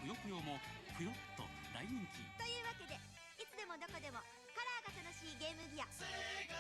ぷよぷよもぷよっと大人気というわけで、いつでもどこでもカラーが楽しいゲームギアセガ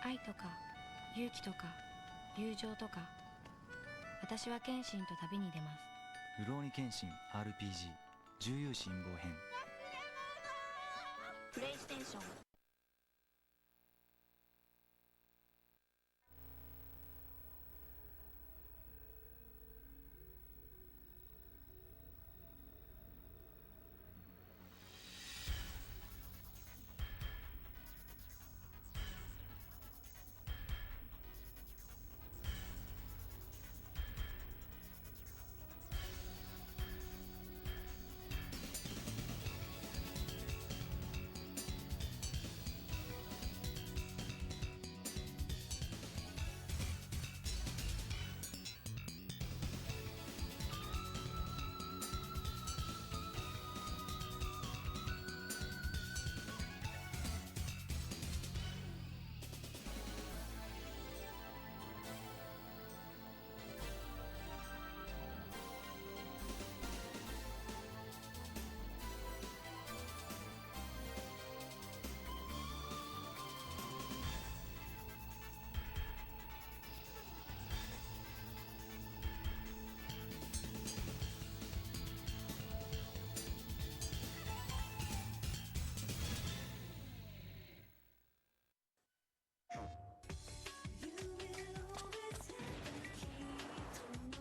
愛とか勇気とか友情とか、私は剣心と旅に出ます。るろうに剣心 RPG 重勇辛抱編。プレイステーション。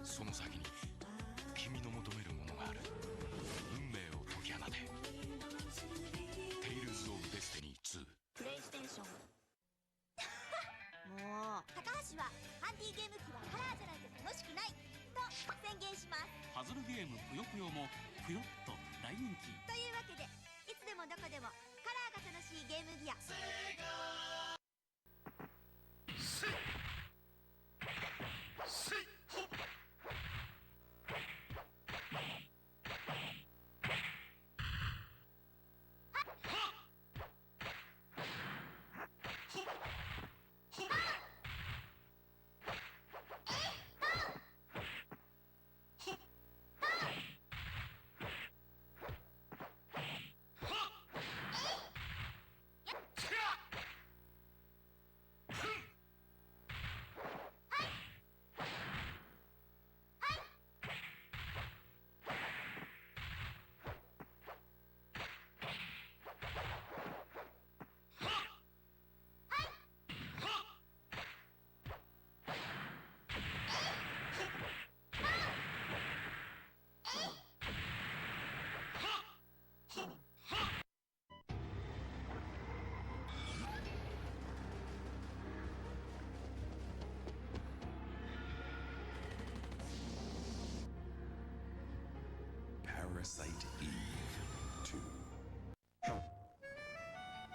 その先に君の求めるものがある。運命を解き放て。テイルズ・オブ・デスティニー2。プレイステーション。もう高橋はハンディゲーム機はカラーじゃないと楽しくないと宣言します。パズルゲームぷよぷよもぷよっと大人気というわけで、いつでもどこでもカラーが楽しいゲームギアセガ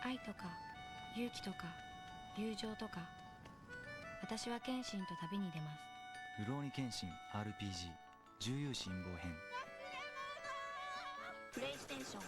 愛とか勇気とか友情とか、私は剣心と旅に出ます。るろうに剣心 RPG 重勇辛抱編。プレイステーション。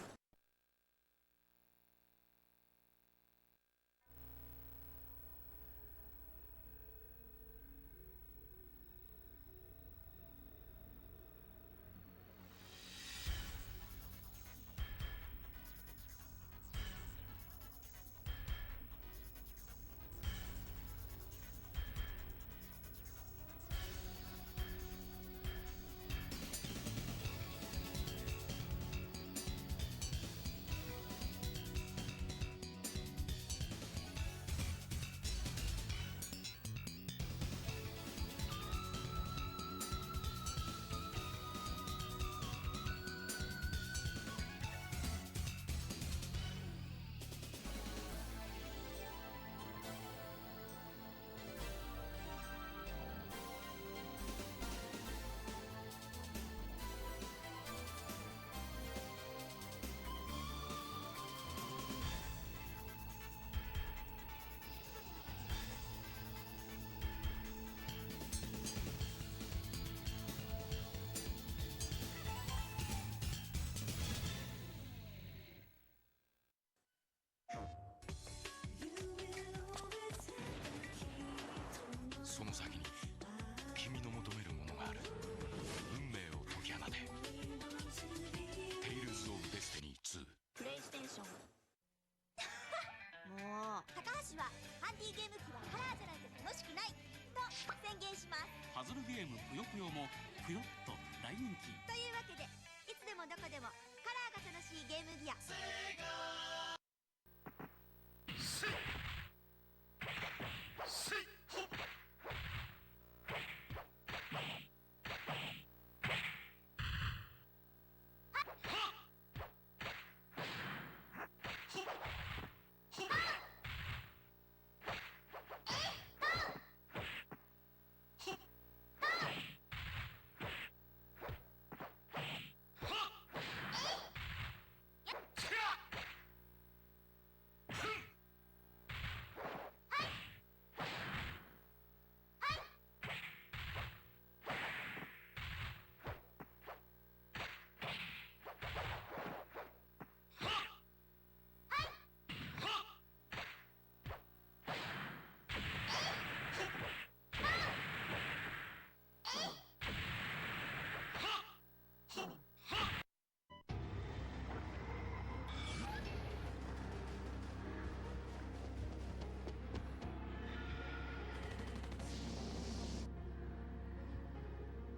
もどこでもカラーが楽しいゲームギア。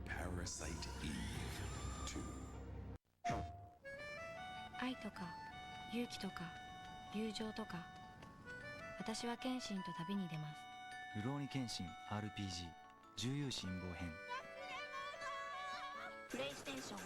Parasite Eve 2. 愛とか勇気とか友情とか、私は剣心と旅に出ます。るろうに剣心 RPG 重勇辛抱編。プレイステーション。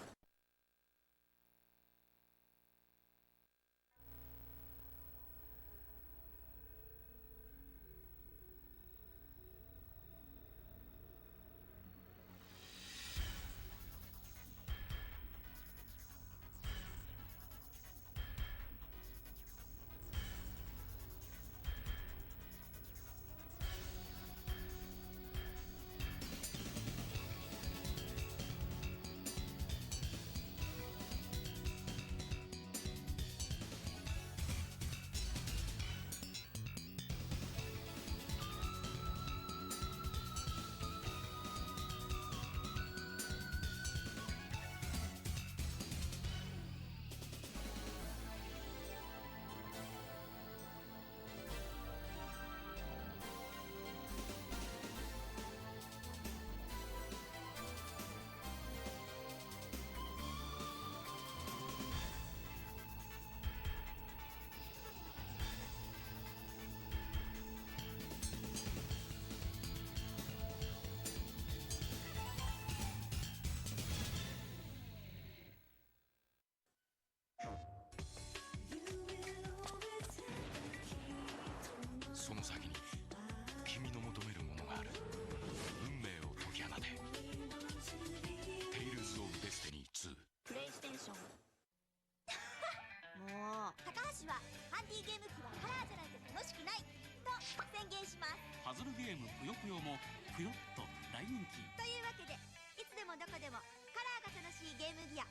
その先に君の求めるものがある。運命を解き放て。テイルズ・オブ・デスティニー2。プレイステーション。もう高橋はハンディゲーム機はカラーじゃないと楽しくないと宣言します。パズルゲームぷよぷよもぷよっと大人気。というわけでいつでもどこでもカラーが楽しいゲームギア。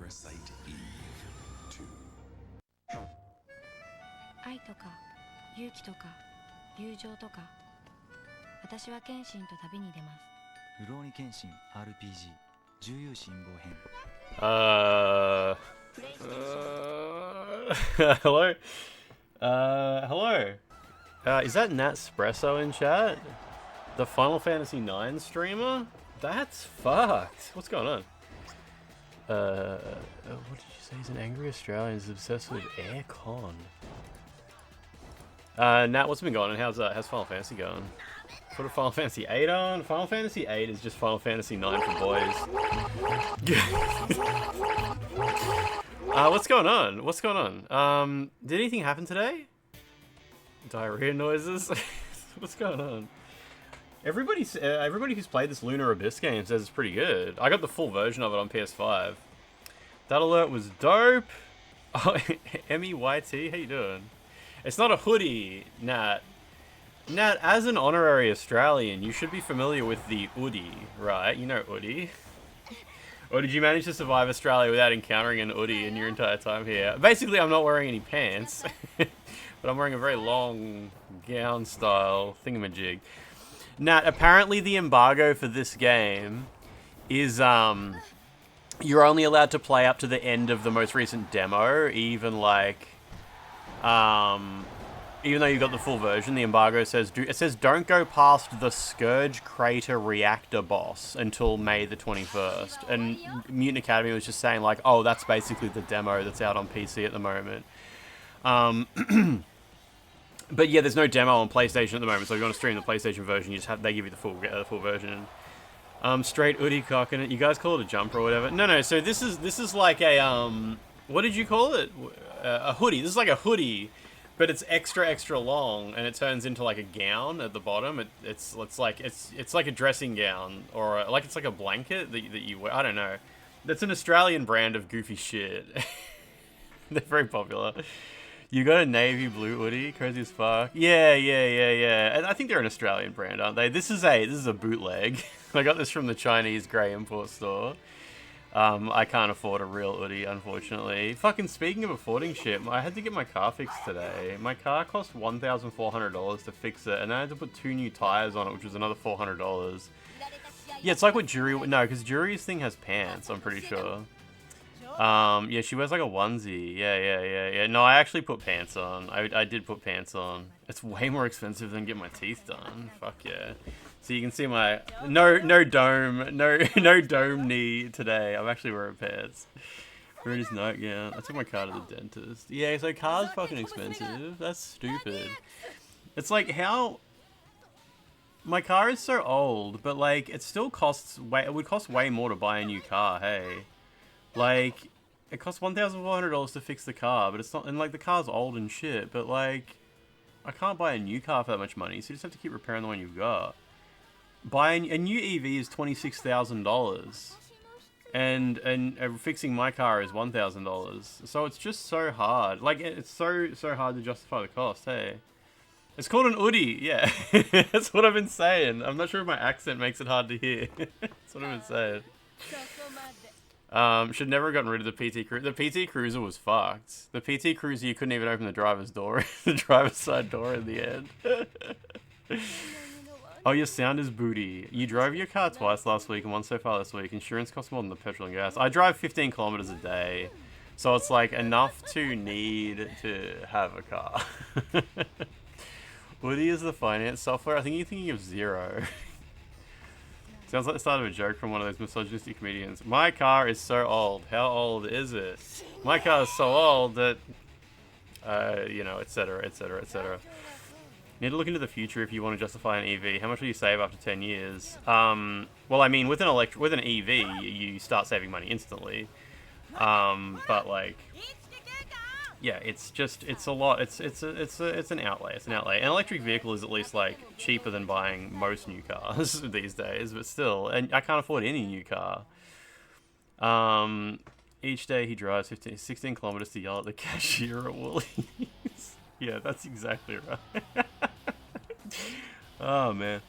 Parasite Eve 2. 愛とか勇気とか友情とか、私は剣心と旅に出ます。るろうに剣心 RPG 重勇辛抱編。Hello? Hello? Is that Natspresso in chat? The Final Fantasy IX streamer? That's fucked. What's going on? What did you say? He's an angry Australian who's obsessed with aircon. Nat, what's been going on? How's Final Fantasy going? Put a Final Fantasy 8 on. Final Fantasy 8 is just Final Fantasy 9 for boys. What's going on? What's going on? Did anything happen today? Diarrhea noises? What's going on? Everybody who's played this Lunar Abyss game says it's pretty good. I got the full version of it on PS5. That alert was dope. Oh, MEYT, how you doing? It's not a hoodie, Nat. Nat, as an honorary Australian, you should be familiar with the hoodie, right? You know hoodie. Or did you manage to survive Australia without encountering an hoodie in your entire time here? Basically, I'm not wearing any pants, but I'm wearing a very long gown-style thingamajig. Nat, apparently the embargo for this game is, you're only allowed to play up to the end of the most recent demo, even though you got the full version. The embargo says, don't go past the Scourge Crater Reactor boss until May the 21st. And Mutant Academy was just saying, like, oh, that's basically the demo that's out on PC at the moment. But yeah, there's no demo on PlayStation at the moment, so if you want to stream the PlayStation version, they give you the full version. Straight Udi cocking it. You guys call it a jumper or whatever? No. So this is like a what did you call it? A hoodie. This is like a hoodie, but it's extra long, and it turns into like a gown at the bottom. It's like a dressing gown, or it's like a blanket that you wear. I don't know. That's an Australian brand of goofy shit. They're very popular. You got a navy blue hoodie, crazy as fuck. Yeah. And I think they're an Australian brand, aren't they? This is a bootleg. I got this from the Chinese grey import store. I can't afford a real hoodie, unfortunately. Fucking speaking of affording shit, I had to get my car fixed today. My car cost $1,400 to fix it, and I had to put 2 new tires on it, which was another $400. Yeah, it's like what Jury... No, because Jury's thing has pants, I'm pretty sure. Yeah, she wears like a onesie. Yeah. No, I actually put pants on. I did put pants on. It's way more expensive than getting my teeth done. Fuck yeah. So you can see my no dome knee today. I'm actually wearing pants. Wearing his nightgown. I took my car to the dentist. Yeah, so car's fucking expensive. That's stupid. It's like how my car is so old, but like it still costs way. It would cost way more to buy a new car. Hey. Like, it costs $1,400 to fix the car, but it's not, and like the car's old and shit, but like, I can't buy a new car for that much money, so you just have to keep repairing the one you've got. Buying a new EV is $26,000, and fixing my car is $1,000, so it's just so hard. Like, it's so hard to justify the cost, hey. It's called an hoodie, yeah. That's what I've been saying. I'm not sure if my accent makes it hard to hear. That's what I've been saying. Should never have gotten rid of the PT Cruiser. The PT Cruiser was fucked. The PT Cruiser, you couldn't even open the driver's door. The driver's side door in the end. Oh, your sound is booty. You drove your car twice last week and once so far this week. Insurance costs more than the petrol and gas. I drive 15 kilometers a day. So it's like enough to need to have a car. Woody is the finance software. I think you're thinking of Zero. Sounds like the start of a joke from one of those misogynistic comedians. My car is so old. How old is it? My car is so old that, you know, etc. Need to look into the future if you want to justify an EV. How much will you save after 10 years? Well, I mean, with an EV, you start saving money instantly. But like, yeah, it's a lot. It's an outlay. It's an outlay. An electric vehicle is at least like cheaper than buying most new cars these days, but still, and I can't afford any new car. Each day he drives 16 kilometers to yell at the cashier at Woolies. Yeah, that's exactly right. Oh man.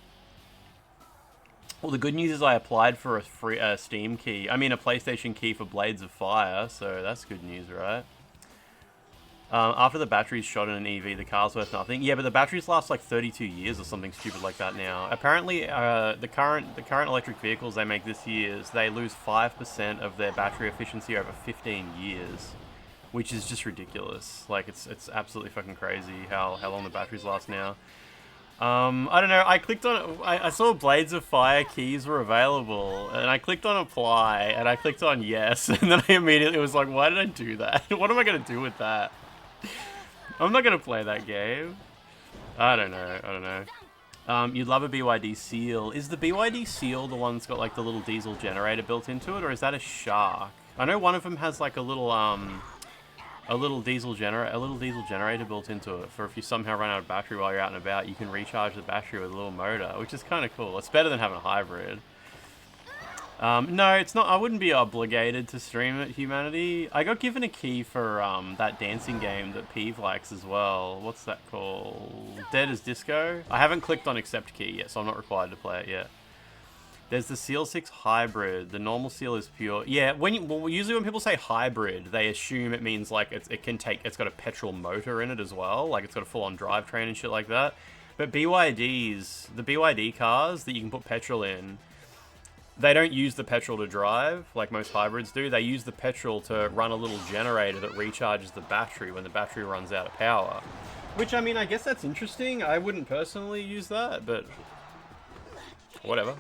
Well, the good news is I applied for a free Steam key. I mean, a PlayStation key for Blades of Fire, so that's good news, right? After the battery's shot in an EV, the car's worth nothing. Yeah, but the batteries last like 32 years or something stupid like that now. Apparently, the current electric vehicles they make this year, they lose 5% of their battery efficiency over 15 years, which is just ridiculous. Like, it's absolutely fucking crazy how long the batteries last now. I don't know, I clicked on, I saw Blades of Fire keys were available, and I clicked on apply, and I clicked on yes, and then I immediately was like, why did I do that? What am I going to do with that? I'm not going to play that game. I don't know. You'd love a BYD Seal. Is the BYD Seal the one that's got like the little diesel generator built into it, or is that a Shark? I know one of them has like a little diesel generator built into it for if you somehow run out of battery while you're out and about, you can recharge the battery with a little motor, which is kind of cool. It's better than having a hybrid. No, it's not. I wouldn't be obligated to stream it, Humanity. I got given a key for that dancing game that Peeve likes as well. What's that called? Dead as Disco? I haven't clicked on accept key yet, so I'm not required to play it yet. There's the Seal 6 Hybrid. The normal Seal is pure. Yeah, usually when people say hybrid, they assume it means like it's got a petrol motor in it as well. Like it's got a full-on drivetrain and shit like that. But the BYD cars that you can put petrol in, they don't use the petrol to drive like most hybrids do. They use the petrol to run a little generator that recharges the battery when the battery runs out of power. Which, I mean, I guess that's interesting. I wouldn't personally use that, but whatever.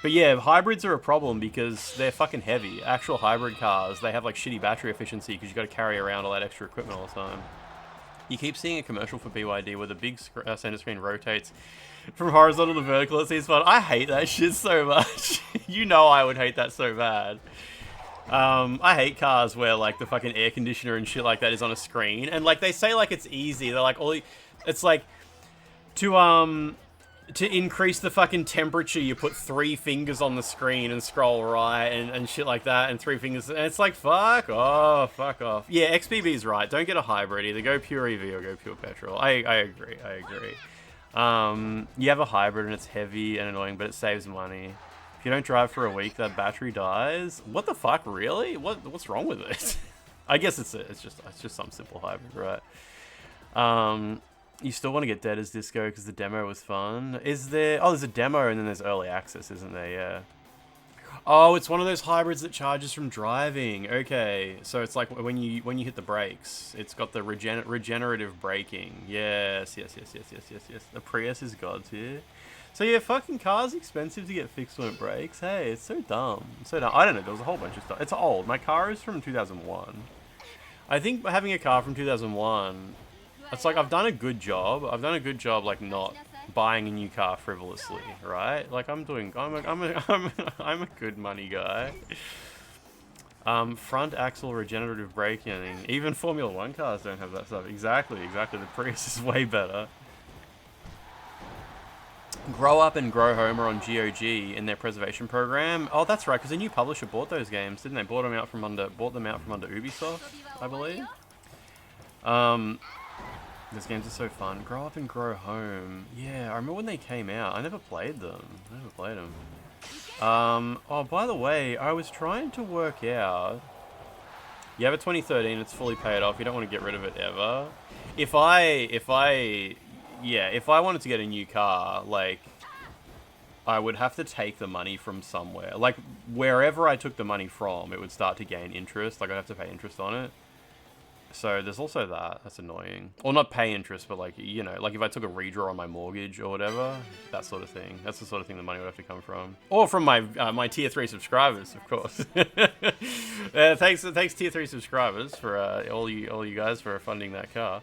But yeah, hybrids are a problem because they're fucking heavy. Actual hybrid cars, they have like shitty battery efficiency because you got to carry around all that extra equipment all the time. You keep seeing a commercial for BYD where the big center screen rotates from horizontal to vertical. It seems fun. I hate that shit so much. You know I would hate that so bad. I hate cars where like the fucking air conditioner and shit like that is on a screen, and like they say like it's easy. They're like it's like to increase the fucking temperature, you put 3 fingers on the screen and scroll right and shit like that, and 3 fingers, and it's like, fuck off. Yeah, XBB's right. Don't get a hybrid. Either go pure EV or go pure petrol. I agree. You have a hybrid and it's heavy and annoying, but it saves money. If you don't drive for a week, that battery dies. What the fuck, really? What's wrong with it? I guess it's just some simple hybrid, right? You still want to get Dead as Disco because the demo was fun. Is there... Oh, there's a demo and then there's early access, isn't there? Yeah. Oh, it's one of those hybrids that charges from driving. Okay. So it's like when you hit the brakes, it's got the regenerative braking. Yes. The Prius is god tier. So yeah, fucking cars expensive to get fixed when it breaks. Hey, it's so dumb. I don't know. There was a whole bunch of stuff. It's old. My car is from 2001. I think having a car from 2001... It's like I've done a good job. Like not buying a new car frivolously, right? Like I'm a good money guy. Front axle regenerative braking. Even Formula 1 cars don't have that stuff. Exactly. The Prius is way better. Grow Up and Grow Home are on GOG in their preservation program. Oh, that's right, because a new publisher bought those games, didn't they? Bought them out from under Ubisoft, I believe. These games are so fun. Grow Up and Grow Home. Yeah, I remember when they came out. I never played them. Oh, by the way, I was trying to work out... You have a 2013, it's fully paid off. You don't want to get rid of it ever. If I wanted to get a new car, like, I would have to take the money from somewhere. Like, wherever I took the money from, it would start to gain interest. Like, I'd have to pay interest on it. So there's also that. That's annoying. Or not pay interest, but like, you know, like if I took a redraw on my mortgage or whatever, that sort of thing. That's the sort of thing the money would have to come from. Or from my my tier 3 subscribers, of course. Thanks tier 3 subscribers for all you guys for funding that car.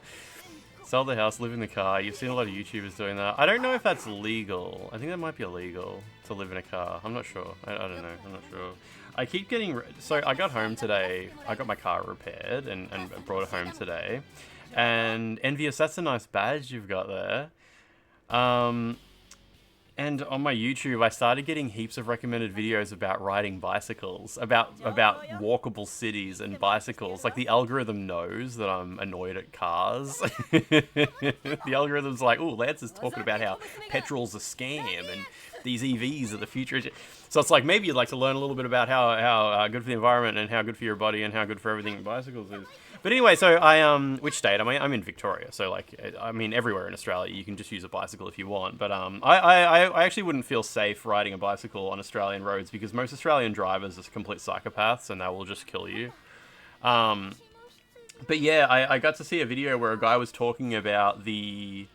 Sell the house, live in the car. You've seen a lot of YouTubers doing that. I don't know if that's legal. I think that might be illegal to live in a car. I'm not sure. I don't know. I'm not sure. I keep getting... So I got home today. I got my car repaired and brought it home today. And Envious, that's a nice badge you've got there. And on my YouTube, I started getting heaps of recommended videos about riding bicycles, about walkable cities and bicycles. Like, the algorithm knows that I'm annoyed at cars. The algorithm's like, ooh, Lance is talking about how petrol's a scam and these EVs are the future. So it's like, maybe you'd like to learn a little bit about how good for the environment and how good for your body and how good for everything bicycles is. But anyway, so which state? I'm in Victoria, so like, I mean, everywhere in Australia, you can just use a bicycle if you want. But I actually wouldn't feel safe riding a bicycle on Australian roads because most Australian drivers are complete psychopaths and they will just kill you. But yeah, I got to see a video where a guy was talking about the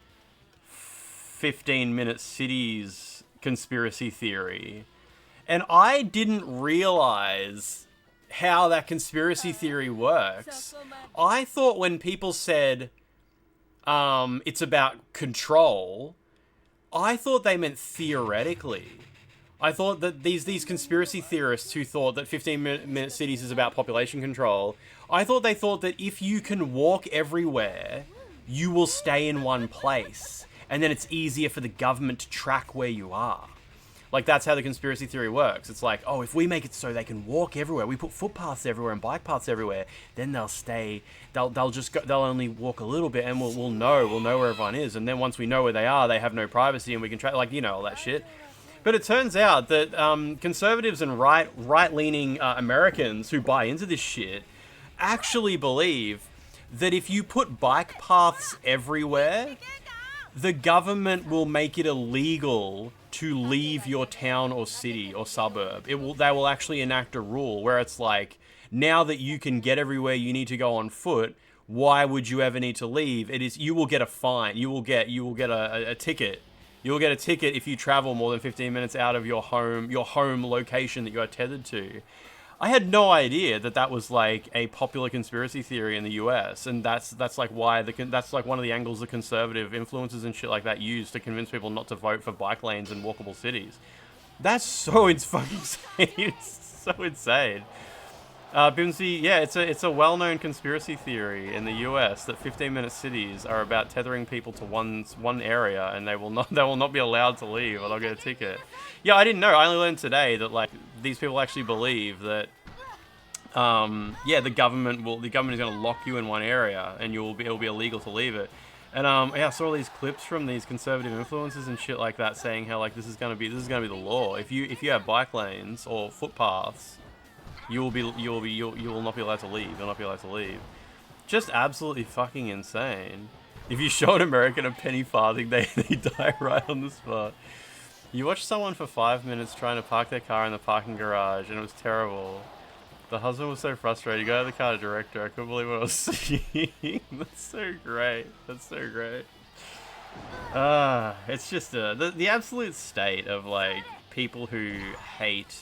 15-minute cities conspiracy theory. And I didn't realize how that conspiracy theory works. I thought when people said it's about control. I thought they meant theoretically. I thought that these conspiracy theorists who thought that 15-minute cities is about population control, I thought they thought that if you can walk everywhere, you will stay in one place. And then it's easier for the government to track where you are. Like, that's how the conspiracy theory works. It's like, oh, if we make it so they can walk everywhere, we put footpaths everywhere and bike paths everywhere, then they'll stay, they'll only walk a little bit, and we'll know where everyone is. And then once we know where they are, they have no privacy, and we can track, like, you know, all that shit. But it turns out that conservatives and right-leaning Americans who buy into this shit actually believe that if you put bike paths everywhere, the government will make it illegal to leave your town or city or suburb. They will actually enact a rule where it's like, now that you can get everywhere you need to go on foot, why would you ever need to leave? You will get a fine. You will get a ticket. You will get a ticket if you travel more than 15 minutes out of your home location that you are tethered to. I had no idea that was like a popular conspiracy theory in the US, and that's like why that's like one of the angles the conservative influencers and shit like that use to convince people not to vote for bike lanes and walkable cities. That's so fucking insane. It's so insane. Bimsy, yeah, it's a well-known conspiracy theory in the US that 15-minute cities are about tethering people to one area, and they will not be allowed to leave, or they'll get a ticket. Yeah, I didn't know. I only learned today that like these people actually believe that the government is going to lock you in one area, and it'll be illegal to leave it. And yeah, I saw all these clips from these conservative influencers and shit like that saying how like this is going to be the law. If you have bike lanes or footpaths, you will not be allowed to leave. You'll not be allowed to leave. Just absolutely fucking insane. If you show an American a penny farthing, they die right on the spot. You watch someone for 5 minutes trying to park their car in the parking garage, and it was terrible. The husband was so frustrated. He got out of the car to direct her. I couldn't believe what I was seeing. That's so great. That's so great. It's just the absolute state of like people who hate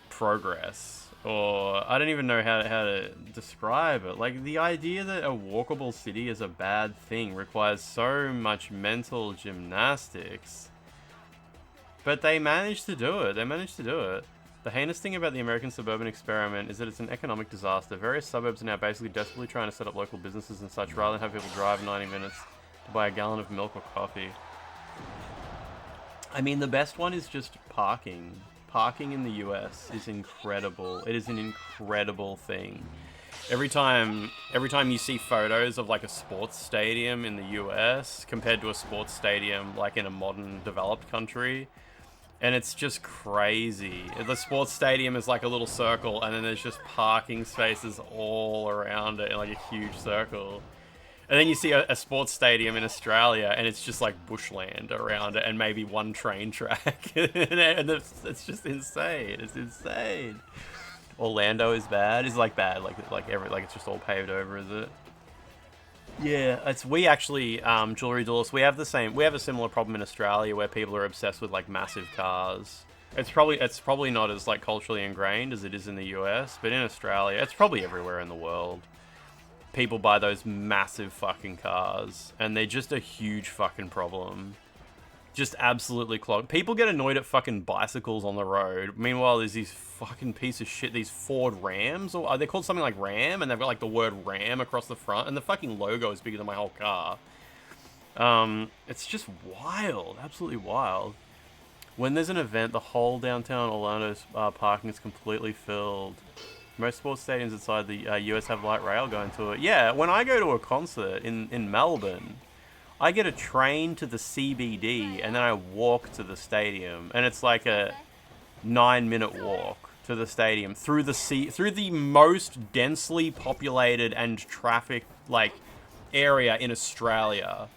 progress, or I don't even know how to describe it. Like, the idea that a walkable city is a bad thing requires so much mental gymnastics, but they managed to do it. The heinous thing about the American suburban experiment is that it's an economic disaster. Various suburbs are now basically desperately trying to set up local businesses and such, rather than have people drive 90 minutes to buy a gallon of milk or coffee. I mean, the best one is just parking. Parking in the US is incredible. It is an incredible thing. Every time you see photos of like a sports stadium in the US compared to a sports stadium like in a modern developed country, and it's just crazy. The sports stadium is like a little circle, and then there's just parking spaces all around it in like a huge circle. And then you see a sports stadium in Australia, and it's just like bushland around it, and maybe one train track, and it's just insane. It's insane. Orlando is bad. It's like bad, like it's just all paved over, is it? Yeah, we actually Jewelry Duelist. We have a similar problem in Australia where people are obsessed with like massive cars. It's probably not as like culturally ingrained as it is in the US, but in Australia, it's probably everywhere in the world. People buy those massive fucking cars, and they're just a huge fucking problem. Just absolutely clogged. People get annoyed at fucking bicycles on the road. Meanwhile, there's these fucking piece of shit, these Ford Rams, or are they called something like Ram? And they've got like the word Ram across the front, and the fucking logo is bigger than my whole car. It's just wild, absolutely wild. When there's an event, the whole downtown Orlando's parking is completely filled. Most sports stadiums inside the US have light rail going to it. Yeah, when I go to a concert in Melbourne, I get a train to the CBD, and then I walk to the stadium, and it's like a 9-minute walk to the stadium through the most densely populated and trafficked like area in Australia,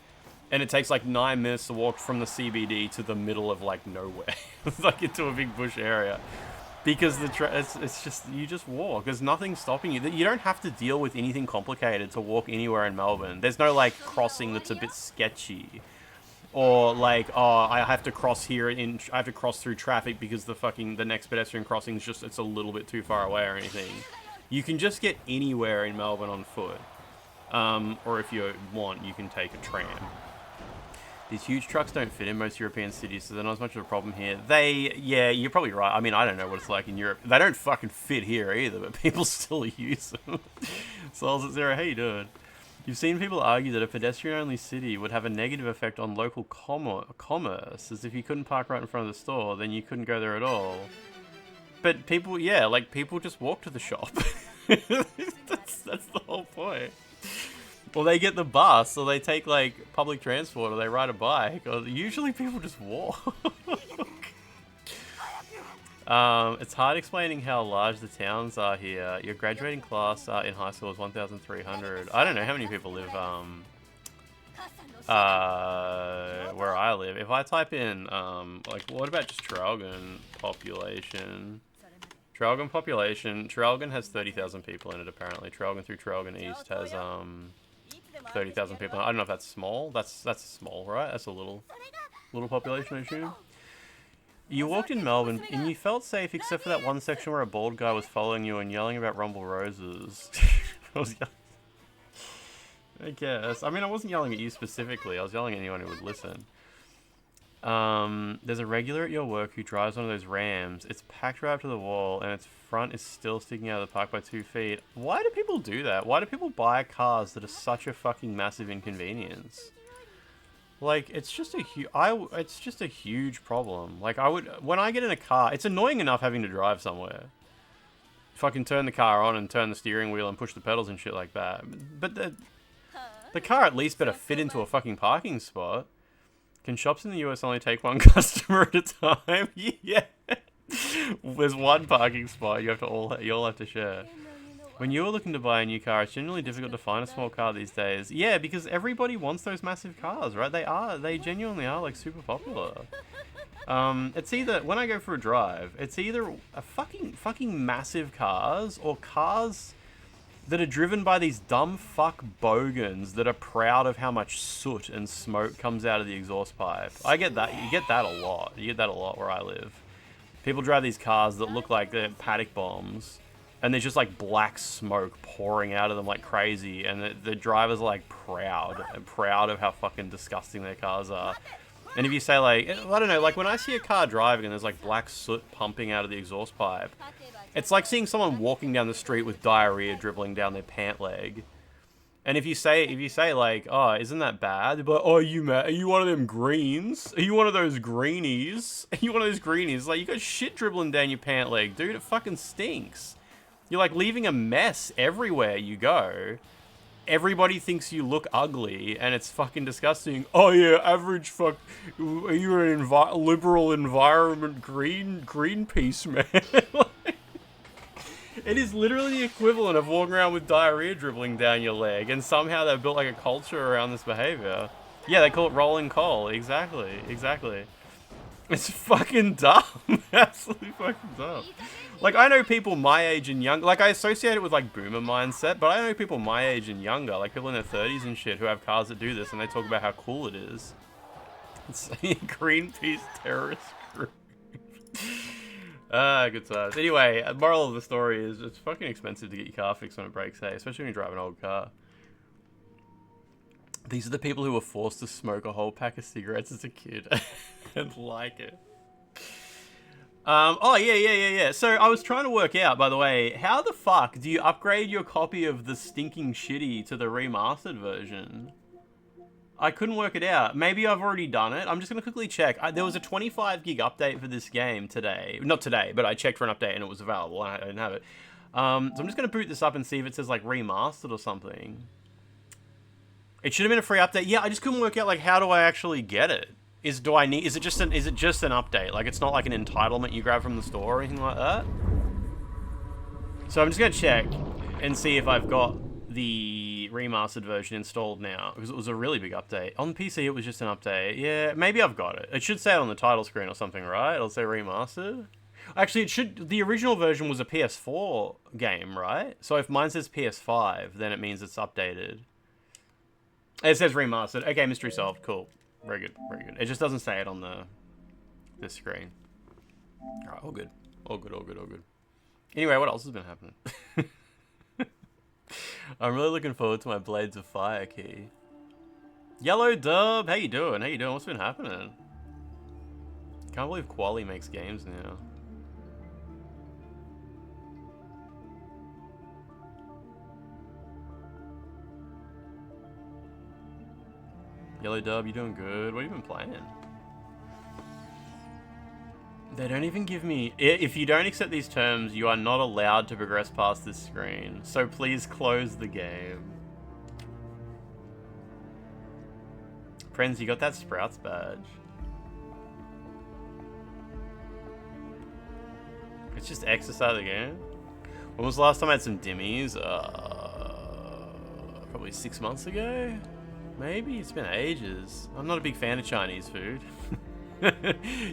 and it takes like 9 minutes to walk from the CBD to the middle of like nowhere, like into a big bush area. Because it's just, you just walk. There's nothing stopping you. You don't have to deal with anything complicated to walk anywhere in Melbourne. There's no like crossing that's a bit sketchy, or like, oh, I have to cross here I have to cross through traffic because the next pedestrian crossing is it's a little bit too far away or anything. You can just get anywhere in Melbourne on foot. Or if you want, you can take a tram. These huge trucks don't fit in most European cities, so they're not as much of a problem here. Yeah, you're probably right. I mean, I don't know what it's like in Europe. They don't fucking fit here either, but people still use them. Souls at Zero, how you doing? You've seen people argue that a pedestrian-only city would have a negative effect on local commerce, as if you couldn't park right in front of the store, then you couldn't go there at all. But people, yeah, like, people just walk to the shop. that's the whole point. Or they get the bus, or they take, like, public transport, or they ride a bike, or usually people just walk. It's hard explaining how large the towns are here. Your graduating class in high school is 1,300. I don't know how many people live, where I live. If I type in, like, what about just Traralgon population? Traralgon population. Traralgon has 30,000 people in it, apparently. Traralgon through Traralgon East has, 30,000 people. I don't know if that's small. That's small, right? That's a little population, I assume. You walked in Melbourne, and you felt safe except for that one section where a bald guy was following you and yelling about Rumble Roses. I guess. I mean, I wasn't yelling at you specifically. I was yelling at anyone who would listen. There's a regular at your work who drives one of those Rams. It's packed right up to the wall, and its front is still sticking out of the park by 2 feet. Why do people do that? Why do people buy cars that are such a fucking massive inconvenience? Like, it's just a huge problem. Like, when I get in a car, it's annoying enough having to drive somewhere. Fucking turn the car on and turn the steering wheel and push the pedals and shit like that. But the car at least better fit into a fucking parking spot. Can shops in the US only take one customer at a time? Yeah. There's one parking spot you all have to share. When you're looking to buy a new car, it's generally difficult to find a small car these days. Yeah, because everybody wants those massive cars, right? They genuinely are, like, super popular. It's either, when I go for a drive, it's either a fucking massive cars, or cars that are driven by these dumb fuck bogans that are proud of how much soot and smoke comes out of the exhaust pipe. I get that. You get that a lot. You get that a lot where I live. People drive these cars that look like they're paddock bombs. And there's just, like, black smoke pouring out of them like crazy. And the drivers are, like, proud of how fucking disgusting their cars are. And if you say, like, I don't know, like, when I see a car driving and there's, like, black soot pumping out of the exhaust pipe, it's like seeing someone walking down the street with diarrhea dribbling down their pant leg. And if you say, like, oh, isn't that bad? But, oh, are you one of them greens? Are you one of those greenies? Are you one of those greenies? Like, you got shit dribbling down your pant leg, dude. It fucking stinks. You're, like, leaving a mess everywhere you go. Everybody thinks you look ugly, and it's fucking disgusting. Oh, yeah, average fuck... Are you an liberal environment Greenpeace man? It is literally the equivalent of walking around with diarrhea dribbling down your leg, and somehow they've built, like, a culture around this behavior. Yeah, they call it rolling coal. Exactly. It's fucking dumb. Absolutely fucking dumb. Like, I know people my age and younger, like, I associate it with, like, boomer mindset, but I know people my age and younger, like, people in their 30s and shit who have cars that do this, and they talk about how cool it is. It's Greenpeace terrorist group. Good times. Anyway, the moral of the story is it's fucking expensive to get your car fixed when it breaks, hey, especially when you drive an old car. These are the people who were forced to smoke a whole pack of cigarettes as a kid and like it. Oh, yeah. So I was trying to work out, by the way, how the fuck do you upgrade your copy of the stinking shitty to the remastered version? I couldn't work it out. Maybe I've already done it. I'm just going to quickly check. There was a 25 gig update for this game today. Not today, but I checked for an update and it was available. I didn't have it. So I'm just going to boot this up and see if it says, like, remastered or something. It should have been a free update. Yeah, I just couldn't work out, like, how do I actually get it? Is it just an update? Like, it's not like an entitlement you grab from the store or anything like that? So I'm just going to check and see if I've got the remastered version installed now, because it was a really big update. On PC, it was just an update. Yeah, maybe I've got it. It should say it on the title screen or something, right? It'll say remastered. Actually, the original version was a PS4 game, right? So if mine says PS5, then it means it's updated. It says remastered. Okay, mystery solved. Cool. Very good. It just doesn't say it on this screen. Alright, all good. Anyway, what else has been happening? I'm really looking forward to my Blades of Fire key. Yellow Dub, how you doing? How you doing? What's been happening? Can't believe Quali makes games now. Yellow Dub, you doing good? What have you been playing? They don't even give me... If you don't accept these terms, you are not allowed to progress past this screen. So please close the game. Friends, you got that Sprouts badge. It's just exercise the game. When was the last time I had some dimmies? Probably 6 months ago? Maybe? It's been ages. I'm not a big fan of Chinese food.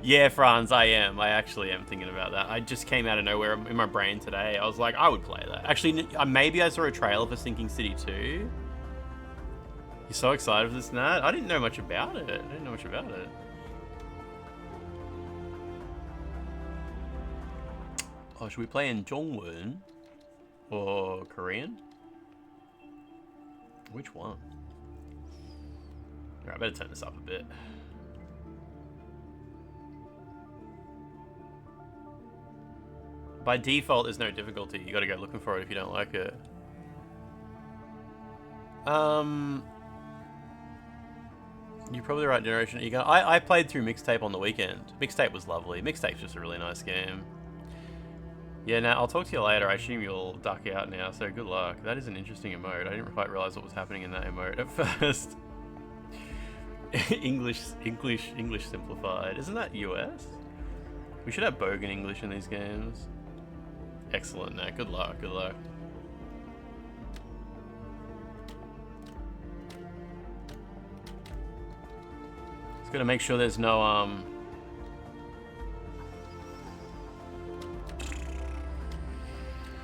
Yeah, Franz, I am. I actually am thinking about that. I just came out of nowhere in my brain today. I was like, I would play that. Actually, maybe I saw a trailer for Sinking City 2. You're so excited for this, Nat? I didn't know much about it. Oh, should we play in Zhongwen? Or Korean? Which one? Alright, I better turn this up a bit. By default, there's no difficulty. You gotta go looking for it if you don't like it. You're probably the right generation. I played through Mixtape on the weekend. Mixtape was lovely. Mixtape's just a really nice game. Yeah, now I'll talk to you later. I assume you'll duck out now, so good luck. That is an interesting emote. I didn't quite realize what was happening in that emote at first. English simplified. Isn't that US? We should have Bogan English in these games. Excellent, Nat. Good luck, good luck. Just gotta make sure there's no,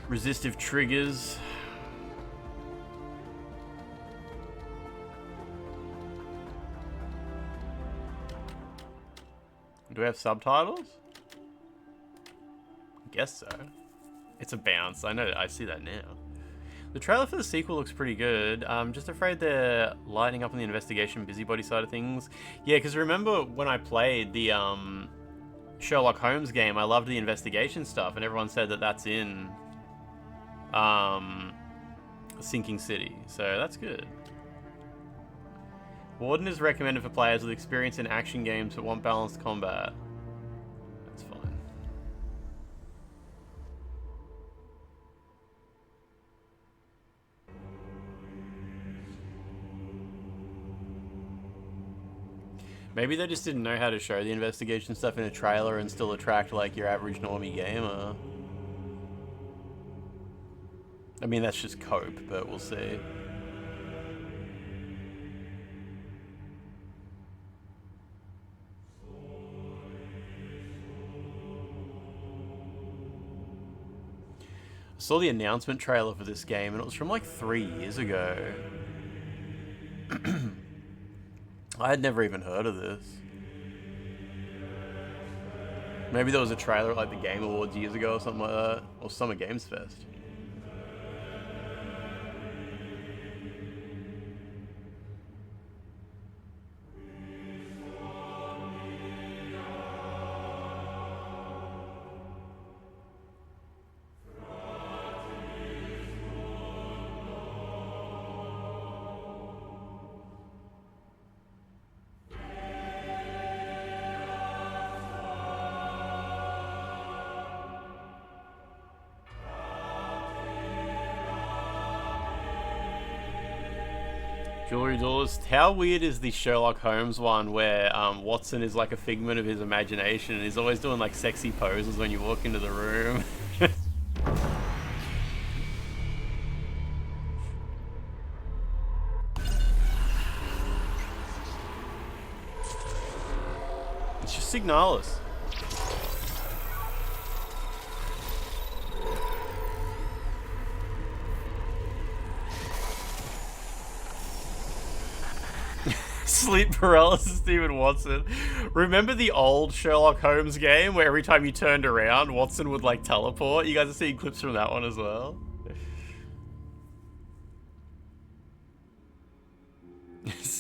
resistive triggers. Do we have subtitles? I guess so. It's a bounce. I know. I see that now. The trailer for the sequel looks pretty good. I'm just afraid they're lighting up on the investigation busybody side of things. Yeah, because remember when I played the Sherlock Holmes game, I loved the investigation stuff, and everyone said that that's in Sinking City. So that's good. Warden is recommended for players with experience in action games but want balanced combat. That's fine. Maybe they just didn't know how to show the investigation stuff in a trailer and still attract like your average normie gamer. I mean, that's just cope, but we'll see. I saw the announcement trailer for this game and it was from like 3 years ago. I had never even heard of this. Maybe there was a trailer at like the Game Awards years ago or something like that. Or Summer Games Fest. Jewelry Duelist. How weird is the Sherlock Holmes one where Watson is like a figment of his imagination and he's always doing like sexy poses when you walk into the room? It's just Signalis. Sleep paralysis, Stephen Watson. Remember the old Sherlock Holmes game where every time you turned around, Watson would like teleport? You guys are seeing clips from that one as well.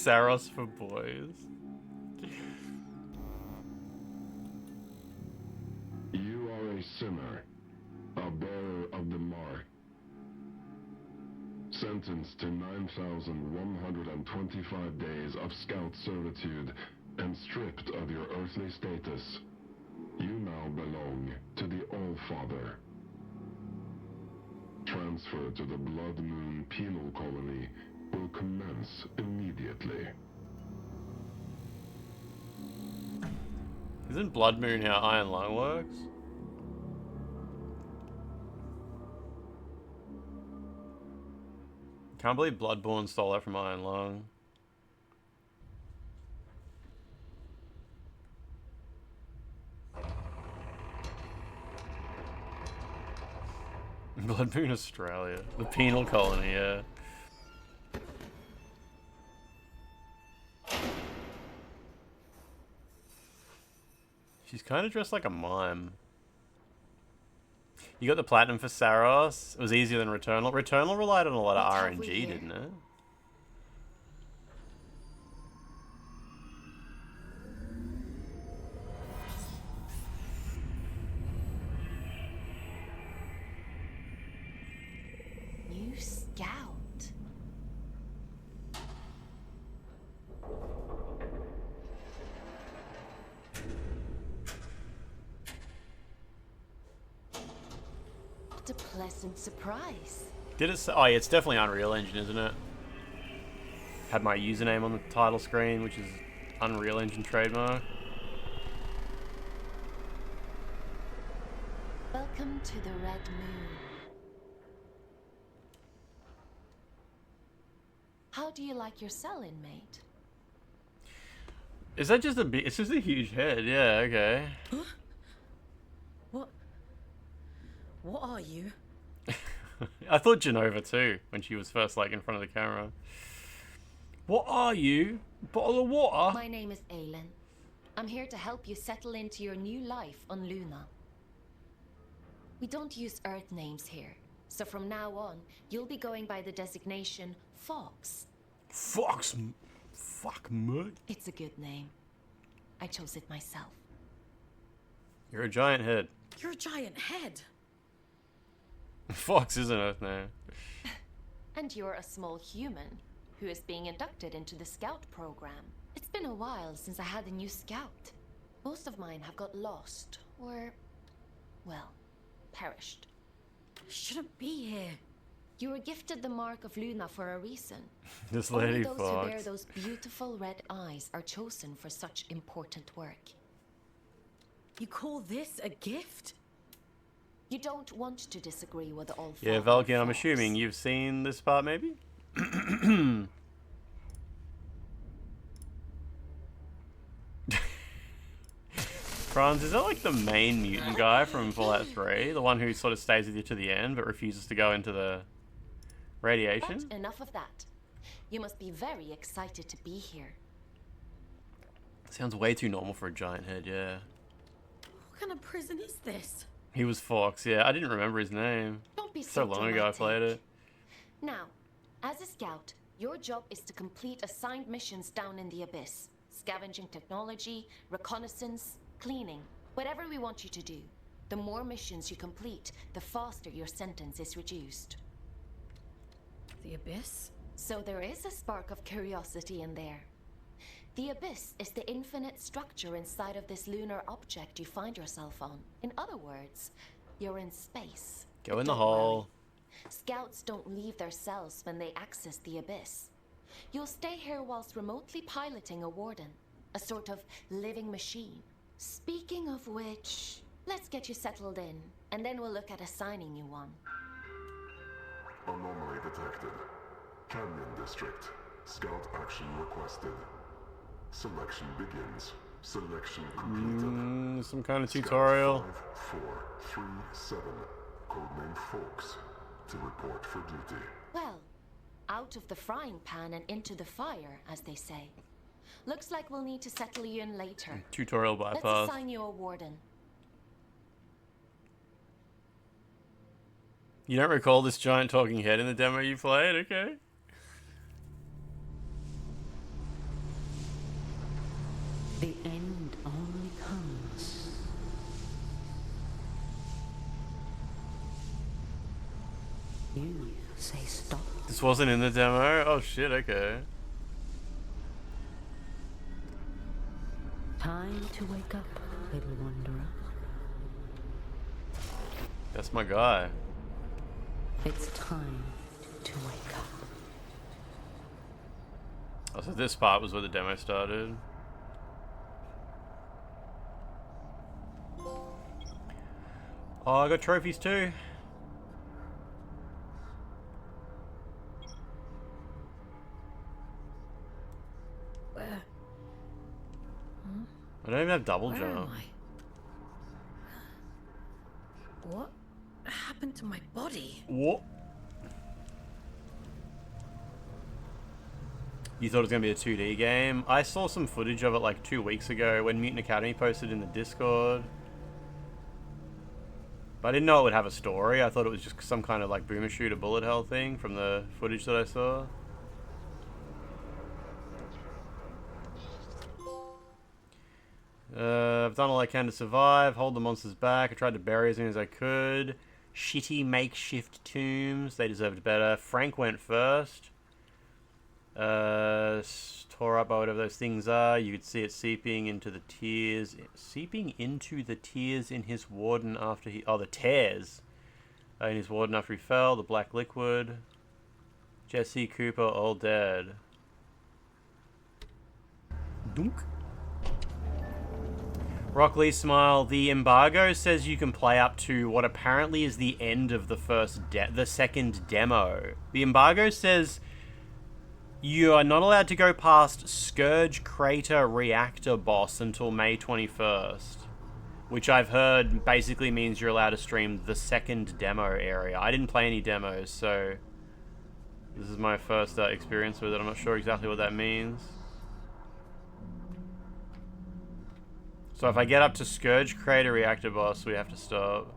Saros for boys. You are a sinner, a bearer of the mark, sentenced to 9,125 days of scout servitude and stripped of your earthly status. You now belong to the All-Father. Transfer to the Blood Moon Penal Colony will commence immediately. Isn't Blood Moon how Iron Lung works? Can't believe Bloodborne stole that from Iron Lung. Blood Moon Australia. The penal colony, yeah. She's kind of dressed like a mime. You got the platinum for Saros. It was easier than Returnal. Returnal relied on a lot of RNG, didn't it? New scout. What a pleasant surprise. Did it say, oh yeah, it's definitely Unreal Engine, isn't it? Had my username on the title screen, which is Unreal Engine trademark. Welcome to the Red Moon. How do you like your cell, inmate? Is that just a bit? It's just a huge head. Yeah. Okay. What are you? I thought Genova too when she was first like in front of the camera. What are you? Bottle of water? My name is Aylin. I'm here to help you settle into your new life on Luna. We don't use Earth names here, so from now on, you'll be going by the designation Fox. Fox? Fuck me. It's a good name. I chose it myself. You're a giant head. You're a giant head. Fox is an Earth name. And you're a small human who is being inducted into the scout program. It's been a while since I had a new scout. Most of mine have got lost or, well, perished. Shouldn't be here. You were gifted the mark of Luna for a reason. This Only lady those who bear Fox. those beautiful red eyes are chosen for such important work. You call this a gift? You don't want to disagree with the all. Yeah, Valkyrie, I'm assuming you've seen this part, maybe? Franz, is that like the main mutant guy from Fallout 3? The one who sort of stays with you to the end but refuses to go into the radiation? But enough of that. You must be very excited to be here. Sounds way too normal for a giant head, yeah. What kind of prison is this? He was Fox, yeah. I didn't remember his name. Don't be So long ago I played it. Now, as a scout, your job is to complete assigned missions down in the abyss. Scavenging technology, reconnaissance, cleaning, whatever we want you to do. The more missions you complete, the faster your sentence is reduced. The abyss? So there is a spark of curiosity in there. The abyss is the infinite structure inside of this lunar object you find yourself on. In other words, you're in space. Go But in the don't hole. worry. Scouts don't leave their cells when they access the abyss. You'll stay here whilst remotely piloting a warden, a sort of living machine. Speaking of which, let's get you settled in, and then we'll look at assigning you one. Anomaly detected. Canyon District. Scout action requested. Selection begins. Selection completed. Some kind of Scout tutorial. 5437, codename Folks, to report for duty. Well, out of the frying pan and into the fire, as they say. Looks like we'll need to settle you in later. Tutorial Let's bypass. assign you a warden. You don't recall this giant talking head in the demo you played? Okay. The end only comes. You say stop. This wasn't in the demo? Oh shit, okay. Time to wake up, little wanderer. That's my guy. It's time to wake up. Oh, so this part was where the demo started. Oh, I got trophies too. Where? I don't even have double Where jump. am I? What happened to my body? What? You thought it was going to be a 2D game? I saw some footage of it like 2 weeks ago when Mutant Academy posted in the Discord. But I didn't know it would have a story. I thought it was just some kind of like boomer shooter bullet hell thing from the footage that I saw. I've done all I can to survive. Hold the monsters back. I tried to bury as many as I could. Shitty makeshift tombs. They deserved better. Frank went first. Tore up by whatever those things are. You could see it seeping into the tears. Seeping into the tears in his warden after he... Oh, the tears. In his warden after he fell. The black liquid. Jesse Cooper all dead. Dunk. Rock Lee Smile. The embargo says you can play up to what apparently is the end of the second demo. The embargo says you are not allowed to go past Scourge Crater Reactor Boss until May 21st. Which I've heard basically means you're allowed to stream the second demo area. I didn't play any demos, so this is my first experience with it. I'm not sure exactly what that means. So if I get up to Scourge Crater Reactor Boss, we have to stop.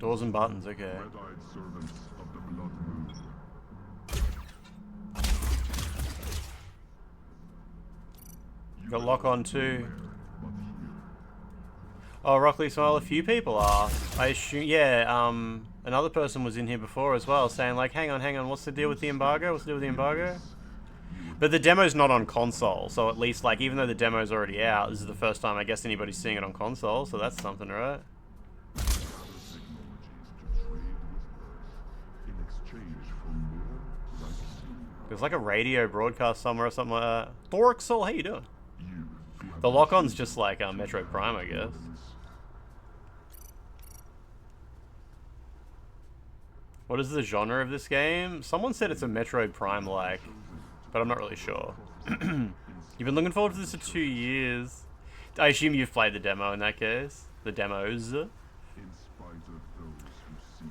Doors and buttons, okay. Red-eyed servants of the Blood Moon. Got lock on too. Oh, Rockley Smile, a few people are. I assume, yeah, another person was in here before as well, saying like, hang on, what's the deal with the embargo? What's the deal with the embargo? But the demo's not on console, so at least, like, even though the demo's already out, this is the first time I guess anybody's seeing it on console, so that's something, right? There's like a radio broadcast somewhere or something like that. Thorixel, how you doing? The lock-on's just like Metroid Prime, I guess. What is the genre of this game? Someone said it's a Metroid Prime-like, but I'm not really sure. You've been looking forward to this for 2 years. I assume you've played the demo in that case. The demos.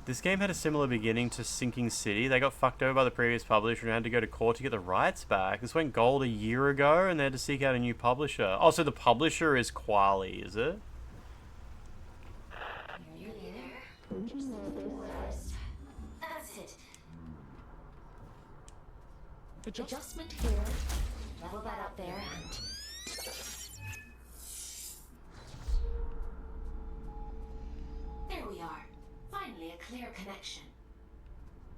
This game had a similar beginning to Sinking City. They got fucked over by the previous publisher and had to go to court to get the rights back. This went gold a year ago and they had to seek out a new publisher. Oh, so the publisher is Quali, is it? You're nearly there. That's it. Adjustment here. Level that up there and... There we are. Finally, a clear connection.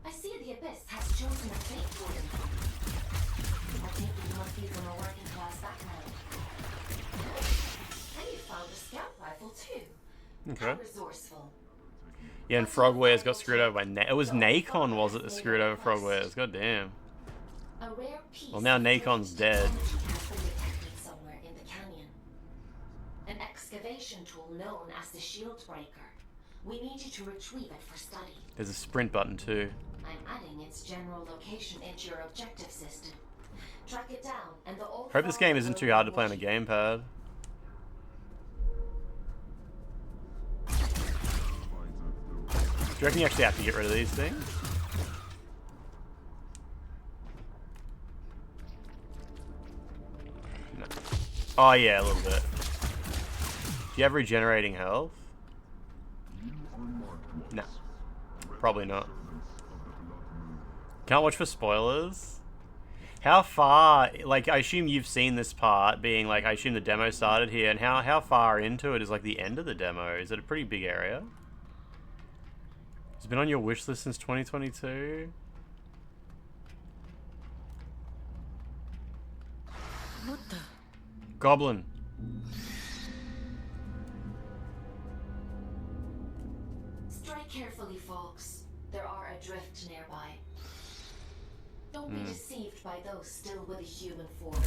I see the Abyss has chosen a fate warden. I think you must be from a working class background. And you found a scout rifle too. Okay. How resourceful. Yeah, and Frogwares got screwed over by it was Nacon, was it, that screwed over Frogwares? God damn. A rare piece Well, now of Nacon's dead. technology has been detected somewhere in the canyon. An excavation tool known as the Shield Breaker. We need you to retrieve it for study. There's a sprint button too. I'm adding its general location into your objective system. Track it down, and the old Hope this game isn't too hard to play on a gamepad. Do you reckon you actually have to get rid of these things? No. Oh yeah, a little bit. Do you have regenerating health? No. Probably not. Can't watch for spoilers? How far, like, I assume you've seen this part being, like, I assume the demo started here, and how far into it is, like, the end of the demo? Is it a pretty big area? It's been on your wish list since 2022? What the? Goblin. Strike carefully, folks. There are adrift nearby. Don't be deceived by those still with a human form.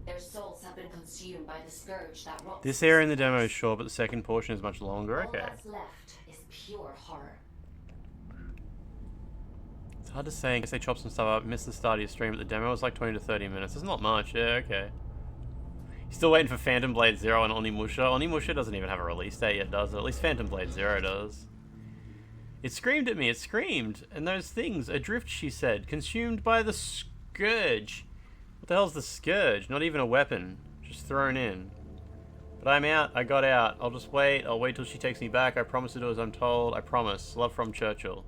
Their souls have been consumed by the scourge that rots. This area in the demo is short, but the second portion is much longer. All Okay. that's left is pure horror. It's hard to say in case they chop some stuff up. Missed the start of your stream, but the demo was like 20 to 30 minutes. It's not much. Yeah, okay. Still waiting for Phantom Blade Zero and Onimusha. Onimusha doesn't even have a release date yet, does it? At least Phantom Blade Zero does. It screamed at me, it screamed. And those things, adrift, she said, consumed by the scourge. What the hell's the scourge? Not even a weapon, just thrown in. But I'm out, I got out. I'll just wait, I'll wait till she takes me back. I promise to do as I'm told, I promise. Love from Churchill.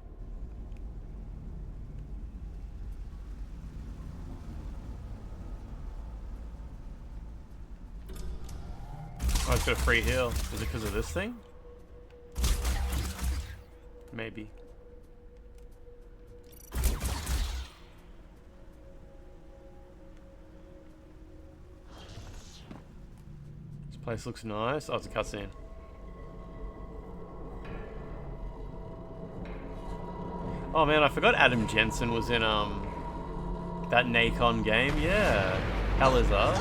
Oh, it's got a free heal. Is it because of this thing? Maybe. This place looks nice. Oh, it's a cutscene. Oh man, I forgot Adam Jensen was in that Nacon game. Yeah. Hell is us.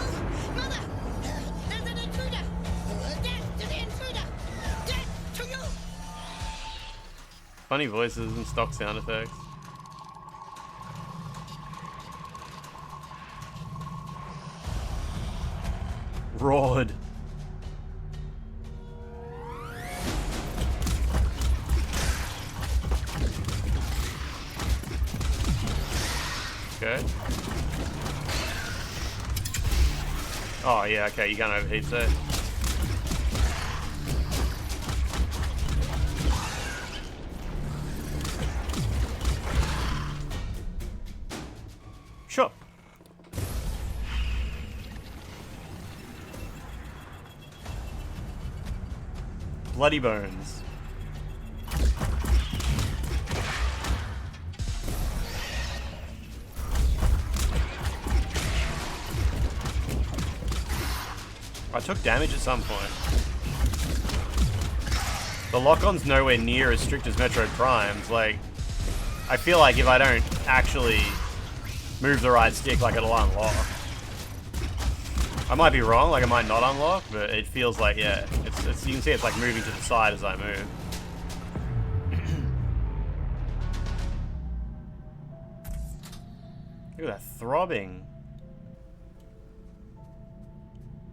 Mother! There's an intruder! Death to the intruder! Death to you! Funny voices and stock sound effects. Roared. Okay. Oh yeah, okay, you can't overheat so. Sure. Bloody bones. I took damage at some point. The lock-on's nowhere near as strict as Metro Prime's. Like, I feel like if I don't actually move the right stick, like, it'll unlock. I might be wrong, like, it might not unlock, but it feels like, yeah. It's you can see it's like moving to the side as I move. Look at that throbbing.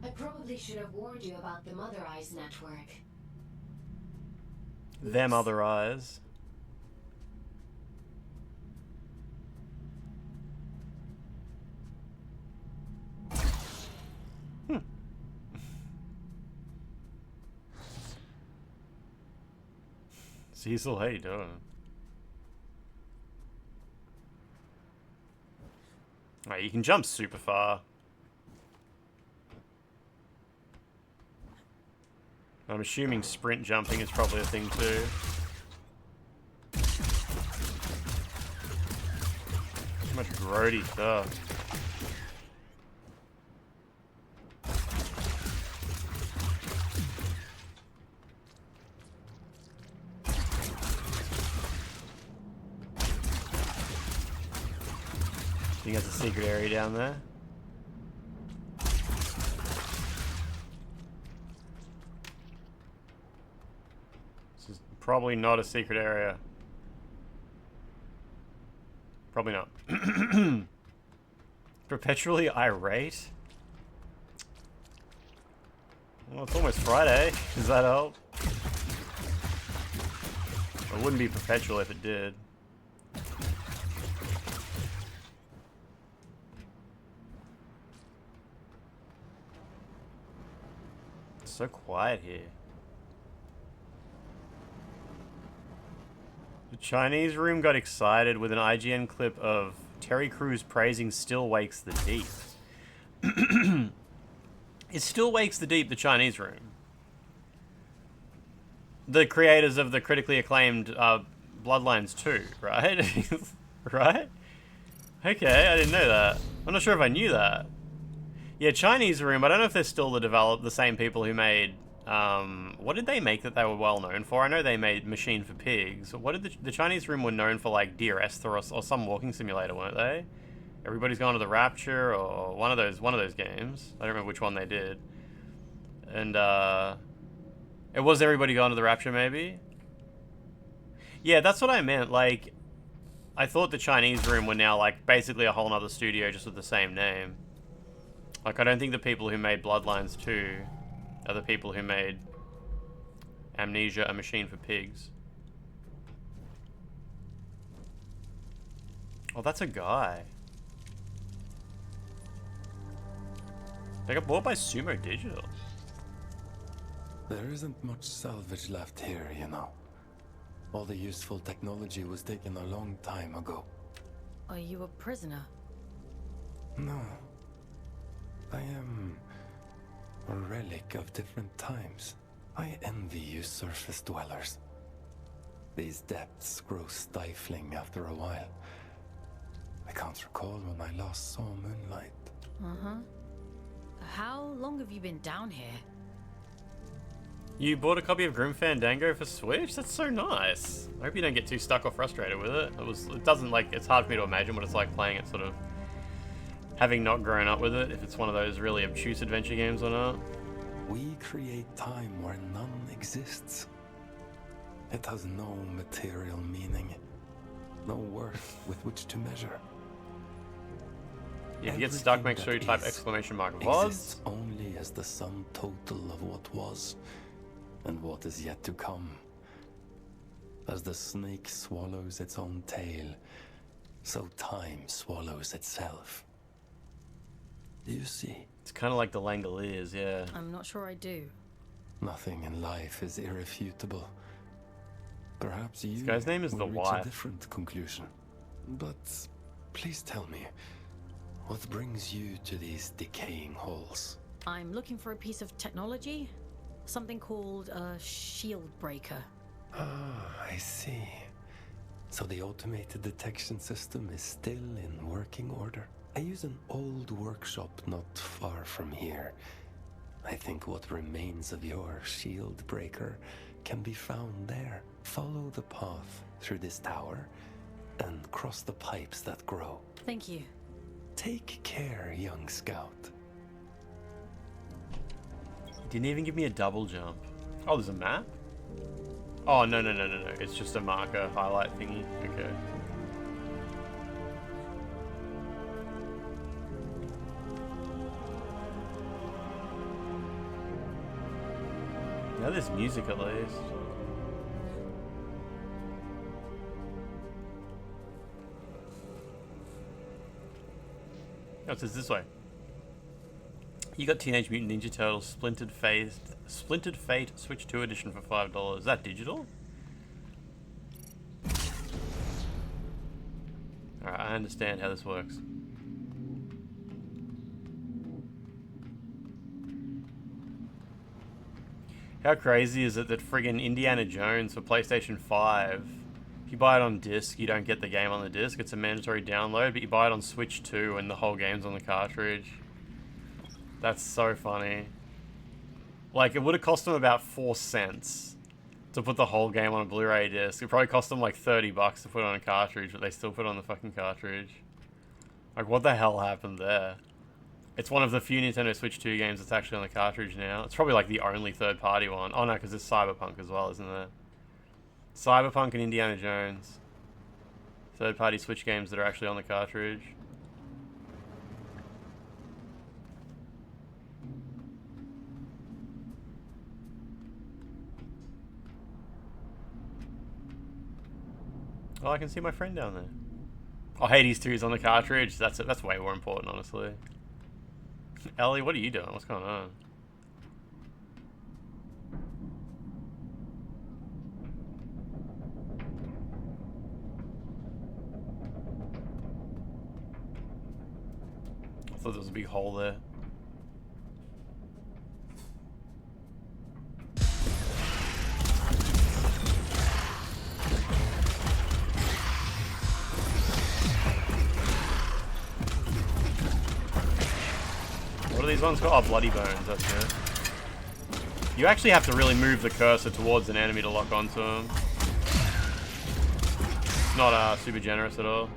I probably should have warned you about the Mother Eyes network. Them other eyes. Cecil, how you doing? Alright, you can jump super far. I'm assuming sprint jumping is probably a thing too. Too much grody stuff. I think that's a secret area down there. This is probably not a secret area. Probably not. Perpetually irate? Well, it's almost Friday. Does that help? It wouldn't be perpetual if it did. It's so quiet here. The Chinese room got excited with an IGN clip of Terry Crews praising Still Wakes the Deep. It Still Wakes the Deep, the Chinese room. The creators of the critically acclaimed Bloodlines 2, right? Right? Okay, I didn't know that. I'm not sure if I knew that. Yeah, Chinese room, I don't know if they're still the same people who made... what did they make that they were well known for? I know they made Machine for Pigs. What did the Chinese room were known for, like Dear Esther or some walking simulator, weren't they? Everybody's Gone to the Rapture or one of those games. I don't remember which one they did. And it was Everybody Gone to the Rapture, maybe. Yeah, that's what I meant. Like, I thought the Chinese room were now like basically a whole nother studio just with the same name. Like, I don't think the people who made Bloodlines 2 are the people who made Amnesia: A Machine for Pigs. Oh, that's a guy. They got bought by Sumo Digital. There isn't much salvage left here, you know. All the useful technology was taken a long time ago. Are you a prisoner? No. I am a relic of different times. I envy you surface dwellers. These depths grow stifling after a while. I can't recall when I last saw moonlight. Uh-huh. How long have you been down here? You bought a copy of Grim Fandango for Switch? That's so nice. I hope you don't get too stuck or frustrated with it. It doesn't, like, it's hard for me to imagine what it's like playing it, sort of having not grown up with it, if it's one of those really obtuse adventure games or not. We create time where none exists. It has no material meaning, no worth with which to measure. If you get stuck, make sure you type exclamation mark VODs. Exists only as the sum total of what was and what is yet to come. As the snake swallows its own tail, so time swallows itself. Do you see? It's kind of like the Langoliers, yeah. I'm not sure I do. Nothing in life is irrefutable. Perhaps you This guy's name is will The reach Wife. a different conclusion. But please tell me, what brings you to these decaying halls? I'm looking for a piece of technology. Something called a shield breaker. Ah, I see. So the automated detection system is still in working order. I use an old workshop not far from here. I think what remains of your shield breaker can be found there. Follow the path through this tower and cross the pipes that grow. Thank you. Take care, young scout. He didn't even give me a double jump. Oh, there's a map? Oh, no. It's just a marker highlight thingy. Okay. Now there's music at least. Oh, it says this way. You got Teenage Mutant Ninja Turtles Splintered Fate Switch 2 edition for $5. Is that digital? Alright, I understand how this works. How crazy is it that friggin' Indiana Jones for PlayStation 5, if you buy it on disc, you don't get the game on the disc. It's a mandatory download, but you buy it on Switch 2 and the whole game's on the cartridge. That's so funny. Like, it would have cost them about 4 cents to put the whole game on a Blu-ray disc. It probably cost them like $30 to put it on a cartridge, but they still put it on the fucking cartridge. Like, what the hell happened there? It's one of the few Nintendo Switch 2 games that's actually on the cartridge now. It's probably like the only third-party one. Oh no, because it's Cyberpunk as well, isn't it? Cyberpunk and Indiana Jones. Third-party Switch games that are actually on the cartridge. Oh, I can see my friend down there. Oh, Hades 2 is on the cartridge. That's way more important, honestly. Ellie, what are you doing? What's going on? thought there was a big hole there. What are these ones called? Oh, bloody bones, that's it. You actually have to really move the cursor towards an enemy to lock onto them. It's not super generous at all.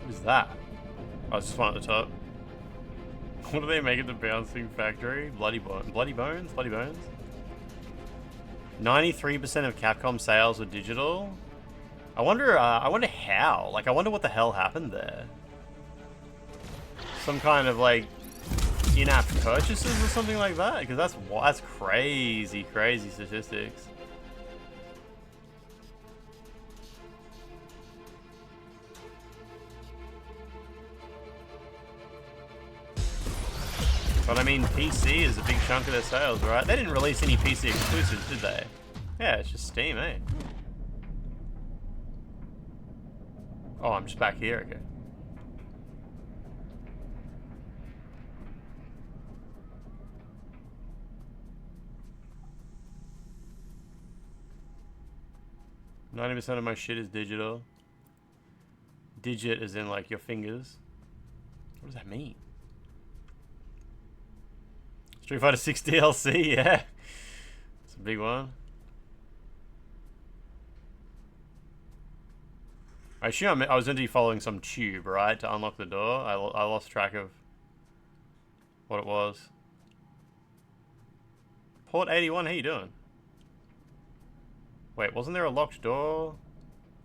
What is that? Oh, it's just one at the top. What do they make at the bouncing factory? Bloody bones? Bloody bones? 93% of Capcom sales were digital. I wonder how. Like, I wonder what the hell happened there. Some kind of like in-app purchases or something like that. Because that's crazy statistics. But I mean, PC is a big chunk of their sales, right? They didn't release any PC exclusives, did they? Yeah, it's just Steam, eh? Oh, I'm just back here, okay. %of my shit is digital. Digit is in like your fingers. What does that mean? Street Fighter 6 DLC, yeah. It's a big one. I assume I was meant to be following some tube, right? To unlock the door. I lost track of what it was. Port 81, how you doing? Wait, wasn't there a locked door?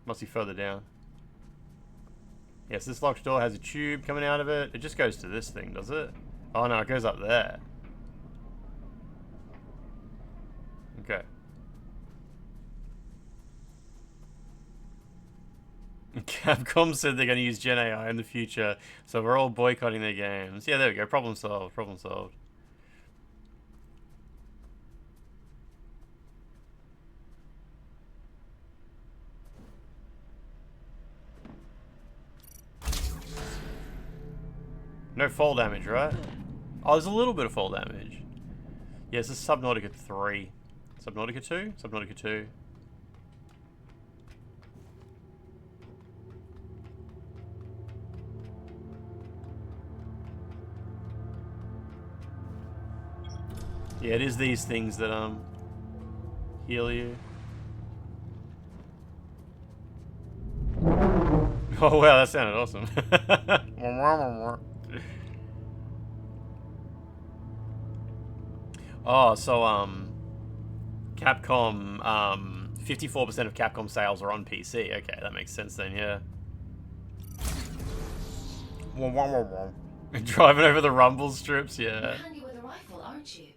Must be further down. Yes, this locked door has a tube coming out of it. It just goes to this thing, does it? Oh no, it goes up there. Okay. Capcom said they're going to use Gen AI in the future, so we're all boycotting their games. Yeah, there we go. Problem solved. Problem solved. No fall damage, right? Oh, there's a little bit of fall damage. Yes, this is Subnautica 3. Subnautica 2? Subnautica 2. Yeah, it is these things that heal you. Oh wow, that sounded awesome. Oh, so Capcom 54% of Capcom sales are on PC. Okay, that makes sense then, yeah. Driving over the rumble strips, yeah. You're handy with a rifle, aren't you?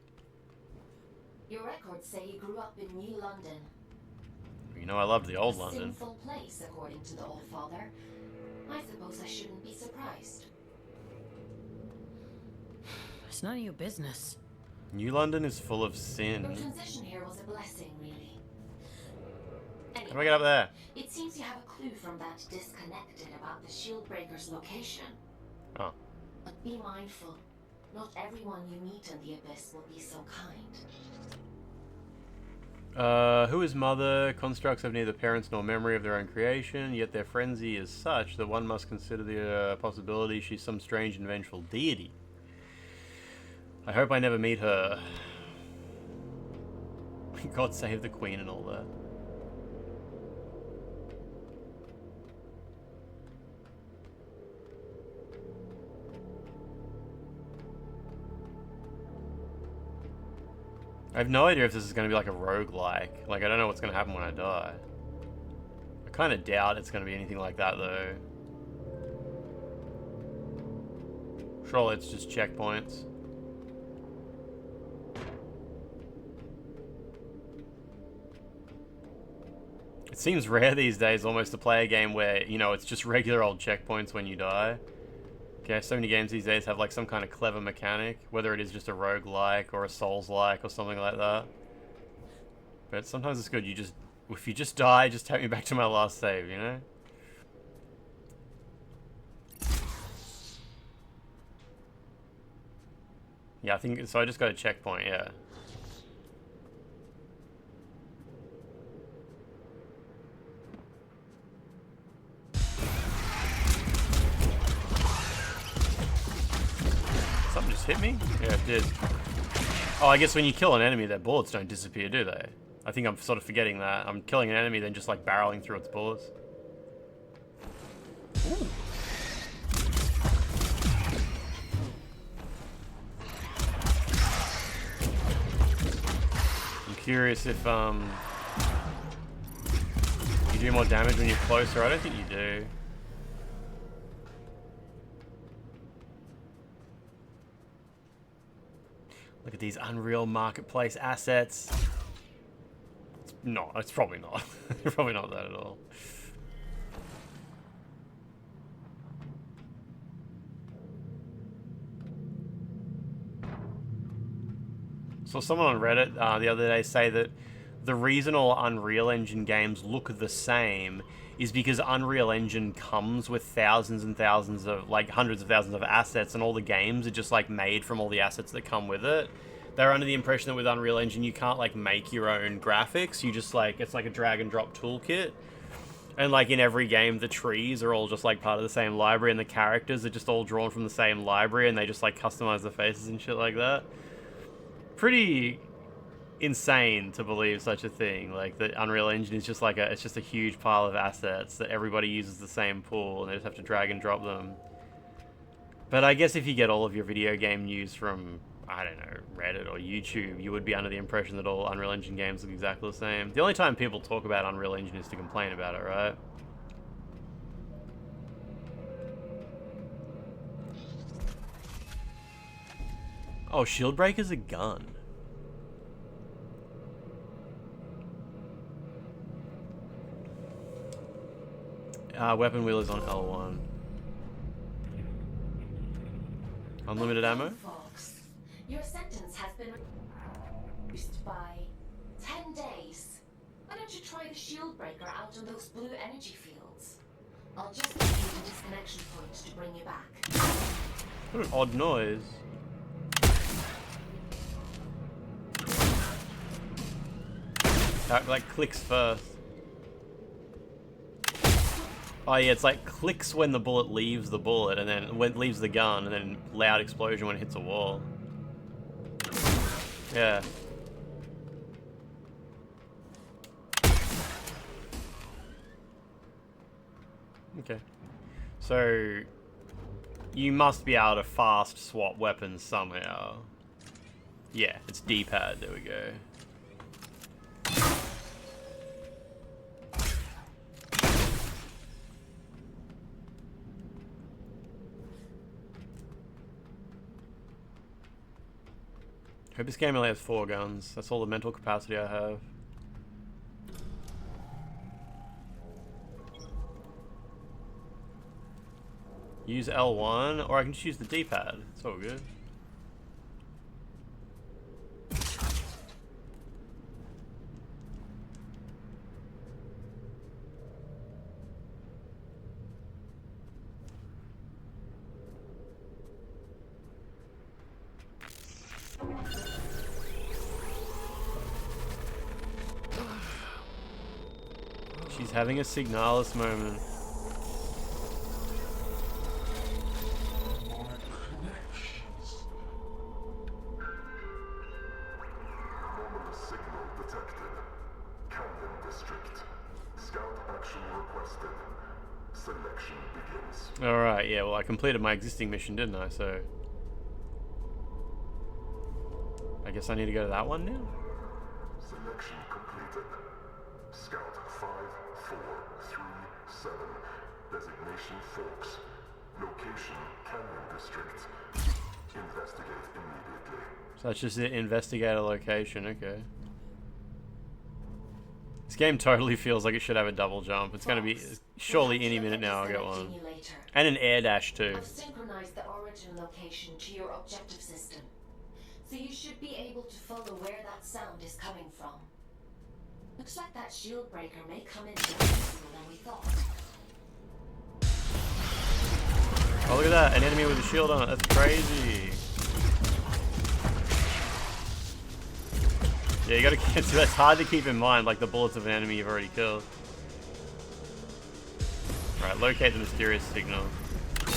Your records say you grew up in New London. You know, I loved the old A London. sinful place, according to the Allfather. I suppose I shouldn't be surprised. It's none of your business. New London is full of Your sin. transition here was a blessing, really. Anyway, How do I get up there? it seems you have a clue from that disconnected about the shield breaker's location. Oh. But be mindful. Not everyone you meet in the Abyss will be so kind. Who is mother? Constructs have neither parents nor memory of their own creation, yet their frenzy is such that one must consider the possibility she's some strange and vengeful deity. I hope I never meet her. God save the Queen and all that. I have no idea if this is going to be like a roguelike. Like, I don't know what's going to happen when I die. I kind of doubt it's going to be anything like that, though. Surely it's just checkpoints. It seems rare these days almost to play a game where, you know, it's just regular old checkpoints when you die. Okay, so many games these days have like some kind of clever mechanic, whether it is just a roguelike or a Souls-like or something like that. But sometimes it's good, if you just die, just take me back to my last save, you know? Yeah, I think, so I just got a checkpoint, yeah. Something just hit me? Yeah, it did. Oh, I guess when you kill an enemy, their bullets don't disappear, do they? I think I'm sort of forgetting that. I'm killing an enemy, then just like barreling through its bullets. Ooh. I'm curious if you do more damage when you're closer. I don't think you do. Look at these Unreal Marketplace assets. It's probably not. Probably not that at all. So someone on Reddit the other day say that the reason all Unreal Engine games look the same is because Unreal Engine comes with thousands and thousands of, like hundreds of thousands of assets, and all the games are just like made from all the assets that come with it. They're under the impression that with Unreal Engine you can't like make your own graphics, you just like, it's like a drag and drop toolkit. And like in every game the trees are all just like part of the same library, and the characters are just all drawn from the same library, and they just like customize the faces and shit like that. Pretty insane to believe such a thing. Like the Unreal Engine is just like it's just a huge pile of assets that everybody uses the same pool, and they just have to drag and drop them. But I guess if you get all of your video game news from, I don't know, Reddit or YouTube, you would be under the impression that all Unreal Engine games look exactly the same. The only time people talk about Unreal Engine is to complain about it, right? Oh, Shield Breaker's a gun. Weapon wheel is on L1. Unlimited ammo? Fox, your sentence has been reduced by 10 days. Why don't you try the shield breaker out on those blue energy fields? I'll just give you the disconnection point to bring you back. What an odd noise. That like clicks first. Oh yeah, it's like clicks when the bullet leaves the bullet, and then when it leaves the gun, and then loud explosion when it hits a wall. Yeah. Okay. So you must be able to fast swap weapons somehow. Yeah, it's D-pad, there we go. Hope this game only has 4 guns. That's all the mental capacity I have. Use L1, or I can just use the D-pad. It's all good. She's having a Signalis moment. Anomalous signal detected. Camden District. Scout action requested. Selection begins. Alright, yeah, well I completed my existing mission, didn't I? So I guess I need to go to that one now? Selection completed. Scout 5437. Designation Forks. Location Canyon District. Investigate immediately. So that's just it, investigate a location, okay. This game totally feels like it should have a double jump. It's going to be surely any minute now I'll get one. And an air dash too. I've synchronized the origin location to your objective system, so you should be able to follow where that sound is coming from. Looks like that shield breaker may come in more useful than we thought. Oh, look at that. An enemy with a shield on it. That's crazy. Yeah, you gotta get to that's hard to keep in mind, like the bullets of an enemy you've already killed. Alright, locate the mysterious signal. Do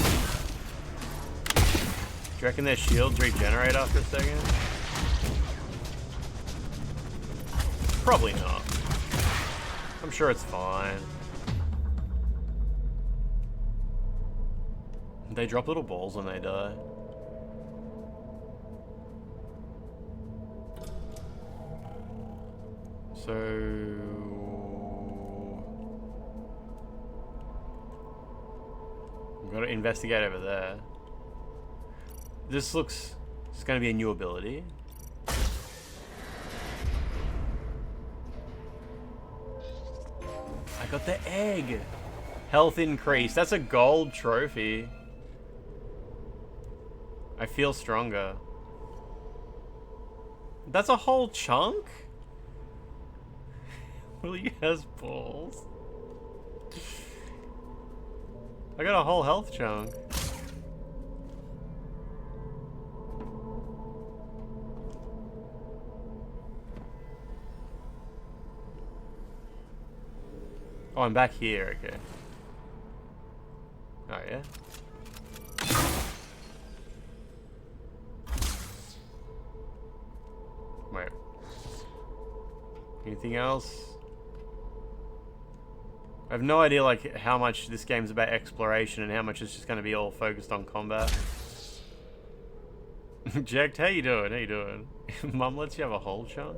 you reckon their shields regenerate after a second? Probably not. I'm sure it's fine. They drop little balls when they die. So we've got to investigate over there. This looks, it's going to be a new ability. I got the egg. Health increase. That's a gold trophy. I feel stronger. That's a whole chunk? Willie has balls. I got a whole health chunk. Oh, I'm back here, okay. Oh, yeah? Wait. Anything else? I have no idea, like, how much this game's about exploration and how much it's just going to be all focused on combat. Jack, how you doing? How you doing? Mum lets you have a whole chunk?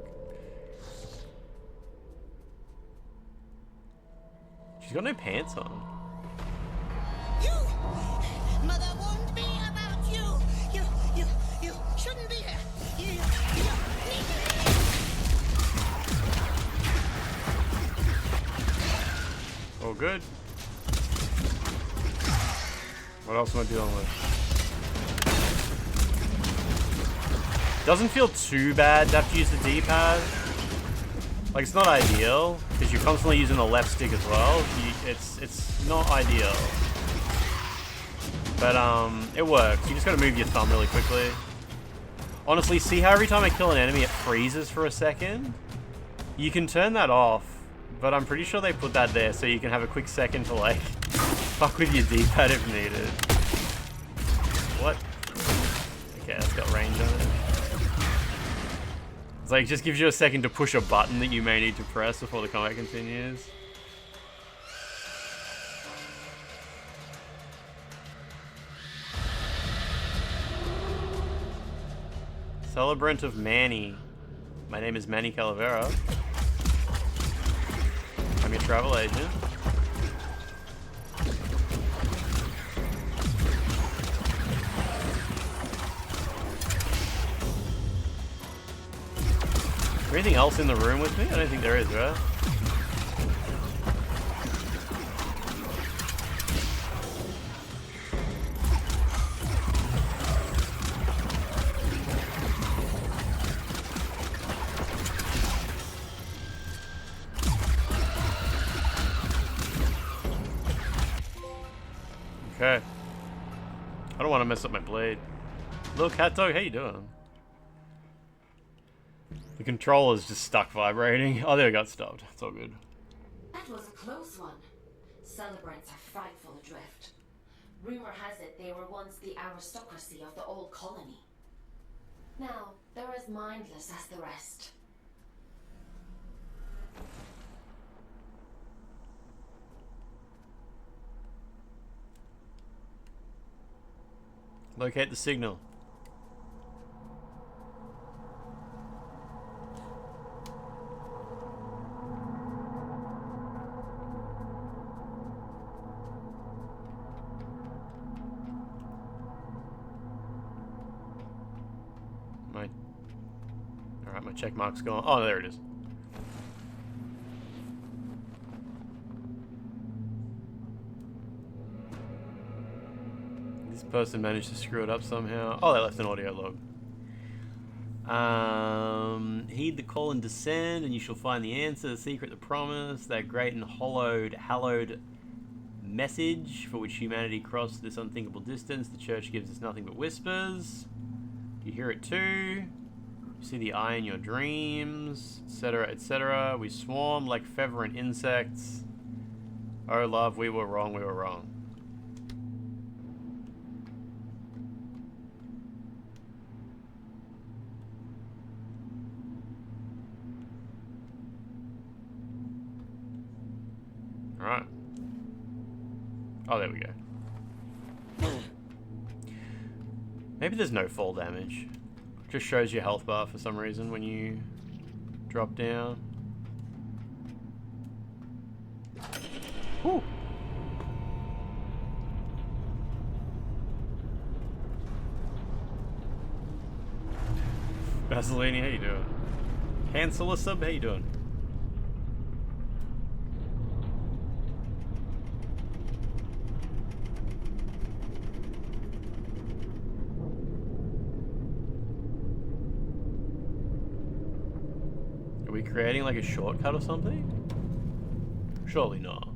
She's got no pants on. You! Mother warned me about you! You shouldn't be here! You need to leave! Oh, good. What else am I dealing with? Doesn't feel too bad to have to use the D-pad. Like, it's not ideal, because you're constantly using the left stick as well. It's not ideal. But, it works. You just gotta move your thumb really quickly. Honestly, see how every time I kill an enemy it freezes for a second? You can turn that off, but I'm pretty sure they put that there so you can have a quick second to, like, fuck with your D-pad if needed. What? Okay, that's got range on it. It's like, it just gives you a second to push a button that you may need to press before the combat continues. Celebrant of Manny. My name is Manny Calavera. I'm your travel agent. Is there anything else in the room with me? I don't think there is, right? Okay. I don't want to mess up my blade. Little cat dog, how you doing? The controller's just stuck vibrating. Oh, there we go, it stopped. It's all good. That was a close one. Celebrants are frightful adrift. Rumor has it they were once the aristocracy of the old colony. Now, they're as mindless as the rest. Locate the signal. Alright, my check mark's gone. Oh, there it is. person managed to screw it up somehow. Oh, they left an audio log. Heed the call and descend, and you shall find the answer, the secret, the promise, that great and hallowed message for which humanity crossed this unthinkable distance. The church gives us nothing but whispers. Do you hear it too? You see the eye in your dreams, etc., etc. We swarm like feathering insects. Oh, love, we were wrong, we were wrong. Alright. Oh, there we go. Maybe there's no fall damage. Just shows your health bar for some reason when you drop down. Whew. Vaseline, how you doing? Hansel sub, how you doing? Are we creating like a shortcut or something? Surely not.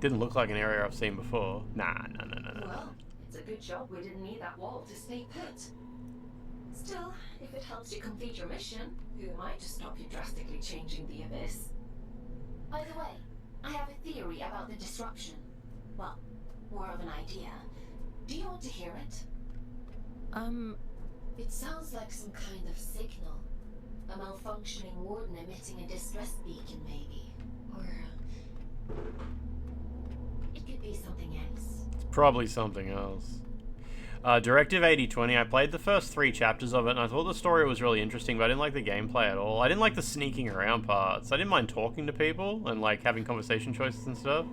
Didn't look like an area I've seen before. Nah. Well, it's a good job we didn't need that wall to stay put. Still, if it helps you complete your mission, who am I to stop you drastically changing the abyss? By the way, I have a theory about the disruption. Well, more of an idea. Do you want to hear it? It sounds like some kind of signal. A malfunctioning warden emitting a distress beacon, maybe. Or... it could be something else. It's probably something else. Directive 8020, I played the first 3 chapters of it, and I thought the story was really interesting, but I didn't like the gameplay at all. I didn't like the sneaking around parts. I didn't mind talking to people, and like having conversation choices and stuff.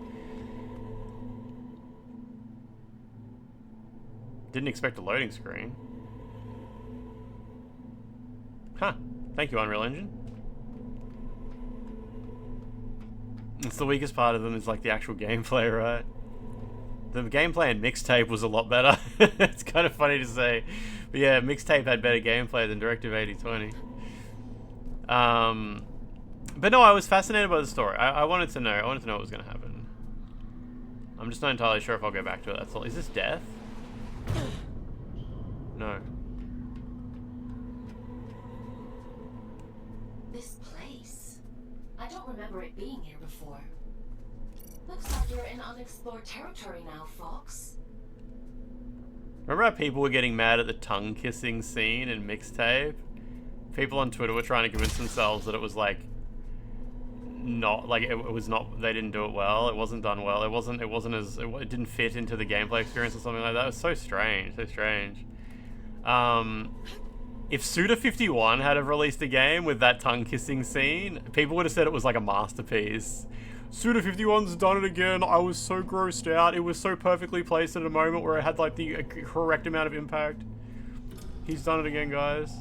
Didn't expect a loading screen. Huh. Thank you, Unreal Engine. It's the weakest part of them is like the actual gameplay, right? The gameplay in Mixtape was a lot better. It's kind of funny to say. But yeah, Mixtape had better gameplay than Directive 8020. But no, I was fascinated by the story. I wanted to know what was going to happen. I'm just not entirely sure if I'll go back to it, that's all. Is this death? No. This place. I don't remember it being here before. Looks like you're in unexplored territory now, Fox. Remember how people were getting mad at the tongue-kissing scene in Mixtape? People on Twitter were trying to convince themselves that it was like not like it was not. They didn't do it well. It wasn't done well. It wasn't as it didn't fit into the gameplay experience or something like that. It was so strange. So strange. If Suda51 had have released a game with that tongue-kissing scene, people would have said it was like a masterpiece. Suda51's done it again. I was so grossed out. It was so perfectly placed at a moment where it had like the correct amount of impact. He's done it again, guys.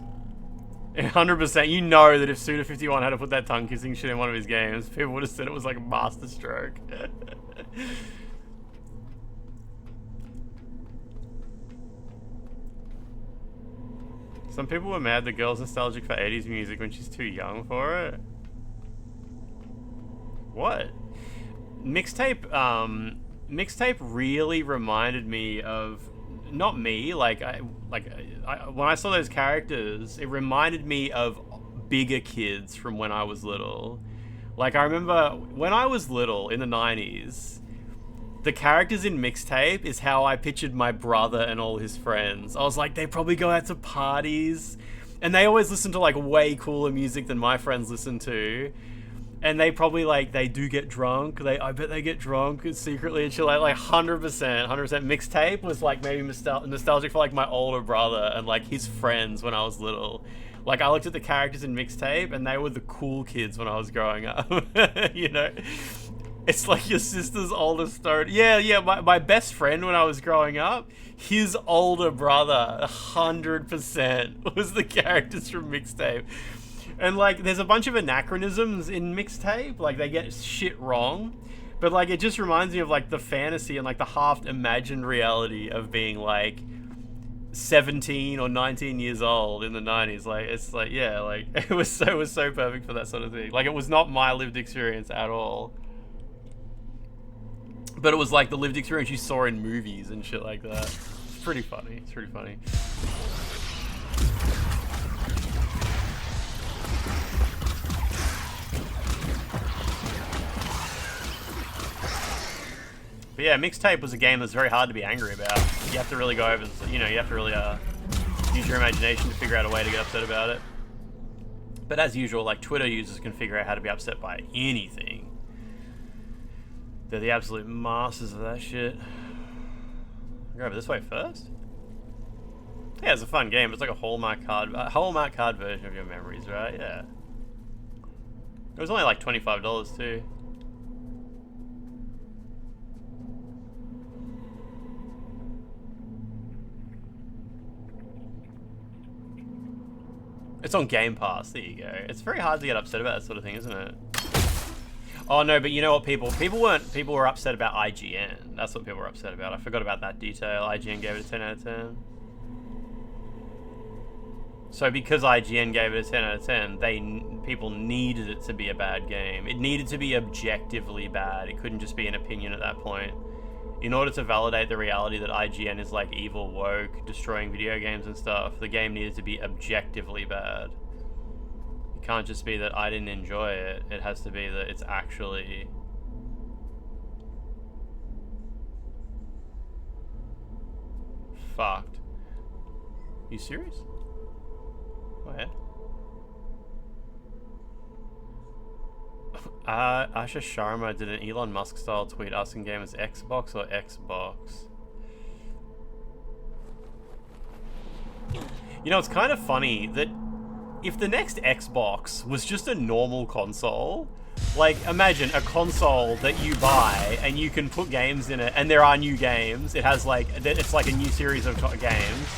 100%. You know that if Suda51 had to put that tongue-kissing shit in one of his games, people would have said it was like a masterstroke. Some people were mad the girl's nostalgic for 80s music when she's too young for it. What? Mixtape really reminded me of, not me, when I saw those characters, it reminded me of bigger kids from when I was little. Like, I remember when I was little in the 90s, the characters in Mixtape is how I pictured my brother and all his friends. I was like, they probably go out to parties, and they always listen to like way cooler music than my friends listen to. And they probably they do get drunk. I bet they get drunk secretly and shit like 100%. Mixtape was like maybe nostalgic for like my older brother and like his friends when I was little. Like I looked at the characters in Mixtape and they were the cool kids when I was growing up. You know? It's like your sister's older story. Yeah, my best friend when I was growing up, his older brother, 100% was the characters from Mixtape. And like, there's a bunch of anachronisms in Mixtape. Like, they get shit wrong. But like, it just reminds me of like the fantasy and like the half imagined reality of being like 17 or 19 years old in the 90s. Like, it's like, yeah, like it was so perfect for that sort of thing. Like, it was not my lived experience at all, but it was like the lived experience you saw in movies and shit like that. It's pretty funny. It's pretty funny. But yeah, Mixtape was a game that's very hard to be angry about. You have to really go over, you know, you have to really use your imagination to figure out a way to get upset about it. But as usual, like, Twitter users can figure out how to be upset by anything. They're the absolute masters of that shit. Go over this way first? Yeah, it's a fun game. It's like a Hallmark card version of your memories, right? Yeah. It was only like $25 too. It's on Game Pass, there you go. It's very hard to get upset about that sort of thing, isn't it? Oh no, but you know what, people were upset about IGN. That's what people were upset about. I forgot about that detail. IGN gave it a 10 out of 10. So because IGN gave it a 10 out of 10, people needed it to be a bad game. It needed to be objectively bad. It couldn't just be an opinion at that point. In order to validate the reality that IGN is like evil, woke, destroying video games and stuff, the game needed to be objectively bad. It can't just be that I didn't enjoy it. It has to be that it's actually... fucked. You serious? Go ahead. Asha Sharma did an Elon Musk style tweet asking gamers Xbox or Xbox. You know, it's kind of funny that if the next Xbox was just a normal console, like, imagine a console that you buy and you can put games in it and there are new games. It has like, it's like a new series of games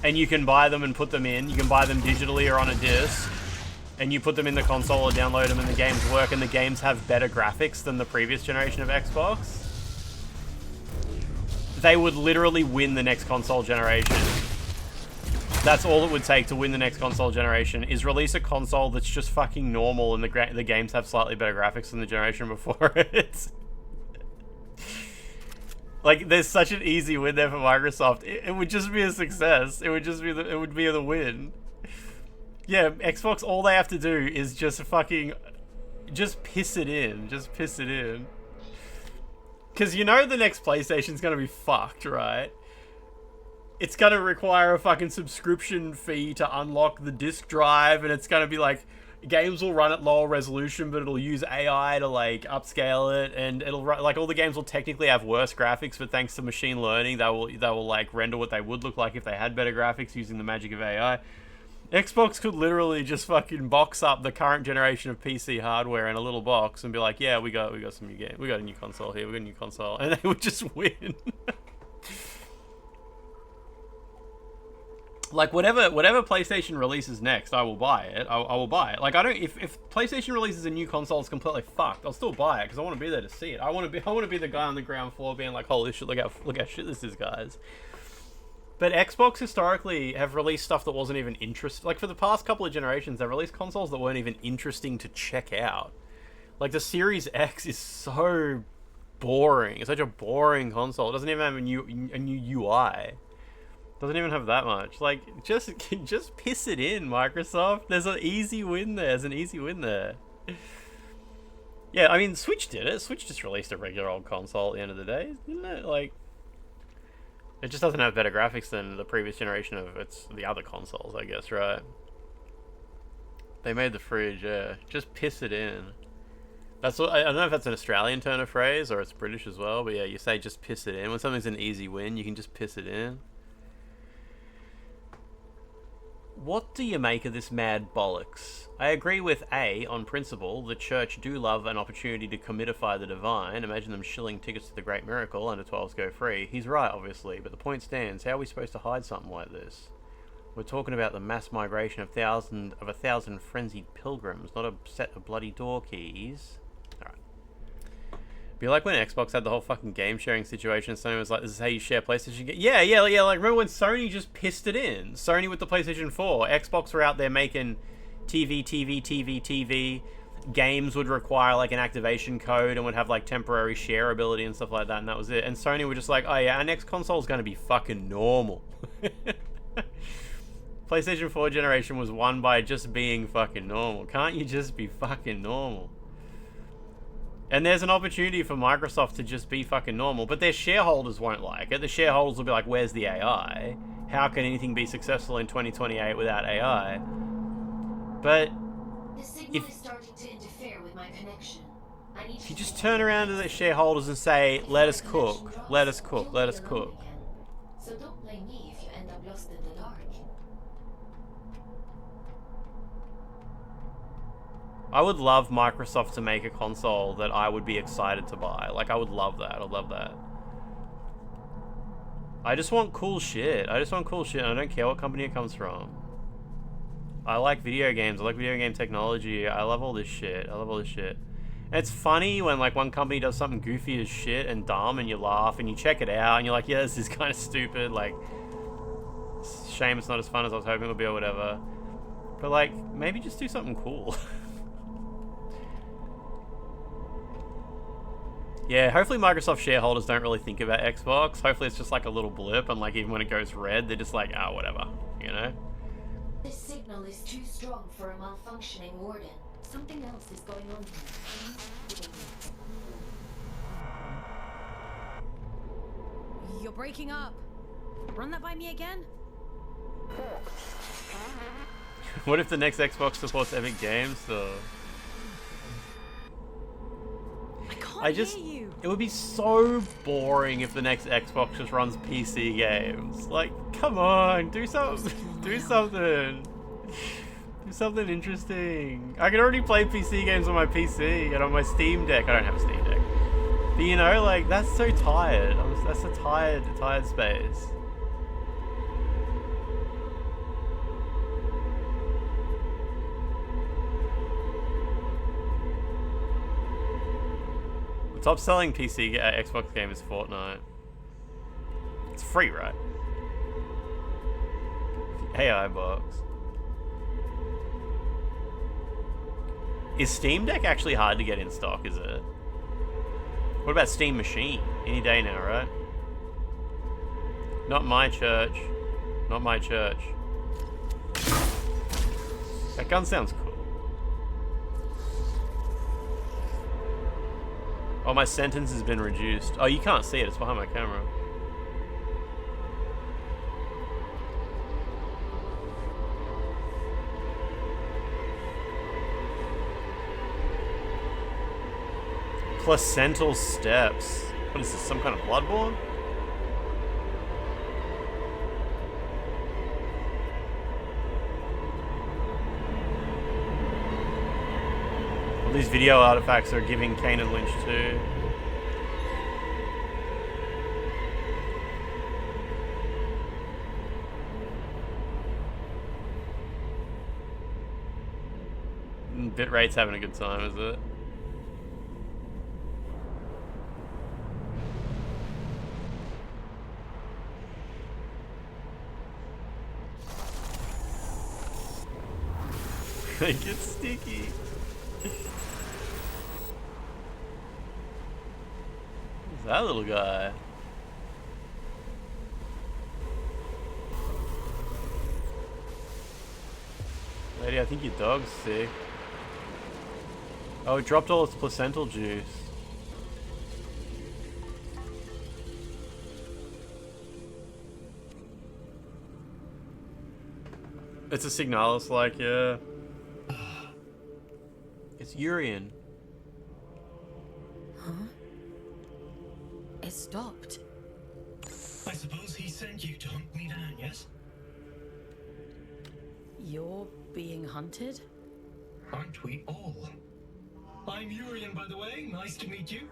and you can buy them and put them in. You can buy them digitally or on a disc. And you put them in the console or download them and the games work, and the games have better graphics than the previous generation of Xbox, they would literally win the next console generation. That's all it would take to win the next console generation, is release a console that's just fucking normal and the games have slightly better graphics than the generation before it. Like, there's such an easy win there for Microsoft. It would just be a success. It would just be the win. Yeah, Xbox, all they have to do is just fucking... just piss it in. Just piss it in. Because you know the next PlayStation's gonna be fucked, right? It's gonna require a fucking subscription fee to unlock the disk drive, and it's gonna be like... games will run at lower resolution, but it'll use AI to, like, upscale it, and it'll run... like, all the games will technically have worse graphics, but thanks to machine learning, they will like, render what they would look like if they had better graphics using the magic of AI. Xbox could literally just fucking box up the current generation of PC hardware in a little box and be like, yeah, we got some new game. We got a new console here. We got a new console. And they would just win. Like, whatever PlayStation releases next, I will buy it. I will buy it. Like, I don't... If PlayStation releases a new console that's completely fucked, I'll still buy it because I want to be there to see it. I want to be the guy on the ground floor being like, holy shit, look how shit this is, guys. But Xbox historically have released stuff that wasn't even interesting. Like, for the past couple of generations, they've released consoles that weren't even interesting to check out. Like, the Series X is so boring. It's such a boring console. It doesn't even have a new UI. Doesn't even have that much. Like, just piss it in, Microsoft. There's an easy win there. Yeah, I mean, Switch did it. Switch just released a regular old console at the end of the day, didn't it? Like... it just doesn't have better graphics than the previous generation of the other consoles, I guess, right? They made the fridge, yeah. Just piss it in. That's what, I don't know if that's an Australian turn of phrase or it's British as well, but yeah, you say just piss it in. When something's an easy win, you can just piss it in. What do you make of this mad bollocks? I agree with A, on principle, the church do love an opportunity to commitify the divine. Imagine them shilling tickets to the Great Miracle, under 12s go free. He's right, obviously, but the point stands. How are we supposed to hide something like this? We're talking about the mass migration of a thousand frenzied pilgrims, not a set of bloody door keys. Alright. Be like when Xbox had the whole fucking game sharing situation. Sony was like, "This is how you share PlayStation." Yeah. Like remember when Sony just pissed it in? Sony with the PlayStation 4, Xbox were out there making TV. Games would require like an activation code and would have like temporary shareability and stuff like that, and that was it. And Sony were just like, "Oh yeah, our next console is going to be fucking normal." PlayStation 4 generation was won by just being fucking normal. Can't you just be fucking normal? And there's an opportunity for Microsoft to just be fucking normal, but their shareholders won't like it. The shareholders will be like, "Where's the AI? How can anything be successful in 2028 without AI?" But The signal is starting to interfere with my connection. I need if you just turn around to the shareholders and say, "Let us cook, let us cook, let us cook." So don't blame me if you end up lost in the dark. I would love Microsoft to make a console that I would be excited to buy. Like, I would love that. I'd love that. I just want cool shit. I don't care what company it comes from. I like video games. I like video game technology. I love all this shit. And it's funny when, like, one company does something goofy as shit and dumb and you laugh and you check it out and you're like, "Yeah, this is kind of stupid. Like, shame it's not as fun as I was hoping it would be or whatever." But, like, maybe just do something cool. Yeah, hopefully Microsoft shareholders don't really think about Xbox. Hopefully it's just like a little blip, and like even when it goes red, they're just like, "Ah, whatever," you know? This signal is too strong for a malfunctioning warden. Something else is going on here. You're breaking up. Run that by me again? What if the next Xbox supports Epic Games, though? I can't hear you. It would be so boring if the next Xbox just runs PC games. Like, come on, do something. Do something. Do something interesting. I can already play PC games on my PC and on my Steam Deck. I don't have a Steam Deck. But you know, like, that's so tired. That's a tired space. The top selling PC Xbox game is Fortnite. It's free, right? AI box. Is Steam Deck actually hard to get in stock, is it? What about Steam Machine? Any day now, right? Not my church. Not my church. That gun sounds cool. Oh, my sentence has been reduced. Oh, you can't see it. It's behind my camera. Placental steps. What is this, some kind of Bloodborne? All these video artifacts are giving Kane and Lynch too. Bitrate's having a good time, is it? It gets sticky. Who's that little guy? Lady, I think your dog's sick. Oh, it dropped all its placental juice. It's a Signalis, like, yeah. It's Urian. Huh? It stopped. I suppose he sent you to hunt me down, yes? You're being hunted? Aren't we all? I'm Urian, by the way. Nice to meet you.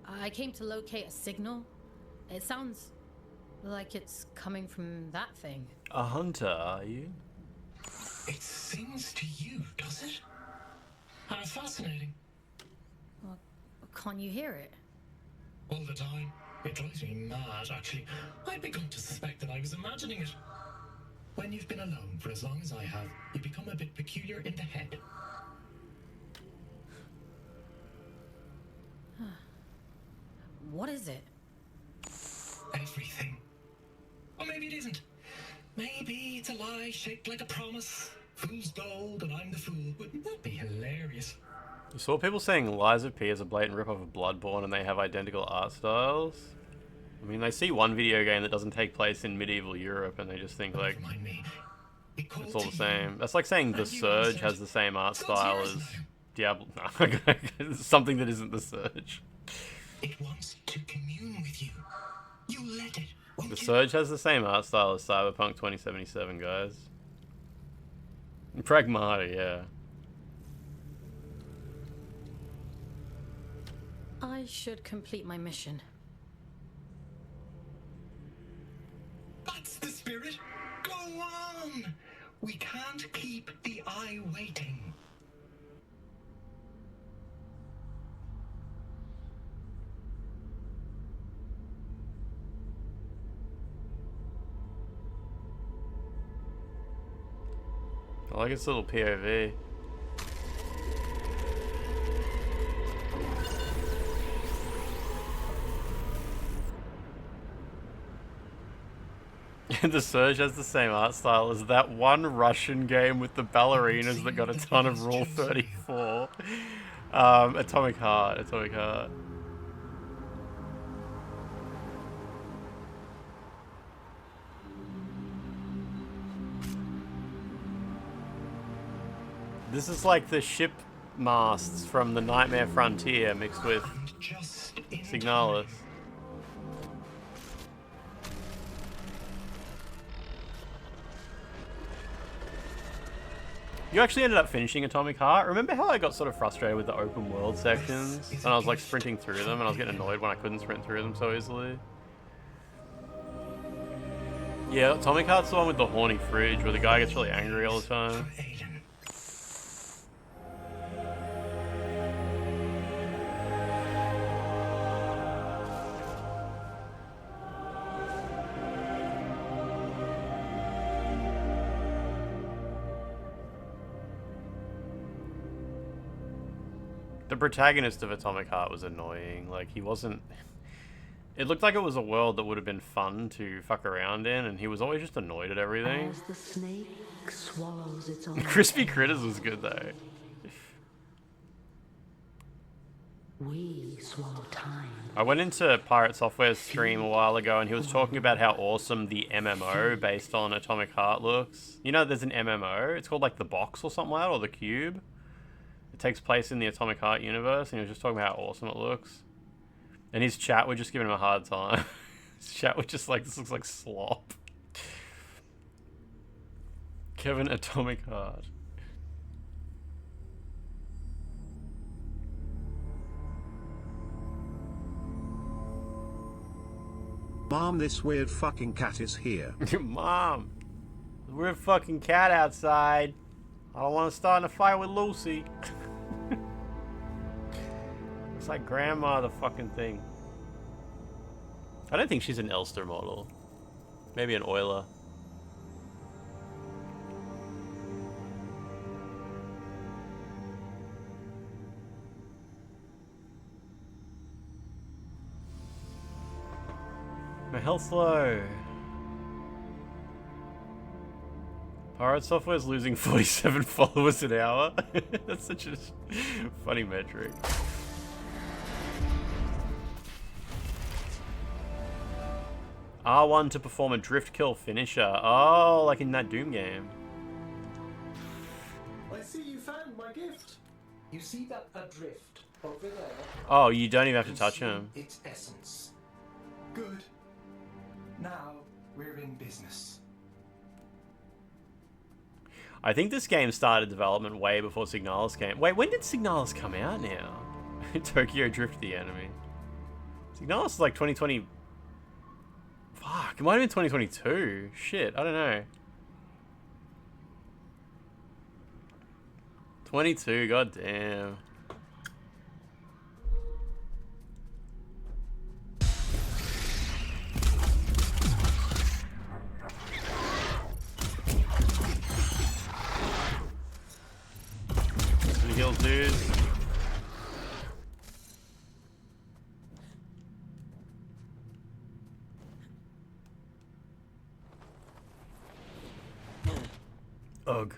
I came to locate a signal. It sounds like it's coming from that thing. A hunter, are you? It sings to you, does it? How fascinating. Well, can't you hear it? All the time. It drives me mad, actually. I'd begun to suspect that I was imagining it. When you've been alone for as long as I have, you become a bit peculiar in the head. What is it? Everything. Or maybe it isn't. Maybe it's a lie shaped like a promise. Fool's gold and I'm the fool. Wouldn't that be hilarious? I saw people saying Lies of P is a blatant ripoff of Bloodborne and they have identical art styles. I mean, they see one video game that doesn't take place in medieval Europe and they just think, like, it's all the same. That's like saying The Surge has the same art style as Diablo. No, something that isn't The Surge. It wants to commune with you. You let it. The Surge has the same art style as Cyberpunk 2077, guys. Pragmata, yeah. I should complete my mission. That's the spirit. Go on. We can't keep the eye waiting. I like its little POV. The Surge has the same art style as that one Russian game with the ballerinas that got a ton of Rule 34. Atomic Heart, Atomic Heart. This is like the ship masts from the Nightmare Frontier mixed with Signalis. You actually ended up finishing Atomic Heart. Remember how I got sort of frustrated with the open world sections? And I was like sprinting through them and I was getting annoyed when I couldn't sprint through them so easily. Yeah, Atomic Heart's the one with the horny fridge where the guy gets really angry all the time. The protagonist of Atomic Heart was annoying. Like, he wasn't... It looked like it was a world that would have been fun to fuck around in, and he was always just annoyed at everything. As the snake swallows its own Crispy Critters was good, though. We swallow time. I went into Pirate Software's stream a while ago, and he was talking about how awesome the MMO based on Atomic Heart looks. You know, there's an MMO. It's called, like, The Box or something like that, or The Cube. It takes place in the Atomic Heart universe, and he was just talking about how awesome it looks. And his chat were just giving him a hard time. His chat was just like, this looks like slop. Kevin Atomic Heart. Mom, this weird fucking cat is here. Mom, the weird fucking cat outside. I don't want to start in a fight with Lucy. It's like grandma, the fucking thing. I don't think she's an Elster model. Maybe an Euler. My health's low. Pirate Software is losing 47 followers an hour. That's such a funny metric. R1 to perform a drift kill finisher. Oh, like in that Doom game. I see you found my gift. You see that adrift over there? Oh, you don't even have to touch him. Its essence. Good. Now we're in business. I think this game started development way before Signalis came. Wait, when did Signalis come out now? Tokyo Drift the enemy. Signalis is like 2020. Fuck, it might have been 2022. Shit, I don't know. 22, goddamn. tutorials, dude. Ugh.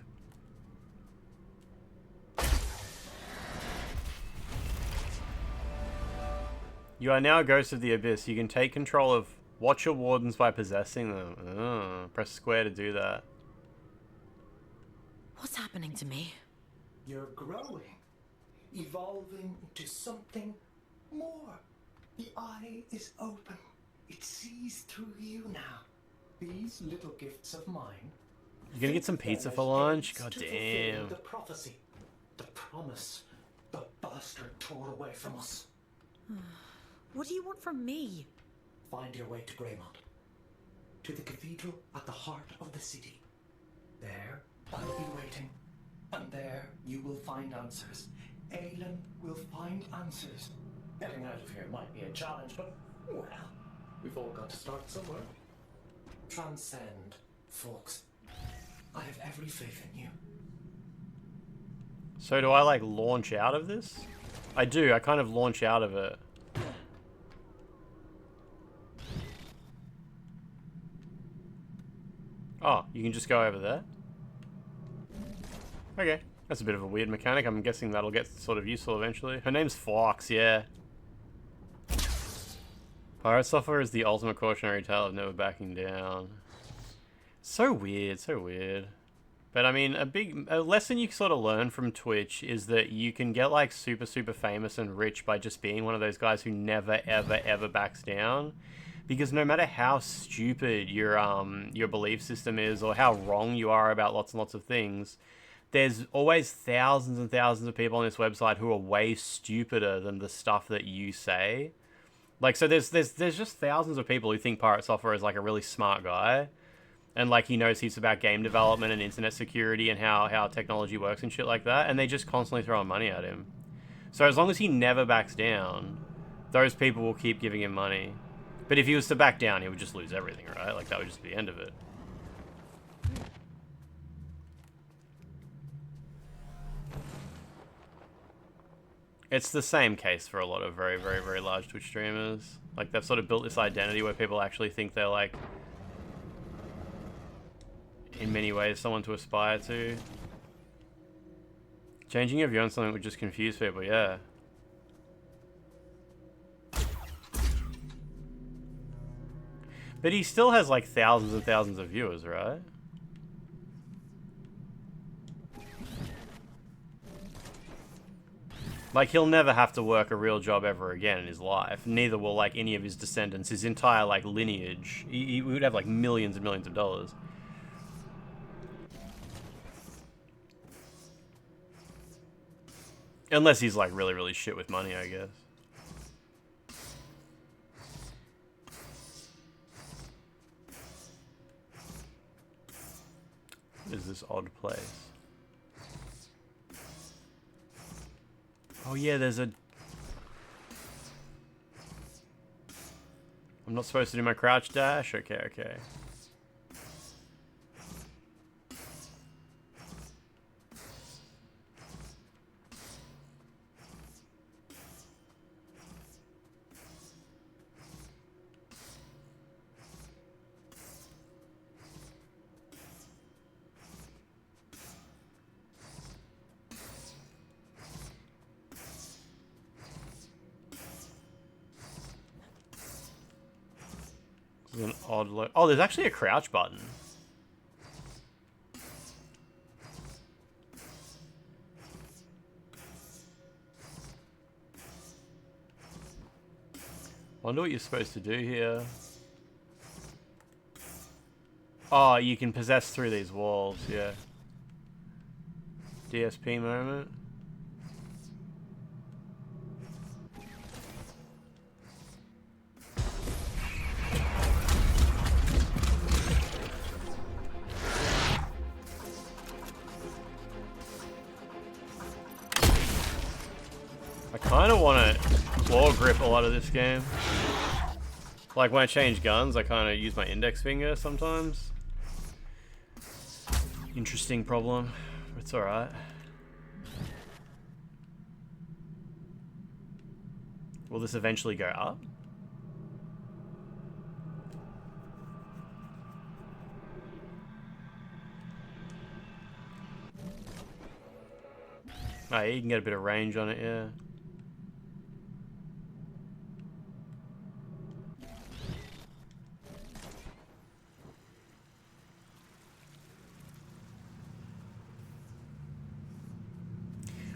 You are now a ghost of the abyss. You can take control of watcher wardens by possessing them. Oh, press square to do that. What's happening to me? You're growing, evolving into something more. The eye is open. It sees through you now. These little gifts of mine. You gonna get some pizza for lunch? God To damn. fulfill the prophecy, the promise the bastard tore away from us. What do you want from me? Find your way to Greymont, to the cathedral at the heart of the city. There, I'll be waiting, and there you will find answers. Aelin will find answers. Getting out of here might be a challenge, but, well, we've all got to start somewhere. Transcend, folks. I have every faith in you. So do I, like, launch out of this? I do, I kind of launch out of it. Oh, you can just go over there? Okay, that's a bit of a weird mechanic. I'm guessing that'll get sort of useful eventually. Her name's Fox, yeah. Pirate software is the ultimate cautionary tale of never backing down. So weird, so weird. But I mean, a lesson you sort of learn from Twitch is that you can get like super famous and rich by just being one of those guys who never ever backs down. Because no matter how stupid your belief system is or how wrong you are about lots and lots of things, there's always thousands and thousands of people on this website who are way stupider than the stuff that you say. Like, so there's just thousands of people who think Pirate Software is like a really smart guy. And like he knows heaps about game development and internet security and how technology works and shit like that. And they just constantly throw money at him. So as long as he never backs down, those people will keep giving him money. But if he was to back down, he would just lose everything, right? Like that would just be the end of it. It's the same case for a lot of very large Twitch streamers. Like they've sort of built this identity where people actually think they're like, in many ways, someone to aspire to. Changing your view on something would just confuse people, yeah. But he still has like thousands and thousands of viewers, right? Like, he'll never have to work a real job ever again in his life. Neither will, like, any of his descendants. His entire, like, lineage. He would have, like, millions and millions of dollars. Unless he's, like, really shit with money, I guess. What is this odd place? Oh yeah, there's a... I'm not supposed to do my crouch dash? Okay. An odd look. Oh, there's actually a crouch button. Wonder what you're supposed to do here. Oh, you can possess through these walls, yeah. DSP moment. I kind of want to claw grip a lot of this game. Like when I change guns, I kind of use my index finger sometimes. Interesting problem. It's alright. Will this eventually go up? Oh, you can get a bit of range on it, yeah.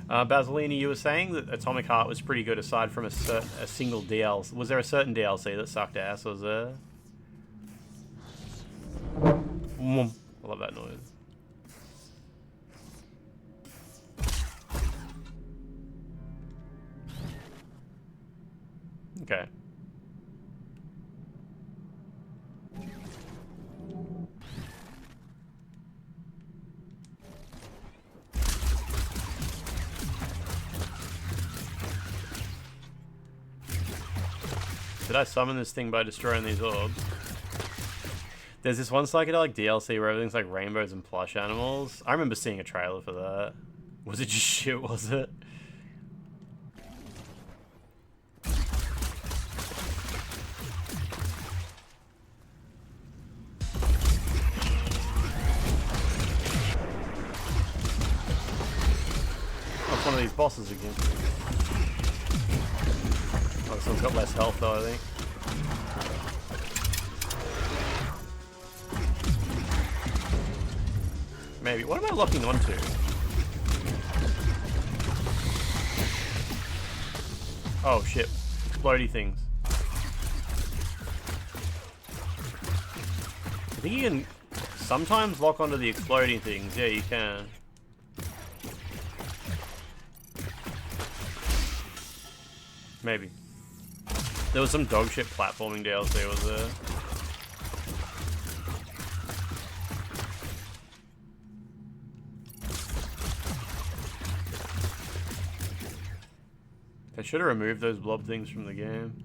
Basilini, you were saying that Atomic Heart was pretty good aside from a single DLC. Was there a certain DLC that sucked ass? Was there? I love that noise. Okay. Did I summon this thing by destroying these orbs? There's this one psychedelic DLC where everything's like rainbows and plush animals. I remember seeing a trailer for that. Was it just shit, was it? Oh, it's one of these bosses again. Oh, this one's got less health though, I think. Maybe. What am I locking onto? Oh shit. Explodey things. I think you can sometimes lock onto the exploding things. Yeah, you can. Maybe. There was some dog shit platforming DLC, was there? I should have removed those blob things from the game.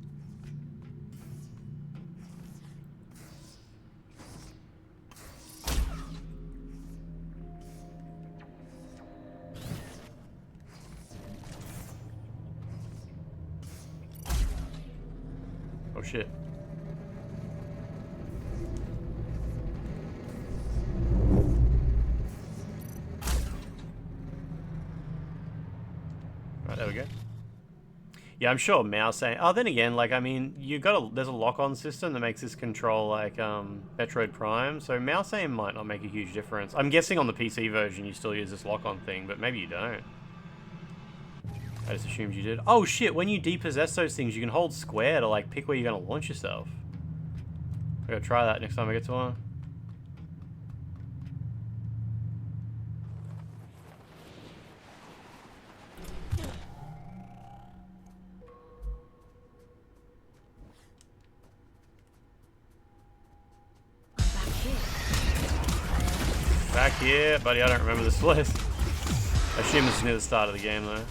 Oh shit. Right, there we go. Yeah, I'm sure mouse saying. Oh, then again, like, I mean, there's a lock-on system that makes this control like Metroid Prime, so mouse aim might not make a huge difference. I'm guessing on the PC version you still use this lock-on thing, but maybe you don't. I just assumed you did. Oh shit, when you depossess those things, you can hold square to like pick where you're gonna launch yourself. I gotta try that next time I get to one. Back here, buddy, I don't remember this place. I assume this is near the start of the game though.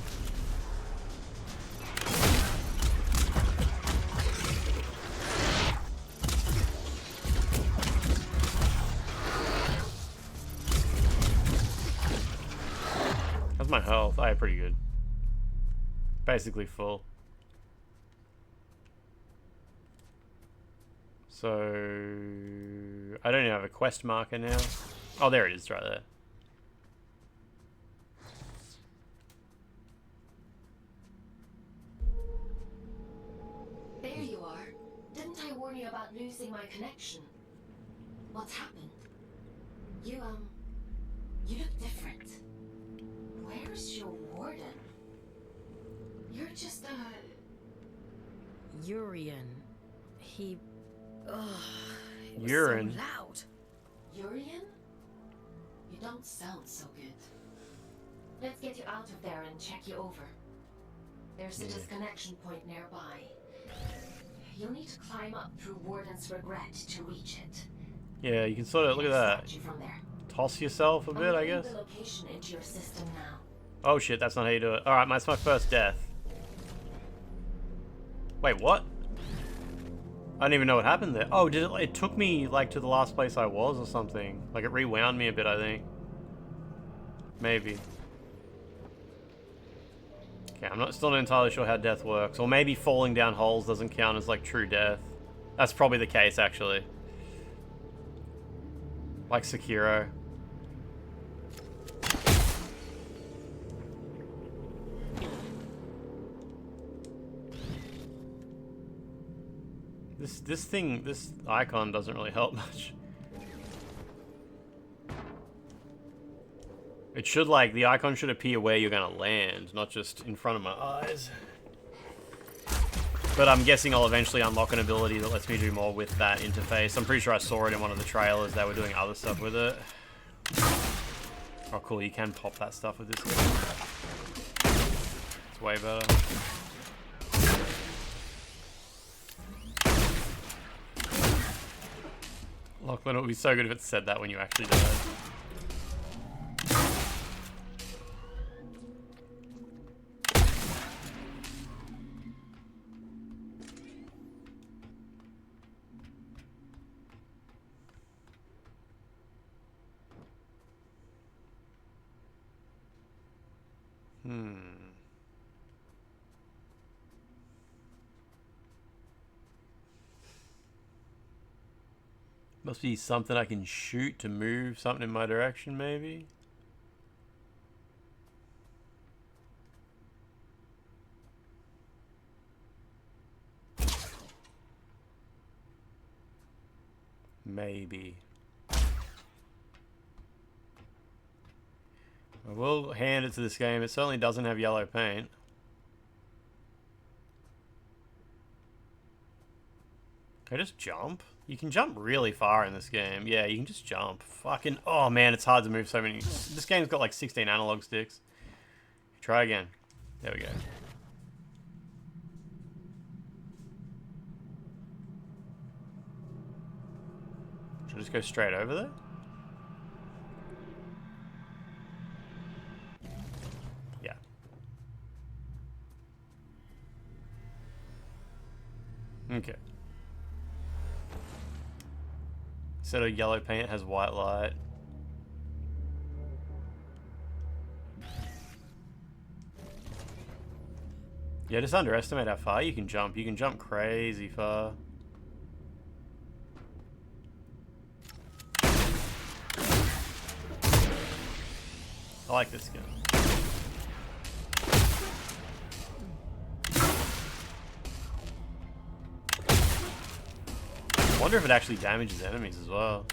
How's my health? Oh, yeah, pretty good. Basically full. So I don't even have a quest marker now. Oh, there it is, right there. There you are. Didn't I warn you about losing my connection? What's happened? You look different. Where's your warden? You're just Urian. He... Ugh. It was Urine. so loud. Urian? You don't sound so good. Let's get you out of there and check you over. There's a disconnection point nearby. You'll need to climb up through Warden's Regret to reach it. Yeah, you can sort of, look at that. Extract you from there. Toss yourself a bit, I guess. The location into your system now. Oh shit, that's not how you do it. Alright, that's my first death. Wait, what? I don't even know what happened there. Oh, did it took me like to the last place I was or something. Like it rewound me a bit, I think. Maybe. Okay, I'm still not entirely sure how death works. Or maybe falling down holes doesn't count as, like, true death. That's probably the case, actually. Like Sekiro. This icon doesn't really help much. It should, like, the icon should appear where you're gonna land, not just in front of my eyes. But I'm guessing I'll eventually unlock an ability that lets me do more with that interface. I'm pretty sure I saw it in one of the trailers. They were doing other stuff with it. Oh, cool, you can pop that stuff with this game. It's way better. Lachlan, it would be so good if it said that when you actually died. Must be something I can shoot to move something in my direction, maybe? Maybe. I will hand it to this game. It certainly doesn't have yellow paint. Can I just jump? You can jump really far in this game. Yeah, you can just jump. Fucking... Oh, man, it's hard to move so many... This game's got like 16 analog sticks. Try again. There we go. Should I just go straight over there? Yeah. Okay. Instead of yellow paint, it has white light. Yeah, just underestimate how far you can jump. You can jump crazy far. I like this gun. I wonder if it actually damages enemies as well.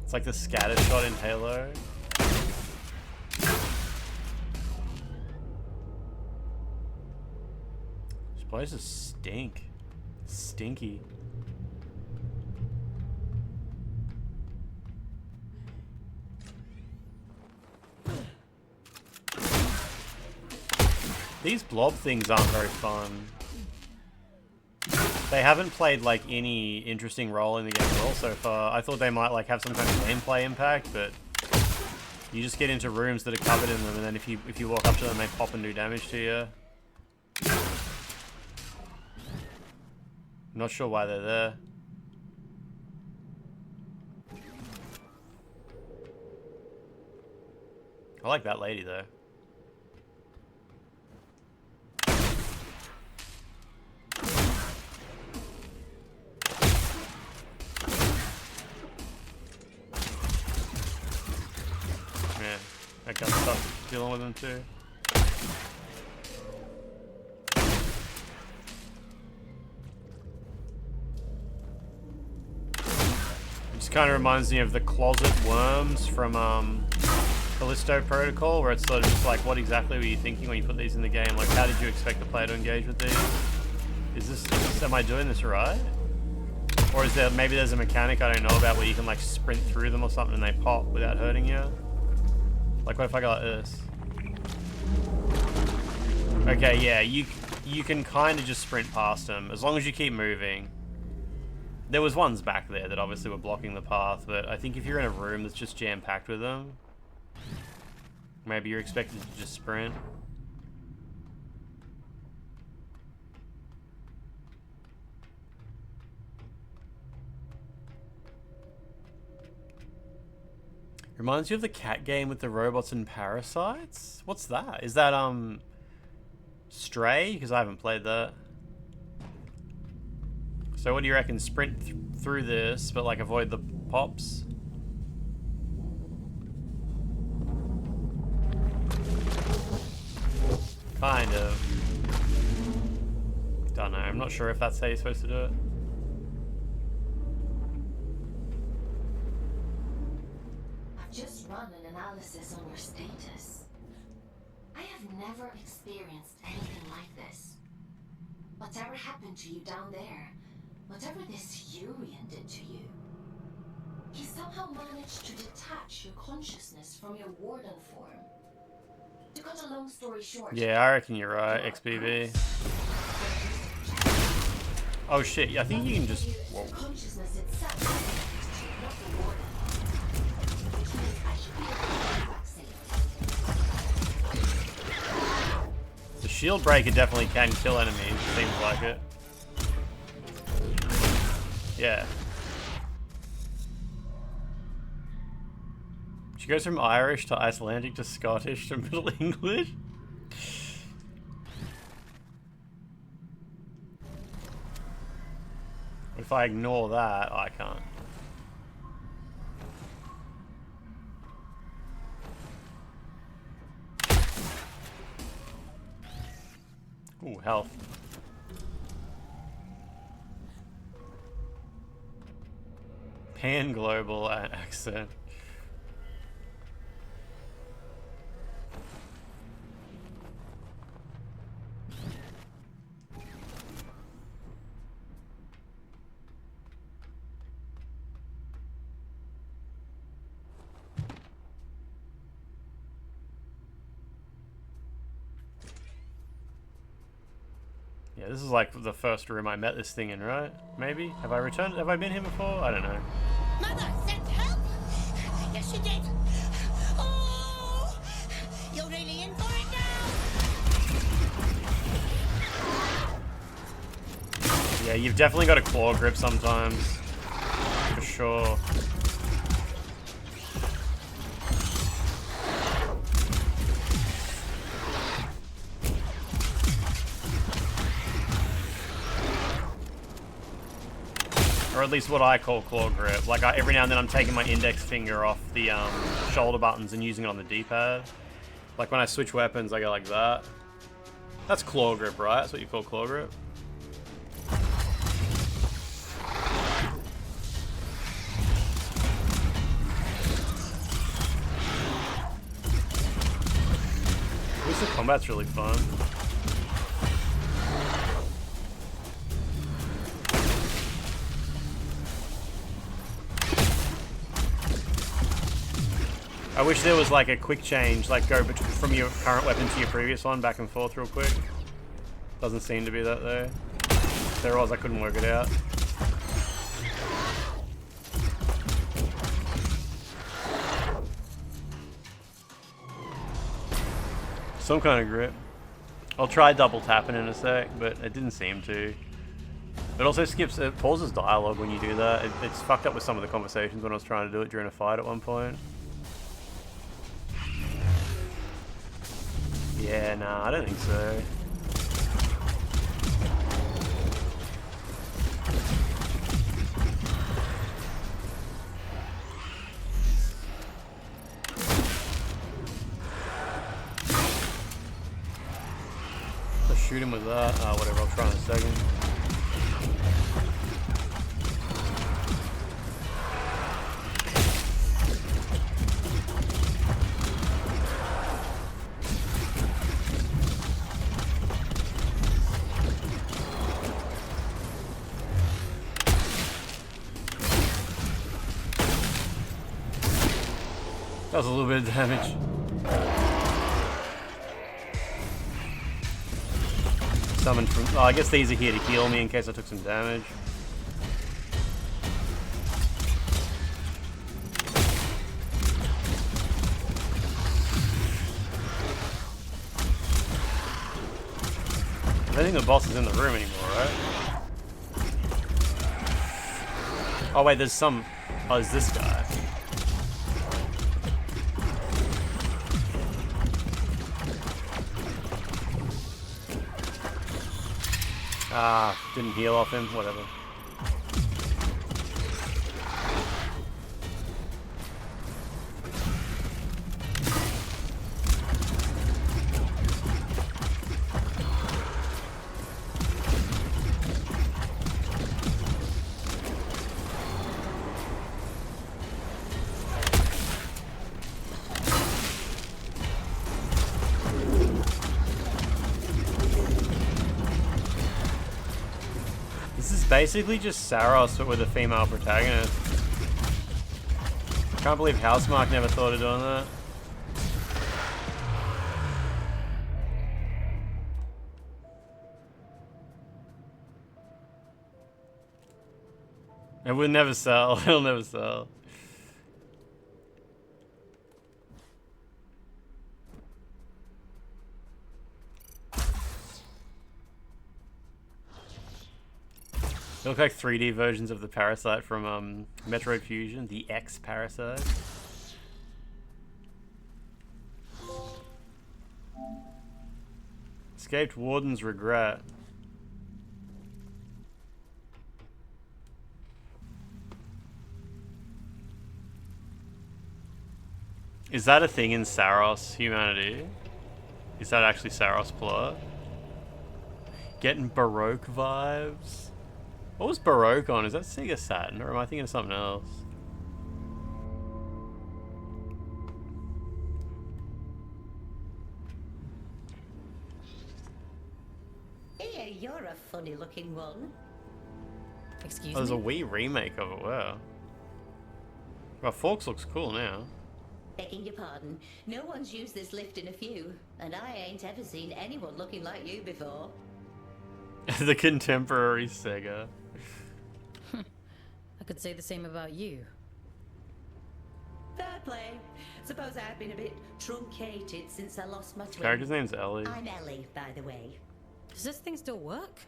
It's like the scatter shot in Halo. These places stink. Stinky. These blob things aren't very fun. They haven't played like any interesting role in the game at all so far. I thought they might like have some kind of gameplay impact, but you just get into rooms that are covered in them, and then if you walk up to them, they pop and do damage to you. Not sure why they're there. I like that lady though. Yeah, I got stuff dealing with them too. Kind of reminds me of the closet worms from Callisto Protocol, where it's sort of just like, what exactly were you thinking when you put these in the game? Like, how did you expect the player to engage with these? Is this am I doing this right? Or is there, maybe there's a mechanic I don't know about where you can like sprint through them or something and they pop without hurting you? Like, what if I go like this? Okay, yeah, you can kind of just sprint past them, as long as you keep moving. There was ones back there that obviously were blocking the path, but I think if you're in a room that's just jam-packed with them, Maybe you're expected to just sprint. Reminds you of the cat game with the robots and parasites? What's that? Is that, Stray? Because I haven't played that. So what do you reckon? Sprint through this, but, like, avoid the pops? Kind of. Don't know. I'm not sure if that's how you're supposed to do it. Just run an analysis on your status. I have never experienced anything like this. Whatever happened to you down there, whatever this Urian did to you, he somehow managed to detach your consciousness from your warden form. To cut a long story short... Yeah, I reckon you're right, XBB. Oh shit, I think you can just... Whoa. Consciousness itself, not the warden. The shield breaker definitely can kill enemies, it seems like it. Yeah. She goes from Irish to Icelandic to Scottish to Middle English. If I ignore that, I can't. Ooh, health. Pan-global accent. Yeah, this is like the first room I met this thing in, right? Maybe? Have I returned? Have I been here before? I don't know. Mother sent help? Yes, she did. Oh, you're really in for it now. Yeah, you've definitely got a claw grip sometimes. For sure. Or at least what I call claw grip. Like, every now and then I'm taking my index finger off the shoulder buttons and using it on the D-pad. Like when I switch weapons, I go like that. That's claw grip, right? That's what you call claw grip. At least the combat's really fun. I wish there was like a quick change, like go from your current weapon to your previous one back and forth real quick. Doesn't seem to be that there. If there was, I couldn't work it out. Some kind of grip. I'll try double tapping in a sec, but it didn't seem to. It also it pauses dialogue when you do that. It's fucked up with some of the conversations when I was trying to do it during a fight at one point. Yeah, nah, I don't think so. Let's shoot him with that. Whatever, I'll try in a second. That was a little bit of damage. Summoned from... Oh, I guess these are here to heal me in case I took some damage. don't think the boss is in the room anymore, right? Oh wait, there's some... Oh, there's this guy. Ah, didn't heal off him, whatever. Basically just Saros, but with a female protagonist. I can't believe Housemarque never thought of doing that. It would never sell. It'll never sell. They look like 3D versions of the Parasite from Metroid Fusion, the X Parasite. Escaped Warden's Regret. Is that a thing in Saros humanity? Is that actually Saros plot? Getting Baroque vibes? What was Baroque on? Is that Sega Saturn, or am I thinking of something else? Hey, you're a funny-looking one. Excuse There's me? a Wii remake of it, wow. Well, Forks looks cool now. Begging your pardon, no one's used this lift in a few, and I ain't ever seen anyone looking like you before. The contemporary Sega. I could say the same about you. Fair play. Suppose I've been a bit truncated since I lost my twin. Character's name's Ellie. I'm Ellie, by the way. Does this thing still work?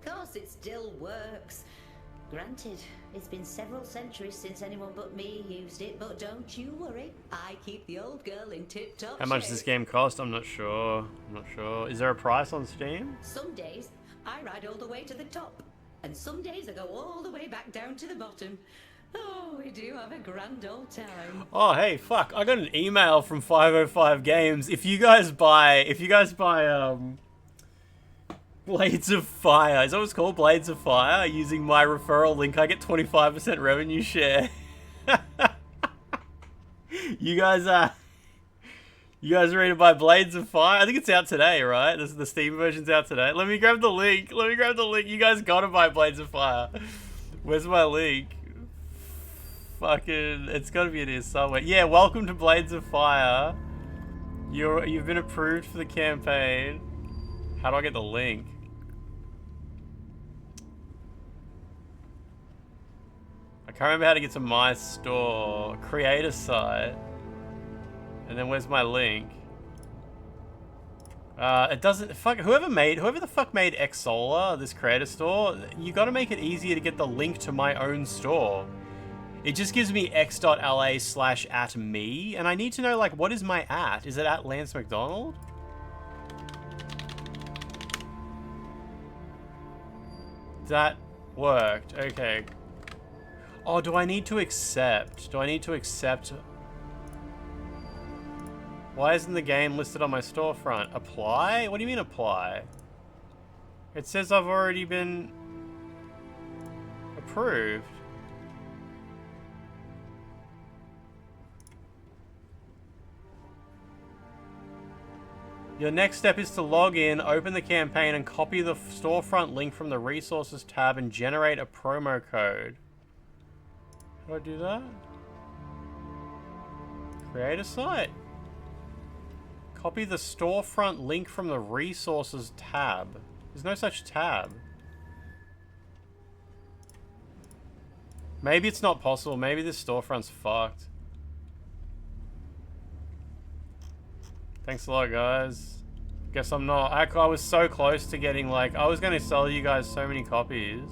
Of course it still works. Granted, it's been several centuries since anyone but me used it, but don't you worry. I keep the old girl in tip-top How much shape. does this game cost? I'm not sure. I'm not sure. Is there a price on Steam? Some days, I ride all the way to the top. And some days I go all the way back down to the bottom. Oh, we do have a grand old time. Oh, hey, fuck. I got an email from 505 Games. If you guys buy, Blades of Fire, is that what it's called? Blades of Fire? Using my referral link, I get 25% revenue share. You guys are ready to buy Blades of Fire? I think it's out today, right? This is the Steam version's out today. Let me grab the link. You guys gotta buy Blades of Fire. Where's my link? Fucking, it's gotta be in here somewhere. Yeah, welcome to Blades of Fire. You've been approved for the campaign. How do I get the link? I can't remember how to get to my store. Create a site. And then where's my link? It doesn't, fuck, whoever the fuck made Xsolar, this creator store, you gotta make it easier to get the link to my own store. It just gives me x.la/@me, and I need to know, like, what is my @? Is it @Lance McDonald? That worked, okay. Oh, do I need to accept? Why isn't the game listed on my storefront? Apply? What do you mean apply? It says I've already been approved. Your next step is to log in, open the campaign, and copy the storefront link from the resources tab and generate a promo code. How do I do that? Create a site. Copy the storefront link from the resources tab. There's no such tab. Maybe it's not possible. Maybe this storefront's fucked. Thanks a lot, guys. Guess I'm not. I was so close to getting, like... I was going to sell you guys so many copies.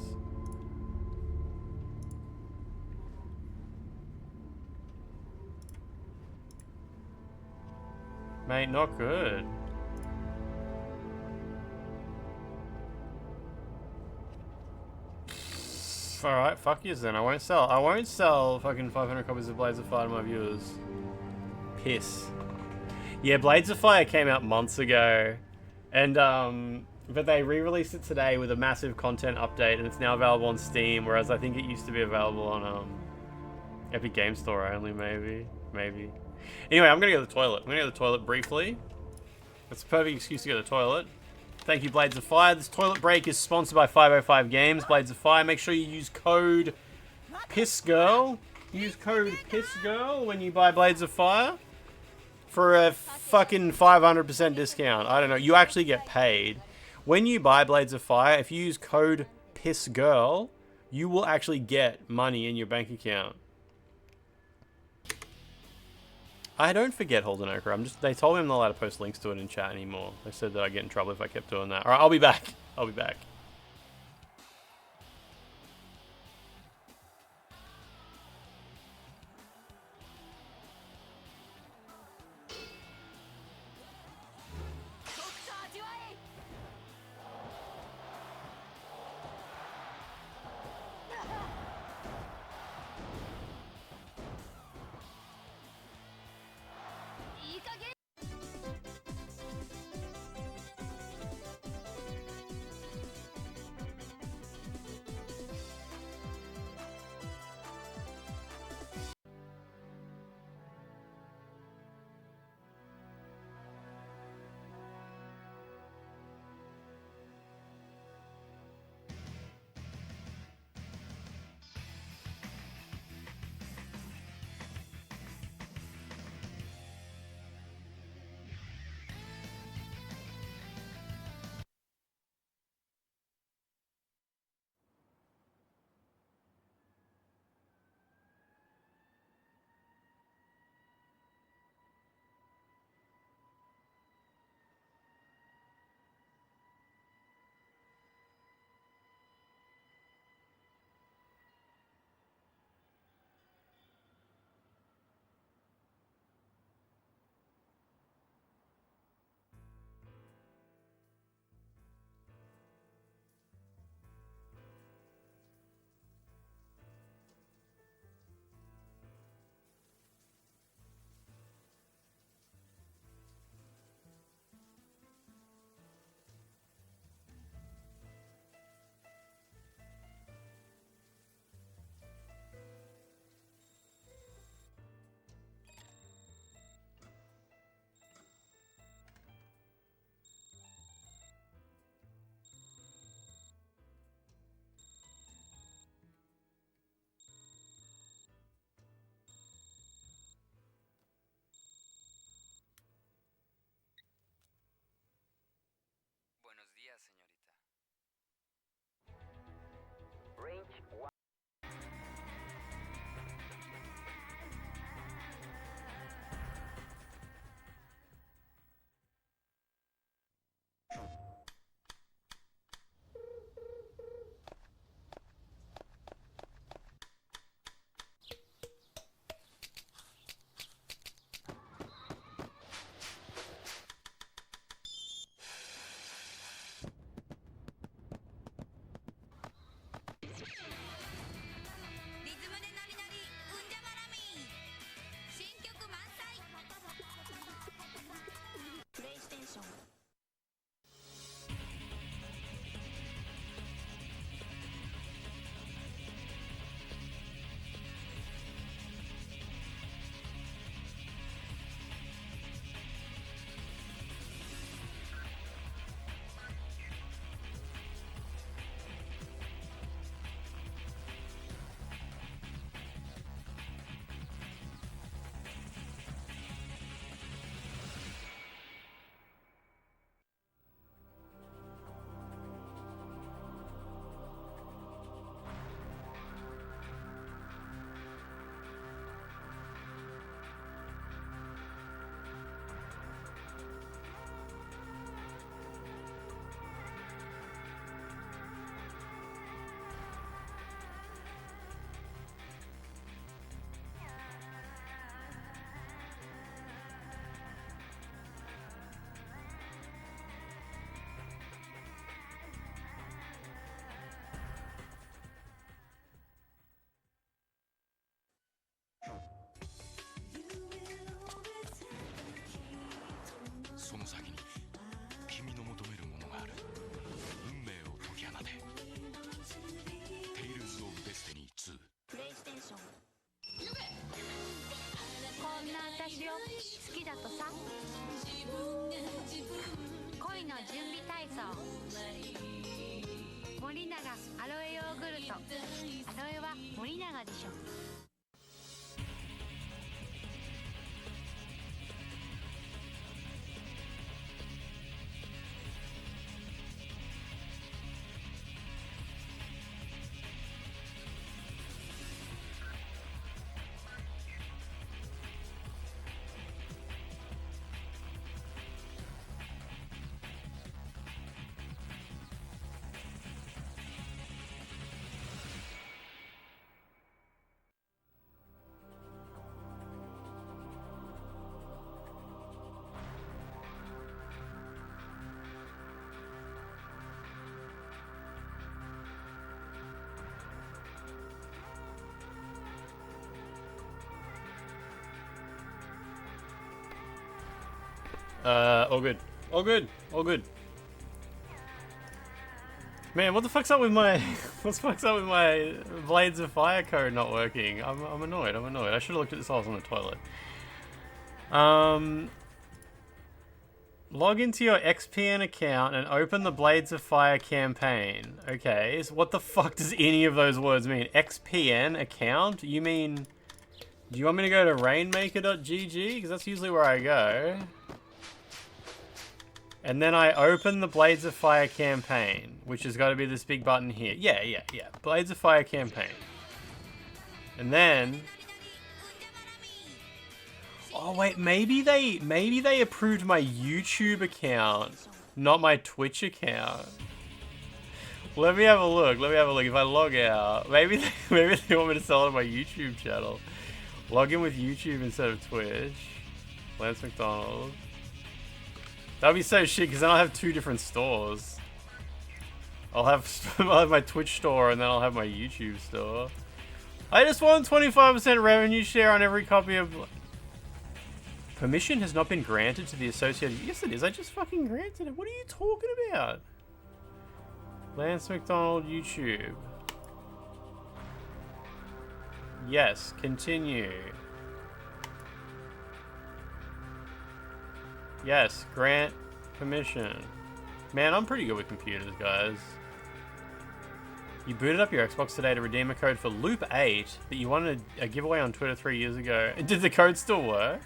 Mate, not good. Alright, fuck yous then. I won't sell fucking 500 copies of Blades of Fire to my viewers. Piss. Yeah, Blades of Fire came out months ago. And, but they re-released it today with a massive content update, and it's now available on Steam, whereas I think it used to be available on, Epic Game Store only, maybe. Anyway, I'm gonna go to the toilet. I'm gonna go to the toilet briefly. That's a perfect excuse to go to the toilet. Thank you, Blades of Fire. This toilet break is sponsored by 505 Games, Blades of Fire. Make sure you use code PISSGIRL. Use code PISSGIRL when you buy Blades of Fire for a fucking 500% discount. I don't know. You actually get paid. When you buy Blades of Fire, if you use code PISSGIRL, you will actually get money in your bank account. I don't forget Holden Ochre. They told me I'm not allowed to post links to it in chat anymore. They said that I'd get in trouble if I kept doing that. Alright, I'll be back. I'll be back. 私を好きだとさ。恋の準備体操。森永アロエヨーグルト。アロエは森永でしょ。All good. All good. All good. Man, what the fuck's up with my... What the fuck's up with my Blades of Fire code not working? I'm annoyed. I'm annoyed. I should have looked at this while I was on the toilet. Log into your XPN account and open the Blades of Fire campaign. Okay, so what the fuck does any of those words mean? XPN account? You mean... Do you want me to go to rainmaker.gg? Because that's usually where I go. And then I open the Blades of Fire campaign, which has got to be this big button here. Yeah. Blades of Fire campaign. And then... Oh wait, maybe they approved my YouTube account, not my Twitch account. Let me have a look. If I log out, maybe they want me to sell it on my YouTube channel. Log in with YouTube instead of Twitch. Lance McDonald. That'd be so shit because then I'll have two different stores. I'll have my Twitch store and then I'll have my YouTube store. I just want 25% revenue share on every copy of... Permission has not been granted to the associated... Yes it is, I just fucking granted it. What are you talking about? Lance McDonald YouTube. Yes, continue. Yes, grant permission. Man, I'm pretty good with computers, guys. You booted up your Xbox today to redeem a code for Loop 8 that you wanted a giveaway on Twitter 3 years ago. Did the code still work?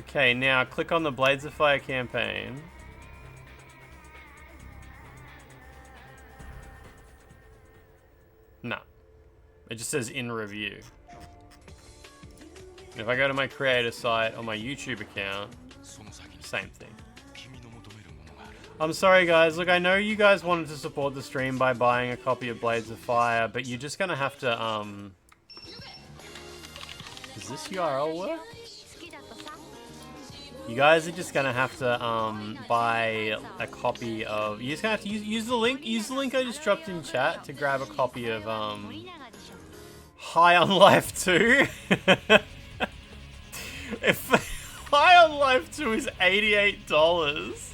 Okay, now click on the Blades of Fire campaign. No. It just says in review. If I go to my creator site on my YouTube account, same thing. I'm sorry guys, look, I know you guys wanted to support the stream by buying a copy of Blades of Fire, but you're just gonna have to, Does this URL work? You guys are just gonna have to, buy a copy of... You're just gonna have to use the link I just dropped in chat to grab a copy of, High on Life 2. If High on Life 2 is $88,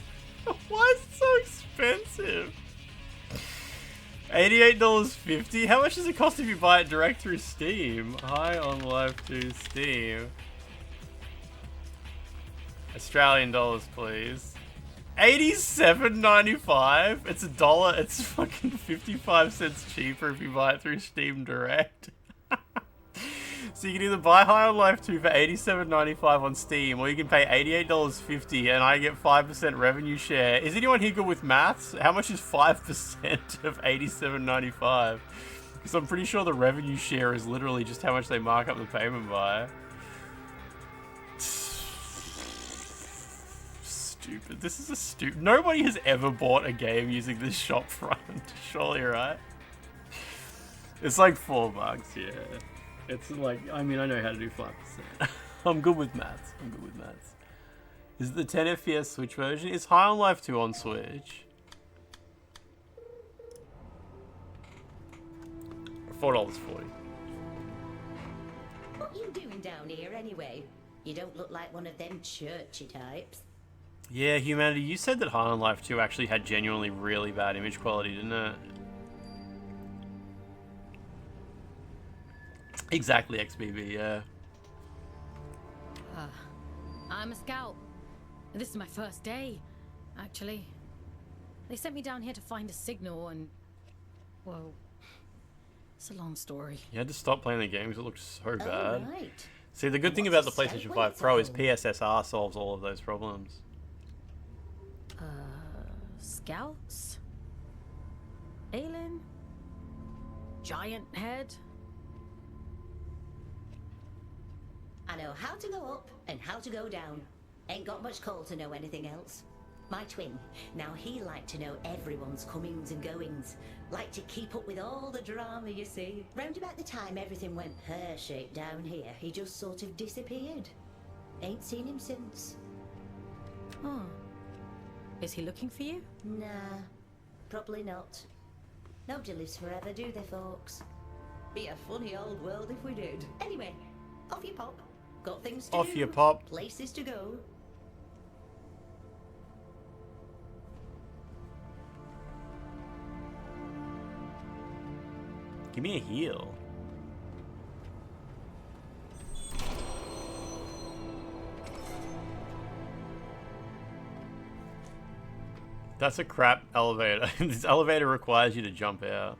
why is it so expensive? $88.50? How much does it cost if you buy it direct through Steam? High on Life 2 Steam. Australian dollars, please. $87.95? It's $1. It's fucking 55 cents cheaper if you buy it through Steam Direct. So you can either buy High on Life 2 for $87.95 on Steam, or you can pay $88.50 and I get 5% revenue share. Is anyone here good with maths? How much is 5% of $87.95? Because I'm pretty sure the revenue share is literally just how much they mark up the payment by. Stupid. This is a stupid... Nobody has ever bought a game using this shop front, surely, right? It's like $4, yeah. It's like, I mean, I know how to do 5%. I'm good with maths. Is it the 10 FPS Switch version? Is High on Life 2 on Switch? $4.40. What are you doing down here anyway? You don't look like one of them churchy types. Yeah, Humanity, you said that High on Life 2 actually had genuinely really bad image quality, didn't it? Exactly, XBB, yeah. I'm a scout. This is my first day, actually. They sent me down here to find a signal and... well... it's a long story. You had to stop playing the game because it looked so bad. Right. See, the good thing about the PlayStation 5 Pro is PSSR solves all of those problems. Scouts? Aelin? Giant head? I know how to go up and how to go down. Ain't got much call to know anything else. My twin, now he liked to know everyone's comings and goings. Liked to keep up with all the drama, you see. Round about the time everything went pear-shaped down here, he just sort of disappeared. Ain't seen him since. Oh. Is he looking for you? Nah, probably not. Nobody lives forever, do they, folks? Be a funny old world if we did. Anyway, off you pop. Got things to do. Off you pop. Places to go. Give me a heal. That's a crap elevator. This elevator requires you to jump out.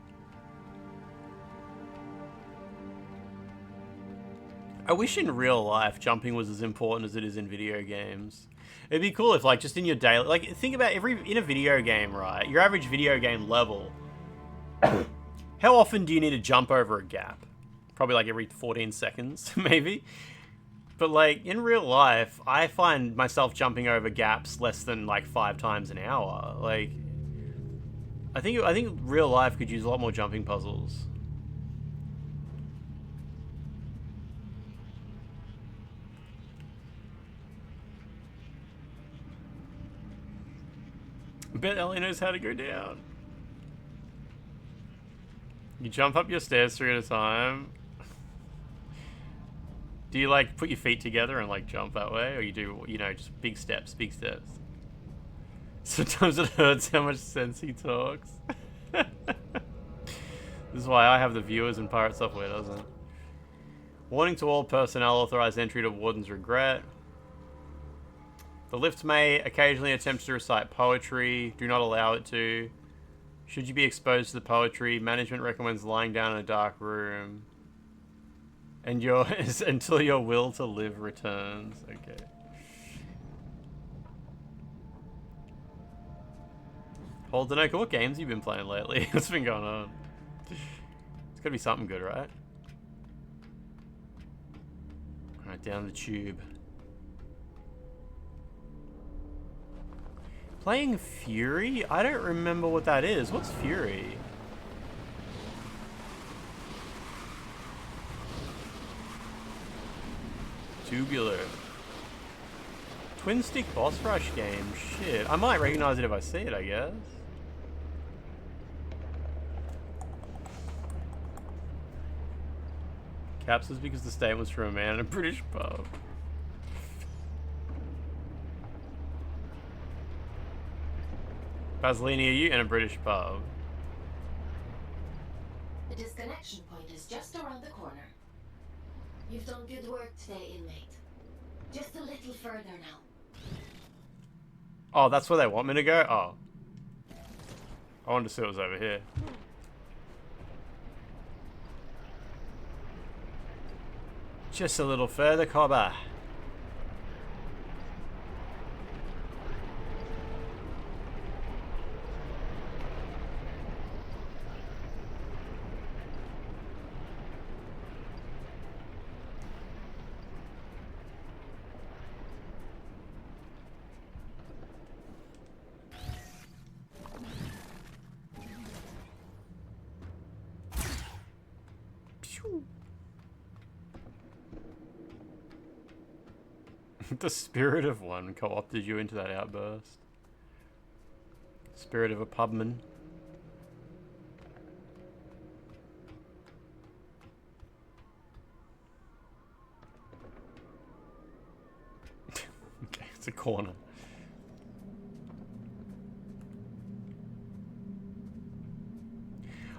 I wish in real life jumping was as important as it is in video games. It'd be cool if, like, just in your daily... like, think about in a video game, right? Your average video game level... how often do you need to jump over a gap? Probably, like, every 14 seconds, maybe? But, like, in real life, I find myself jumping over gaps less than, like, 5 times an hour. Like... I think real life could use a lot more jumping puzzles. I bet Ellie knows how to go down. You jump up your stairs 3 at a time. Do you, like, put your feet together and, like, jump that way? Or you do, you know, just big steps, big steps? Sometimes it hurts how much sense he talks. This is why I have the viewers and Pirate Software doesn't. Warning to all personnel, authorized entry to Warden's Regret. The lift may occasionally attempt to recite poetry. Do not allow it to. Should you be exposed to the poetry, management recommends lying down in a dark room. And until your will to live returns. Okay. Hold Danoka, what games have you been playing lately? What's been going on? It's gotta be something good, right? Alright, down the tube. Playing Fury? I don't remember what that is. What's Fury? Tubular. Twin stick boss rush game. Shit. I might recognize it if I see it, I guess. Caps is because the statement was from a man in a British pub. Vaseline, are you in a British pub? The disconnection point is just around the corner. You've done good work today, inmate. Just a little further now. Oh, that's where they want me to go? Oh. I wanted to see what was over here. Just a little further, Cobber. The spirit of one co-opted you into that outburst. Spirit of a pubman. Okay, it's a corner.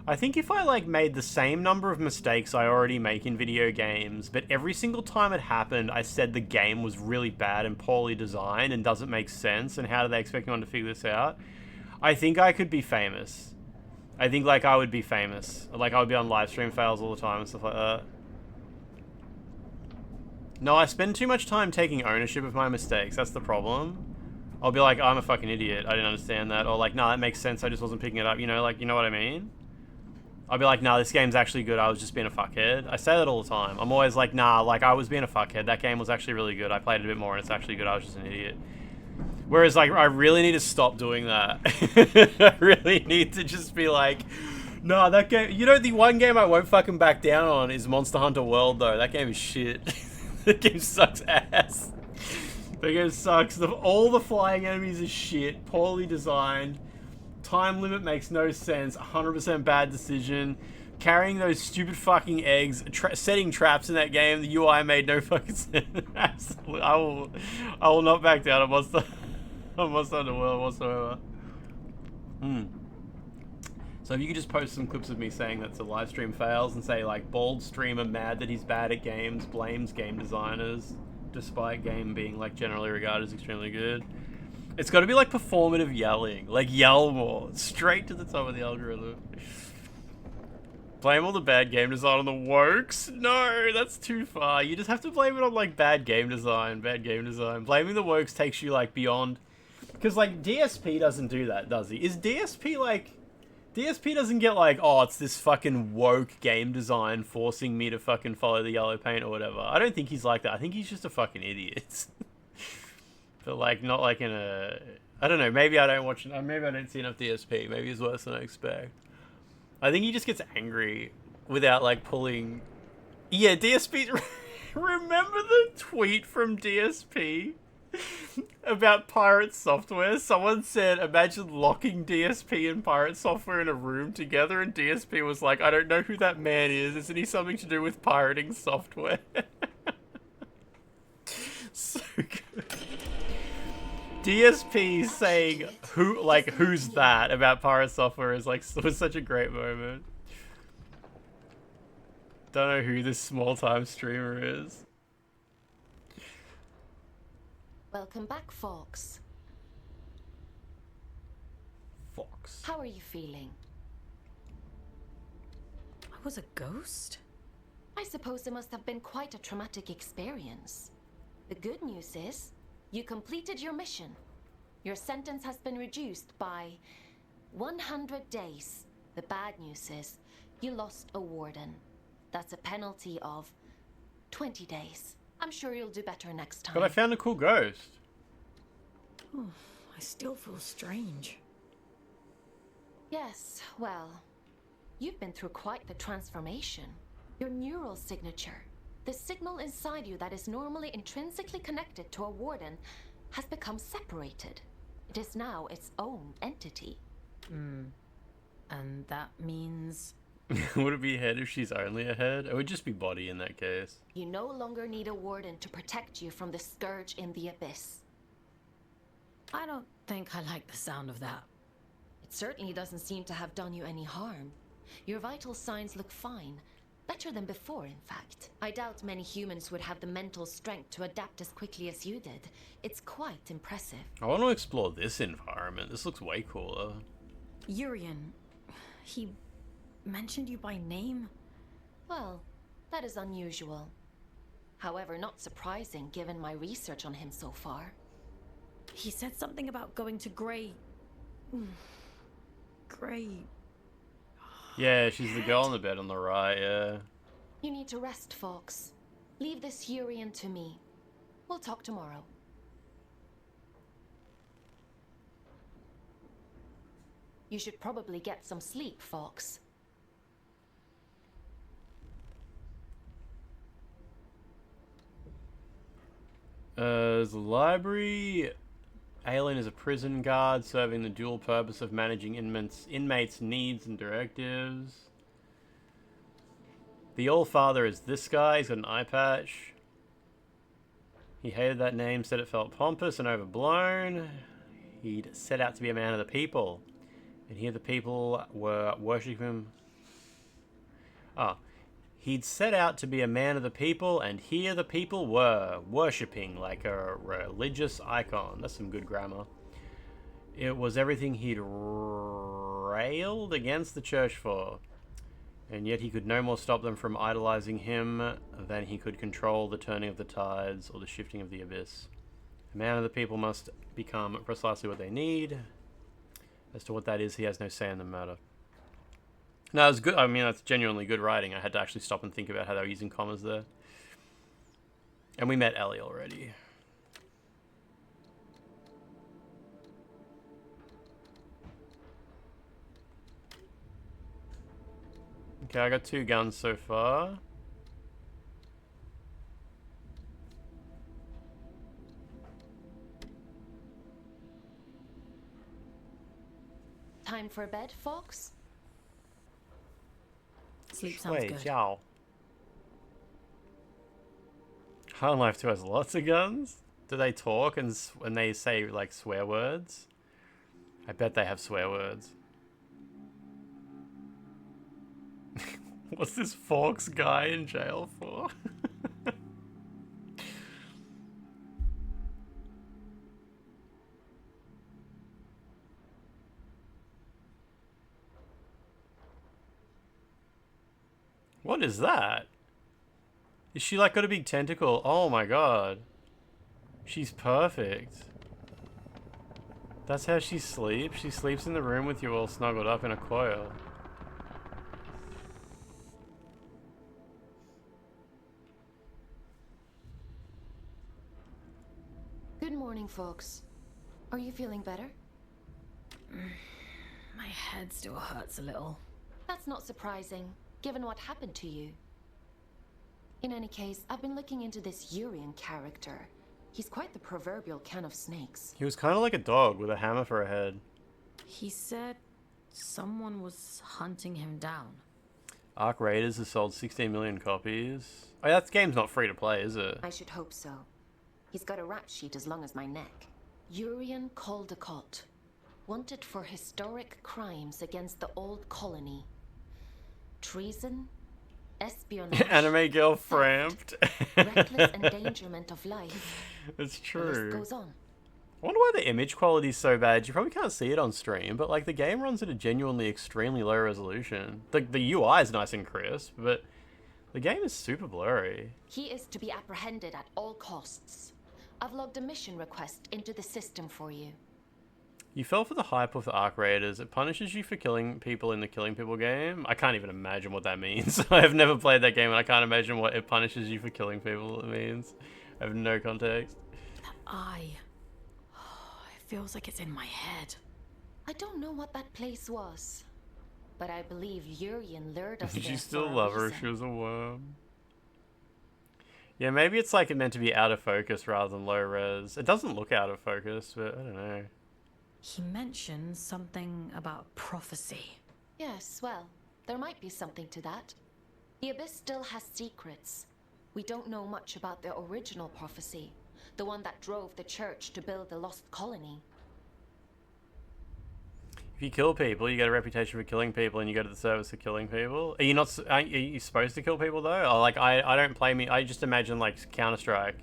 I think if I like made the same number of mistakes I already make in video games, but every single time it happened, I said the game was really bad and poorly designed and doesn't make sense, and how do they expect anyone to figure this out? I think I could be famous. I think like I would be famous. Like I would be on live stream fails all the time and stuff like that. No, I spend too much time taking ownership of my mistakes. That's the problem. I'll be like, I'm a fucking idiot. I didn't understand that. Or like, nah, that makes sense. I just wasn't picking it up. You know, like, you know what I mean? I'll be like, nah, this game's actually good. I was just being a fuckhead. I say that all the time. I'm always like, nah, like, I was being a fuckhead. That game was actually really good. I played it a bit more and it's actually good. I was just an idiot. Whereas, like, I really need to stop doing that. I really need to just be like, nah, that game... You know, the one game I won't fucking back down on is Monster Hunter World, though. That game is shit. That game sucks ass. That game sucks. All the flying enemies are shit. Poorly designed. Time limit makes no sense. 100% bad decision. Carrying those stupid fucking eggs. Setting traps in that game. The UI made no fucking sense. Absolutely. I will not back down on Monster Hunter World whatsoever. So if you could just post some clips of me saying that's a live stream fails and say like, bald streamer mad that he's bad at games, blames game designers, despite game being like generally regarded as extremely good. It's got to be like performative yelling. Like yell more. Straight to the top of the algorithm. Blame all the bad game design on the wokes? No, that's too far. You just have to blame it on like bad game design. Bad game design. Blaming the wokes takes you like beyond... Because like DSP doesn't do that, does he? Is DSP like... DSP doesn't get like, oh, it's this fucking woke game design forcing me to fucking follow the yellow paint or whatever. I don't think he's like that. I think he's just a fucking idiot. But like, not like in a... I don't know, maybe I don't watch... Maybe I don't see enough DSP. Maybe he's worse than I expect. I think he just gets angry without like pulling... Yeah, DSP... Remember the tweet from DSP? About Pirate Software? Someone said, imagine locking DSP and Pirate Software in a room together, and DSP was like, I don't know who that man is. Isn't he something to do with pirating software? So good. DSP saying who, like, who's that about Pirate Software is like, was such a great moment. Don't know who this small-time streamer is. Welcome back, Fox. Fox. How are you feeling? I was a ghost? I suppose it must have been quite a traumatic experience. The good news is, you completed your mission. Your sentence has been reduced by 100 days. The bad news is, you lost a warden. That's a penalty of 20 days. I'm sure you'll do better next time. But I found a cool ghost. Oh, I still feel strange. Yes, well, you've been through quite the transformation. Your neural signature, the signal inside you that is normally intrinsically connected to a warden, has become separated. It is now its own entity. And that means... Would it be head if she's only a head? It would just be body in that case. You no longer need a warden to protect you from the scourge in the abyss. I don't think I like the sound of that. It certainly doesn't seem to have done you any harm. Your vital signs look fine. Better than before, in fact. I doubt many humans would have the mental strength to adapt as quickly as you did. It's quite impressive. I want to explore this environment. This looks way cooler. Urian, he mentioned you by name? Well, that is unusual. However, not surprising given my research on him so far. He said something about going to Grey... Grey... Yeah, she's the girl on the bed on the right, yeah. You need to rest, Fox. Leave this Urian to me. We'll talk tomorrow. You should probably get some sleep, Fox. There's a library. Alien is a prison guard serving the dual purpose of managing inmates' needs and directives. The All-Father is this guy. He's got an eye patch. He hated that name, said it felt pompous and overblown. He'd set out to be a man of the people. And here the people were worshipping him Oh. He'd set out to be a man of the people, and here the people were, worshipping like a religious icon. That's some good grammar. It was everything he'd railed against the church for. And yet he could no more stop them from idolizing him than he could control the turning of the tides or the shifting of the abyss. A man of the people must become precisely what they need. As to what that is, he has no say in the matter. No, it was good. I mean, that's genuinely good writing. I had to actually stop and think about how they were using commas there. And we met Ellie already. Okay, I got 2 guns so far. Time for bed, Fox? Sleep sounds good. Ciao. Half-Life 2 has lots of guns. Do they talk and they say like swear words? I bet they have swear words. What's this Fox guy in jail for? What is that? Is she like got a big tentacle? Oh my god. She's perfect. That's how she sleeps? She sleeps in the room with you all snuggled up in a coil. Good morning, Fox. Are you feeling better? My head still hurts a little. That's not surprising, given what happened to you. In any case, I've been looking into this Urian character. He's quite the proverbial can of snakes. He was kind of like a dog with a hammer for a head. He said someone was hunting him down. Arc Raiders has sold 16 million copies. Oh, that game's not free to play, is it? I should hope so. He's got a rap sheet as long as my neck. Urian Caldecott. Wanted for historic crimes against the old colony. Treason, espionage, Anime girl framped. reckless endangerment of life. It's The true. list goes on. I wonder why the image quality is so bad. You probably can't see it on stream, but like the game runs at a genuinely extremely low resolution. The UI is nice and crisp, but the game is super blurry. He is to be apprehended at all costs. I've logged a mission request into the system for you. You fell for the hype of the Arc Raiders. It punishes you for killing people in the Killing People game. I can't even imagine what that means. I have never played that game and I can't imagine what it punishes you for killing people means. I have no context. That eye. It feels like it's in my head. I don't know what that place was, but I believe Urian lured us Did there you still for a love her if reason. she was a worm? Yeah, maybe it's like meant to be out of focus rather than low res. It doesn't look out of focus, but I don't know. He mentioned something about prophecy. Yes, well, there might be something to that. The Abyss still has secrets. We don't know much about the original prophecy, the one that drove the church to build the lost colony. If you kill people, you get a reputation for killing people, and you go to the service for killing people. Are you not? Are you supposed to kill people though? Or like I don't play me. I just imagine like Counter-Strike.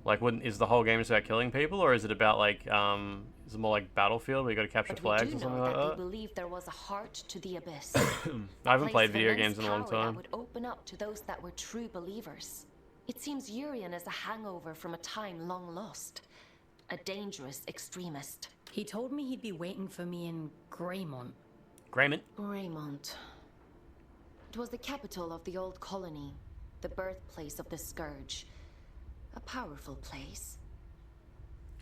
Like, is the whole game just about killing people, or is it about like is it more like Battlefield where you got to capture But flags we do or something know like that that? they believe there was a heart to the Abyss. I haven't Place played of video immense games in a long power that time. would open up to those that were true believers. It seems Urian is a hangover from a time long lost. A dangerous extremist. He told me he'd be waiting for me in Greymont. Greymont? Greymont. It was the capital of the old colony, the birthplace of the Scourge. A powerful place.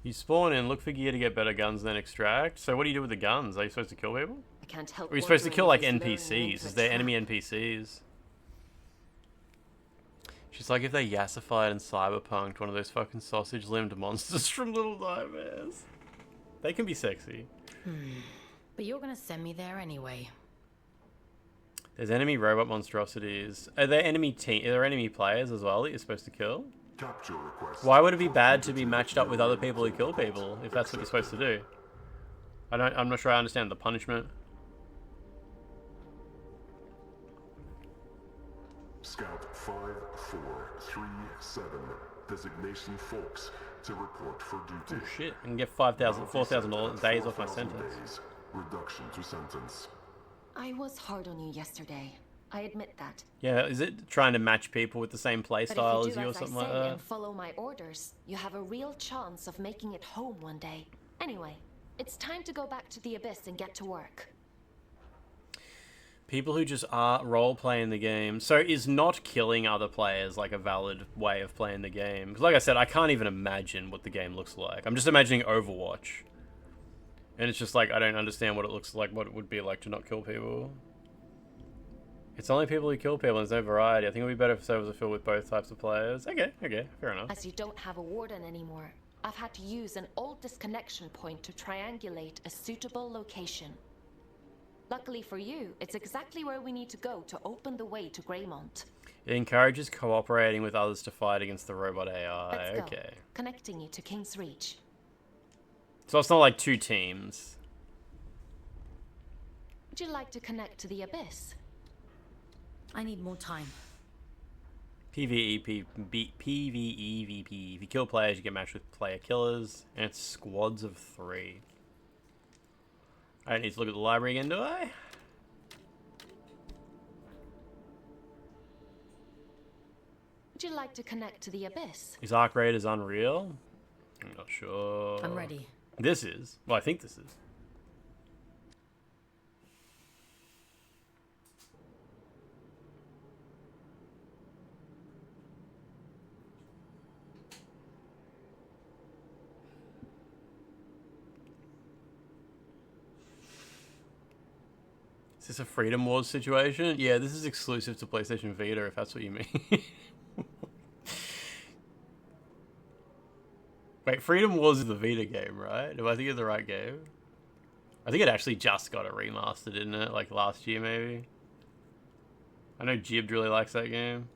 You spawn in, look for gear to get better guns, then extract. So what do you do with the guns? Are you supposed to kill people? I can't help. Or are you supposed to wondering kill like if he's luring me NPCs? into Is a there trap. enemy NPCs? She's like, if they yassified and cyberpunked one of those fucking sausage-limbed monsters from Little Nightmares. They can be sexy. But you're gonna send me there anyway. There's enemy robot monstrosities. Are there enemy are there enemy players as well that you're supposed to kill? Capture request. Why would it be bad to be matched up with other people who kill people if that's what you're supposed to do? I'm not sure I understand the punishment. Scout 5437, designation Fox, to report for duty. Oh shit, I can get $4,000 days off my sentence. Days. Reduction to sentence. I was hard on you yesterday. I admit that. Yeah, is it trying to match people with the same playstyle as you or something like that? And follow my orders, you have a real chance of making it home one day. Anyway, it's time to go back to the Abyss and get to work. People who just are role-playing the game. So is not killing other players like a valid way of playing the game? Because like I said, I can't even imagine what the game looks like. I'm just imagining Overwatch. And it's just like, I don't understand what it looks like, what it would be like to not kill people. It's only people who kill people, and there's no variety. I think it would be better if servers are filled with both types of players. Okay, fair enough. As you don't have a warden anymore, I've had to use an old disconnection point to triangulate a suitable location. Luckily for you, it's exactly where we need to go to open the way to Greymont. It encourages cooperating with others to fight against the robot AI. Let's go. Okay. Connecting you to King's Reach. So it's not like two teams. Would you like to connect to the Abyss? I need more time. PvE, PvE, VP. If you kill players, you get matched with player killers, and it's squads of 3. I don't need to look at the library again, do I? Would you like to connect to the Abyss? Is Arc Raiders Unreal? I'm not sure. I'm ready. This is. Well, I think this is. Is this a Freedom Wars situation? Yeah, this is exclusive to PlayStation Vita, if that's what you mean. Wait, Freedom Wars is the Vita game, right? Do I think it's the right game? I think it actually just got a remaster, didn't it? Like last year, maybe? I know Jibbed really likes that game.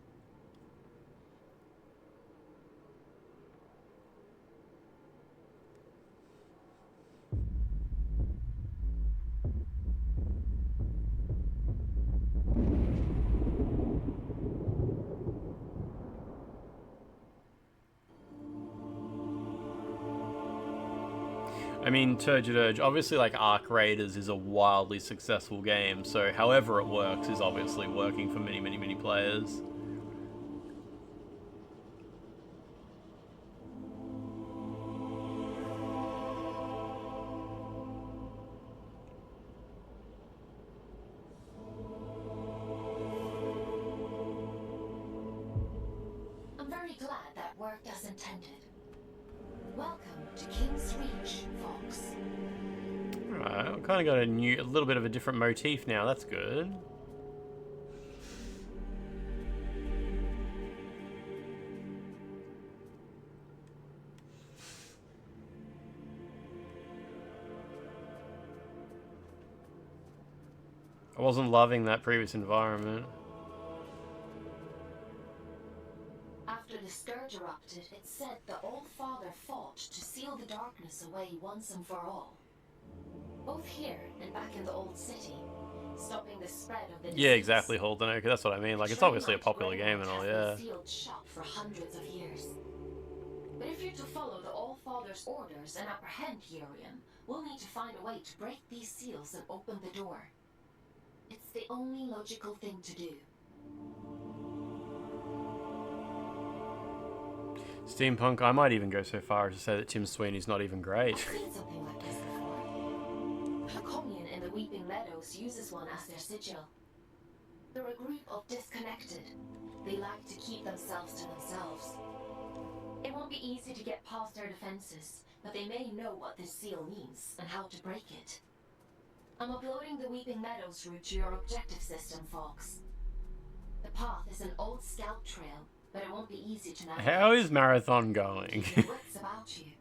I mean, Turgid Urge, obviously like Arc Raiders is a wildly successful game, so however it works is obviously working for many, many, many players. I'm very glad that worked as intended. Welcome to King's Reach, Fox. Alright, we kind of got a little bit of a different motif now, that's good. I wasn't loving that previous environment. After the scourge erupted, it said the Old Father fought to seal the darkness away once and for all. Both here and back in the old city, stopping the spread of the disease. Yeah, exactly, Holden. Okay, that's what I mean. Like, it's obviously a popular game and all, yeah. Sealed shut for hundreds of years. But if you're to follow the Old Father's orders and apprehend Urian, we'll need to find a way to break these seals and open the door. It's the only logical thing to do. Steampunk, I might even go so far as to say that Tim Sweeney's not even great. I've seen something like this before. A commune in the Weeping Meadows uses one as their sigil. They're a group of disconnected. They like to keep themselves to themselves. It won't be easy to get past their defenses, but they may know what this seal means and how to break it. I'm uploading the Weeping Meadows route to your objective system, Fox. The path is an old scout trail, but it won't be easy to navigate. How is Marathon going? What's about you?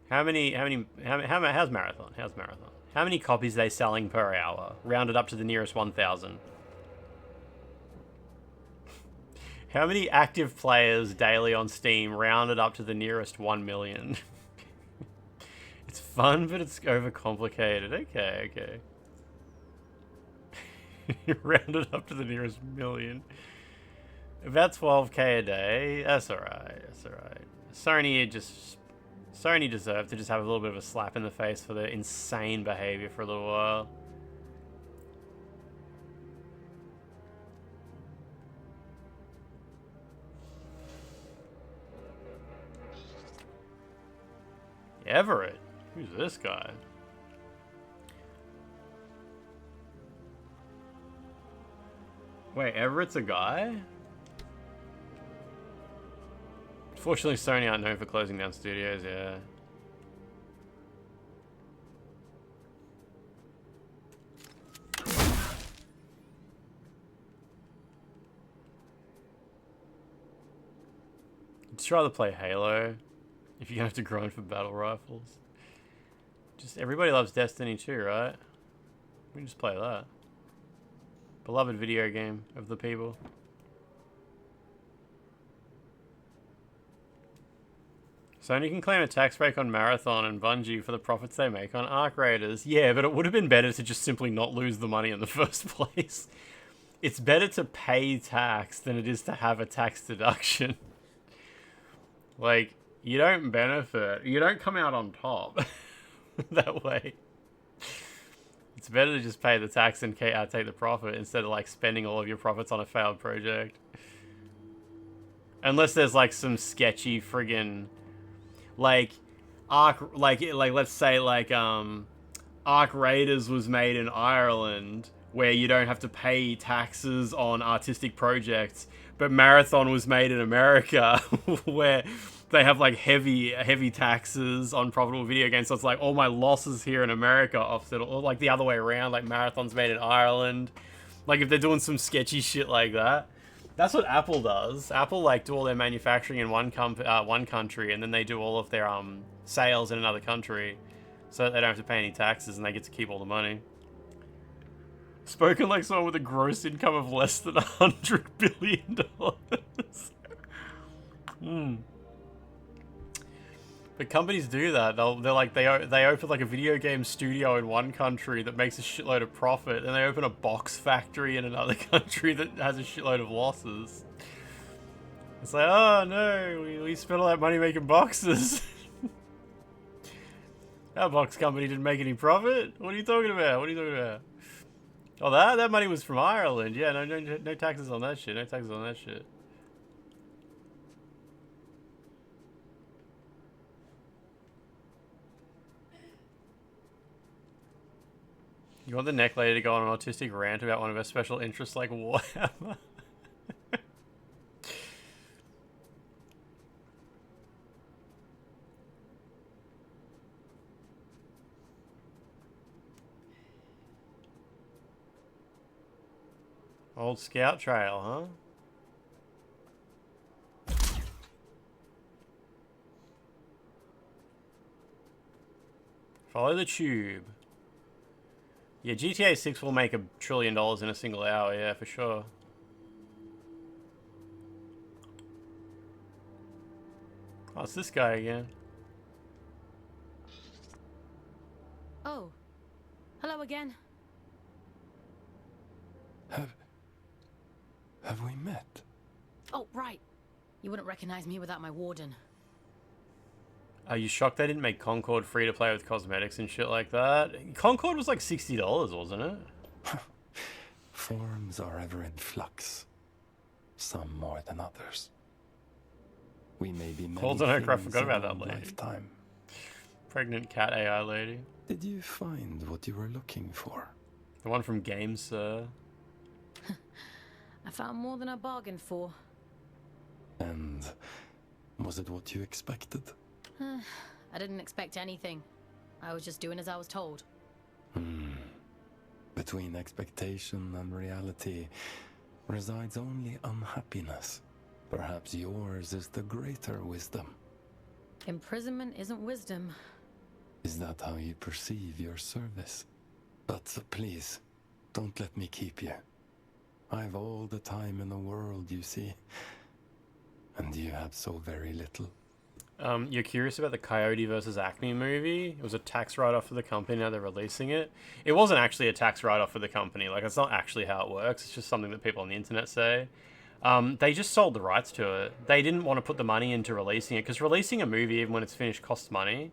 How's Marathon? How many copies are they selling per hour? Rounded up to the nearest 1,000. How many active players daily on Steam rounded up to the nearest 1 million? It's fun, but it's overcomplicated. Okay. Round it up to the nearest million. About 12k a day. That's alright. That's alright. Sony deserved to just have a little bit of a slap in the face for their insane behavior for a little while. Everett? Who's this guy? Wait, Everett's a guy? Fortunately, Sony aren't known for closing down studios, yeah. Just rather play Halo if you're gonna have to grind for battle rifles. Just everybody loves Destiny too, right? We can just play that. Beloved video game of the people. Sony can claim a tax break on Marathon and Bungie for the profits they make on Arc Raiders. Yeah, but it would have been better to just simply not lose the money in the first place. It's better to pay tax than it is to have a tax deduction. Like, you don't benefit. You don't come out on top that way. It's better to just pay the tax and take the profit instead of like spending all of your profits on a failed project. Unless there's like some sketchy friggin' like let's say like Arc Raiders was made in Ireland where you don't have to pay taxes on artistic projects, but Marathon was made in America where they have like heavy taxes on profitable video games. So it's like all my losses here in America offset, or like the other way around, like Marathon's made in Ireland. Like if they're doing some sketchy shit like that. That's what Apple does. Apple like do all their manufacturing in one country, and then they do all of their sales in another country, so that they don't have to pay any taxes and they get to keep all the money. Spoken like someone with a gross income of less than $100 billion. But companies do that. They open like a video game studio in one country that makes a shitload of profit, and they open a box factory in another country that has a shitload of losses. It's like, oh no, we spent all that money making boxes. Our box company didn't make any profit. What are you talking about? What are you talking about? Oh, that money was from Ireland. Yeah, no taxes on that shit. No taxes on that shit. You want the neck lady to go on an autistic rant about one of her special interests like Warhammer? Old Scout Trail, huh? Follow the tube. Yeah, GTA 6 will make $1 trillion in a single hour, yeah, for sure. Oh, it's this guy again. Oh. Hello again. Have we met? Oh, right. You wouldn't recognize me without my warden. Are you shocked they didn't make Concord free to play with cosmetics and shit like that? Concord was like $60, wasn't it? Forms are ever in flux. Some more than others. We may be many things I forgot about that in lady. Lifetime. Pregnant cat AI lady. Did you find what you were looking for? The one from Games, Sir. I found more than I bargained for. And was it what you expected? I didn't expect anything. I was just doing as I was told. Between expectation and reality resides only unhappiness. Perhaps yours is the greater wisdom. Imprisonment isn't wisdom. Is that how you perceive your service? But please, don't let me keep you. I've all the time in the world, you see. And you have so very little. You're curious about the Coyote versus Acme movie? It was a tax write-off for the company, now they're releasing it. It wasn't actually a tax write-off for the company. Like, it's not actually how it works. It's just something that people on the internet say. They just sold the rights to it. They didn't want to put the money into releasing it, because releasing a movie, even when it's finished, costs money.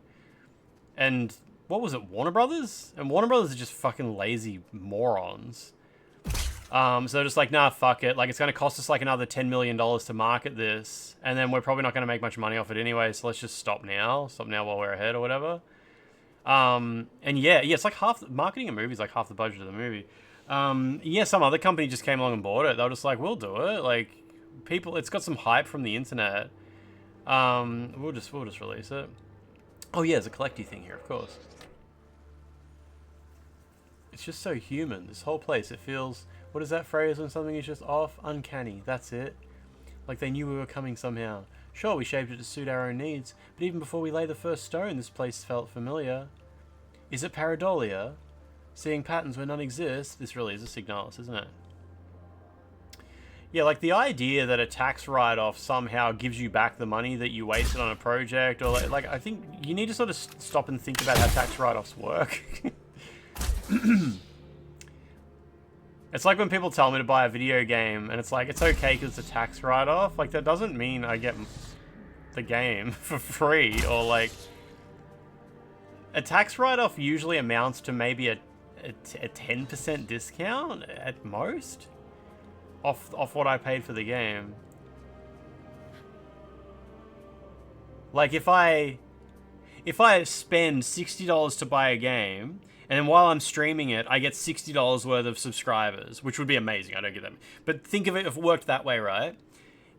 And, what was it, Warner Brothers? And Warner Brothers are just fucking lazy morons. So they're just like, nah, fuck it. Like, it's going to cost us like another $10 million to market this. And then we're probably not going to make much money off it anyway. So let's just stop now. Stop now while we're ahead or whatever. And yeah, it's like marketing a movie is like half the budget of the movie. Yeah, some other company just came along and bought it. They were just like, we'll do it. Like, people, it's got some hype from the internet. We'll just release it. Oh yeah, there's a collecty thing here, of course. It's just so human. This whole place, it feels... What is that phrase when something is just off? Uncanny. That's it. Like they knew we were coming somehow. Sure, we shaped it to suit our own needs, but even before we laid the first stone, this place felt familiar. Is it pareidolia? Seeing patterns where none exist? This really is a signalis, isn't it? Yeah, like the idea that a tax write-off somehow gives you back the money that you wasted on a project, or like I think you need to sort of stop and think about how tax write-offs work. It's like when people tell me to buy a video game and it's like, it's okay because it's a tax write-off. Like, that doesn't mean I get the game for free, or like... A tax write-off usually amounts to maybe a 10% discount at most off what I paid for the game. Like, if I spend $60 to buy a game... And then while I'm streaming it, I get $60 worth of subscribers, which would be amazing. I don't get that. But think of it if it worked that way, right?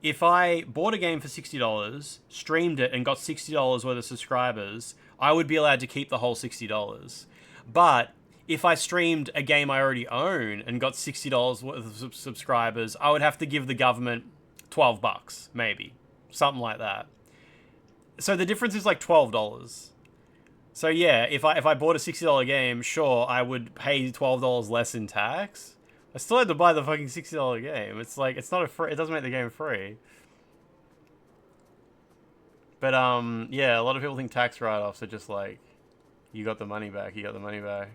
If I bought a game for $60, streamed it, and got $60 worth of subscribers, I would be allowed to keep the whole $60. But if I streamed a game I already own and got $60 worth of subscribers, I would have to give the government $12, maybe. Something like that. So the difference is like $12. So yeah, if I bought a $60 game, sure, I would pay $12 less in tax. I still had to buy the fucking $60 game. It's like, it's not a free, it doesn't make the game free. But yeah, a lot of people think tax write-offs are just like, you got the money back, you got the money back.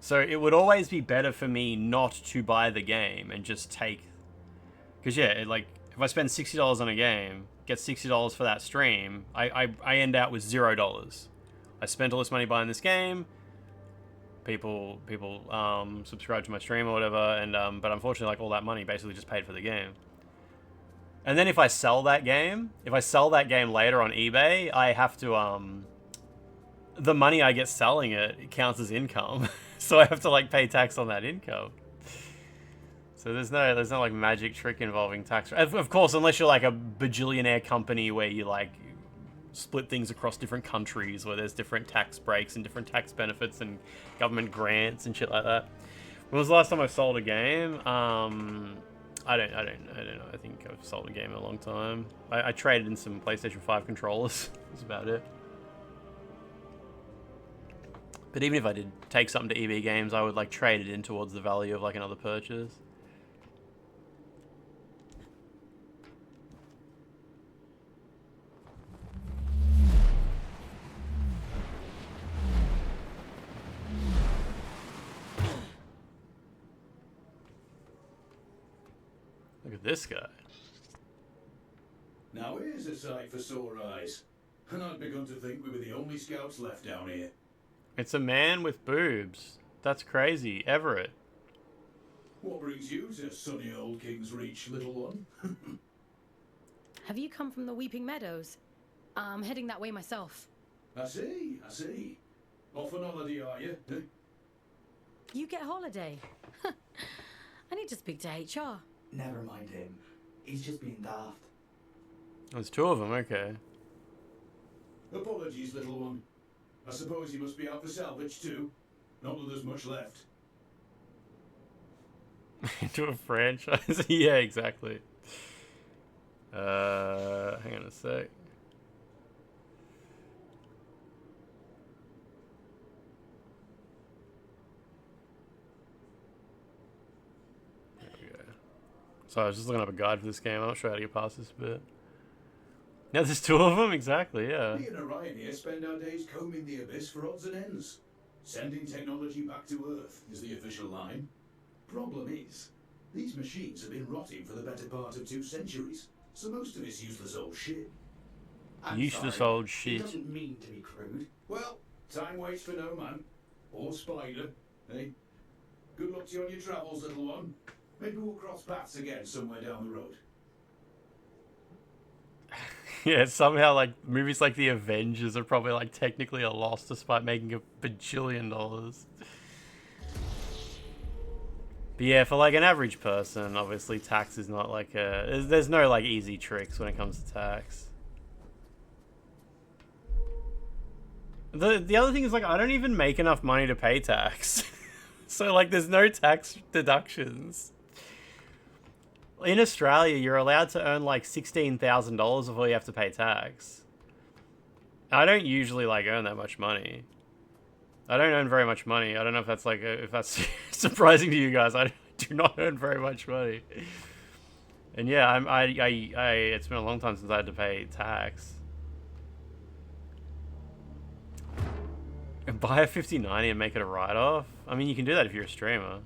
So it would always be better for me not to buy the game and just take... Because yeah, like, if I spend $60 on a game, get $60 for that stream, I end out with $0. I spent all this money buying this game, people subscribe to my stream or whatever, and but unfortunately, like, all that money basically just paid for the game. And then if I sell that game, later on eBay, I have to, the money I get selling it counts as income. So I have to, like, pay tax on that income. So there's no like magic trick involving tax. Of course, unless you're like a bajillionaire company where you like split things across different countries, where there's different tax breaks and different tax benefits and government grants and shit like that. When was the last time I sold a game? I don't know. I think I've sold a game in a long time. I traded in some PlayStation 5 controllers. That's about it. But even if I did take something to EB Games, I would like trade it in towards the value of like another purchase. Look at this guy. Now here's a sight for sore eyes. And I'd begun to think we were the only scouts left down here. It's a man with boobs. That's crazy. Everett. What brings you to sunny old King's Reach, little one? Have you come from the Weeping Meadows? I'm heading that way myself. I see. Off on holiday, are you? Eh? You get holiday? I need to speak to HR. Never mind him. He's just being daft. There's two of them, okay. Apologies, little one. I suppose you must be out for salvage too. Not that there's much left. Into a franchise? Yeah, exactly. Hang on a sec. So I was just looking up a guide for this game. I'm not sure how to get past this bit. Now there's 2 of them, exactly, yeah. Me and Orion here spend our days combing the abyss for odds and ends. Sending technology back to Earth is the official line. Problem is, these machines have been rotting for the better part of 2 centuries, so most of it's useless old shit. Useless old shit. He doesn't mean to be crude. Well, time waits for no man. Or spider, eh? Good luck to you on your travels, little one. Maybe we'll cross paths again somewhere down the road. Yeah, somehow, like, movies like The Avengers are probably, like, technically a loss despite making $1 bajillion. But yeah, for, like, an average person, obviously tax is not, like, there's no, like, easy tricks when it comes to tax. The other thing is, like, I don't even make enough money to pay tax. So, like, there's no tax deductions. In Australia, you're allowed to earn like $16,000 before you have to pay tax. I don't usually like earn that much money. I don't earn very much money. I don't know if that's like if that's surprising to you guys. I do not earn very much money. And yeah, it's been a long time since I had to pay tax. And buy a 5090 and make it a write-off. I mean, you can do that if you're a streamer.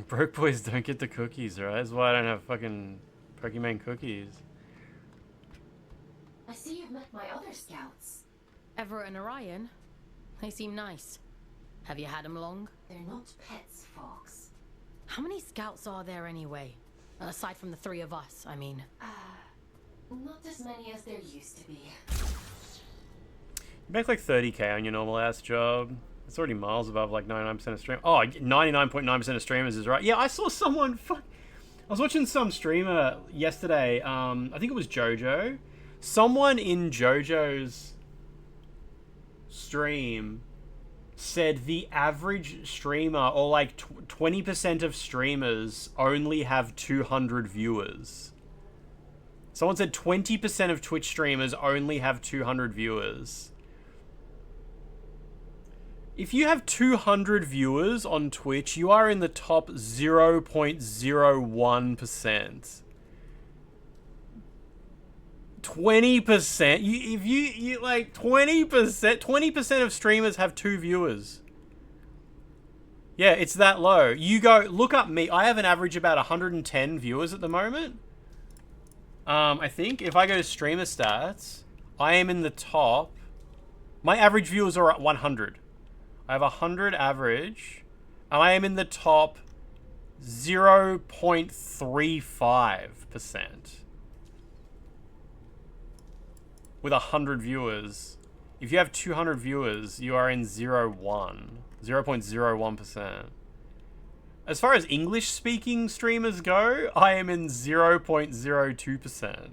Broke boys don't get the cookies, right? That's why I don't have fucking Pokemon cookies. I see you've met my other scouts. Everett and Orion? They seem nice. Have you had them long? They're not pets, Fox. How many scouts are there anyway? Aside from the 3 of us, I mean. Not as many as there used to be. You make like 30k on your normal ass job. It's already miles above like 99% of stream. Oh, 99.9% of streamers is right. Yeah, I saw someone. I was watching some streamer yesterday. I think it was JoJo. Someone in JoJo's stream said the average streamer, or like 20% of streamers, only have 200 viewers. Someone said 20% of Twitch streamers only have 200 viewers. If you have 200 viewers on Twitch, you are in the top 0.01%. 20%. If you like 20% of streamers have 2 viewers. Yeah, it's that low. You go look up me. I have an average about 110 viewers at the moment. I think if I go to streamer stats, I am in the top. My average viewers are at 100. I have 100 average, and I am in the top 0.35%. With 100 viewers. If you have 200 viewers, you are in 0.01%. As far as English-speaking streamers go, I am in 0.02%.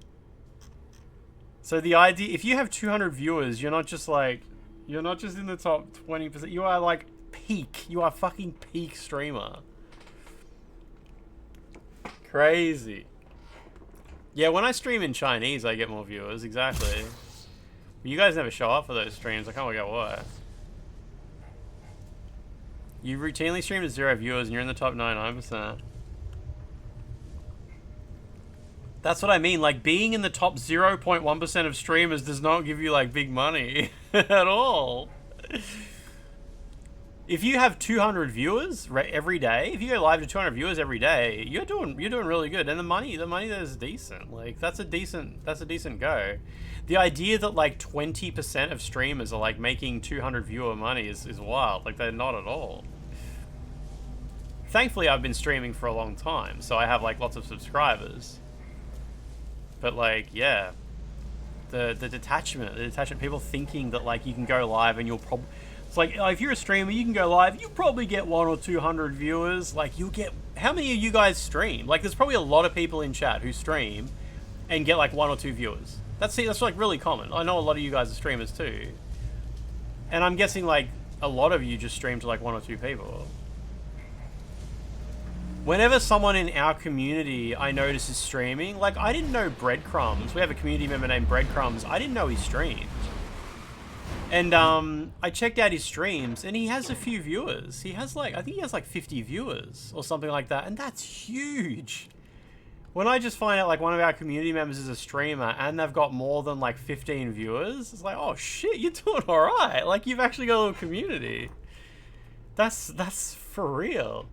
So the idea, if you have 200 viewers, you're not just like... You're not just in the top 20%. You are like peak. You are fucking peak streamer. Crazy. Yeah, when I stream in Chinese, I get more viewers. Exactly. But you guys never show up for those streams. I can't work out why. You routinely stream to 0 viewers and you're in the top 99%. That's what I mean. Like, being in the top 0.1% of streamers does not give you, like, big money at all. If you have 200 viewers every day, if you go live to 200 viewers every day, you're doing really good. And the money there is decent. Like, that's a decent go. The idea that, like, 20% of streamers are, like, making 200 viewer money is wild. Like, they're not at all. Thankfully, I've been streaming for a long time, so I have, like, lots of subscribers. But, like, yeah, the detachment, people thinking that, like, you can go live and you'll probably, it's like, if you're a streamer, you can go live, you'll probably get 100 or 200 viewers, like, you'll get, how many of you guys stream? Like, there's probably a lot of people in chat who stream and get, like, 1 or 2 viewers. That's like, really common. I know a lot of you guys are streamers, too. And I'm guessing, like, a lot of you just stream to, like, 1 or 2 people. Whenever someone in our community I notice is streaming, like, I didn't know Breadcrumbs. We have a community member named Breadcrumbs. I didn't know he streamed. And I checked out his streams, and he has a few viewers. He has like, I think he has like 50 viewers or something like that, and that's huge. When I just find out like one of our community members is a streamer and they've got more than like 15 viewers, it's like, oh shit, you're doing all right. Like you've actually got a little community. That's for real.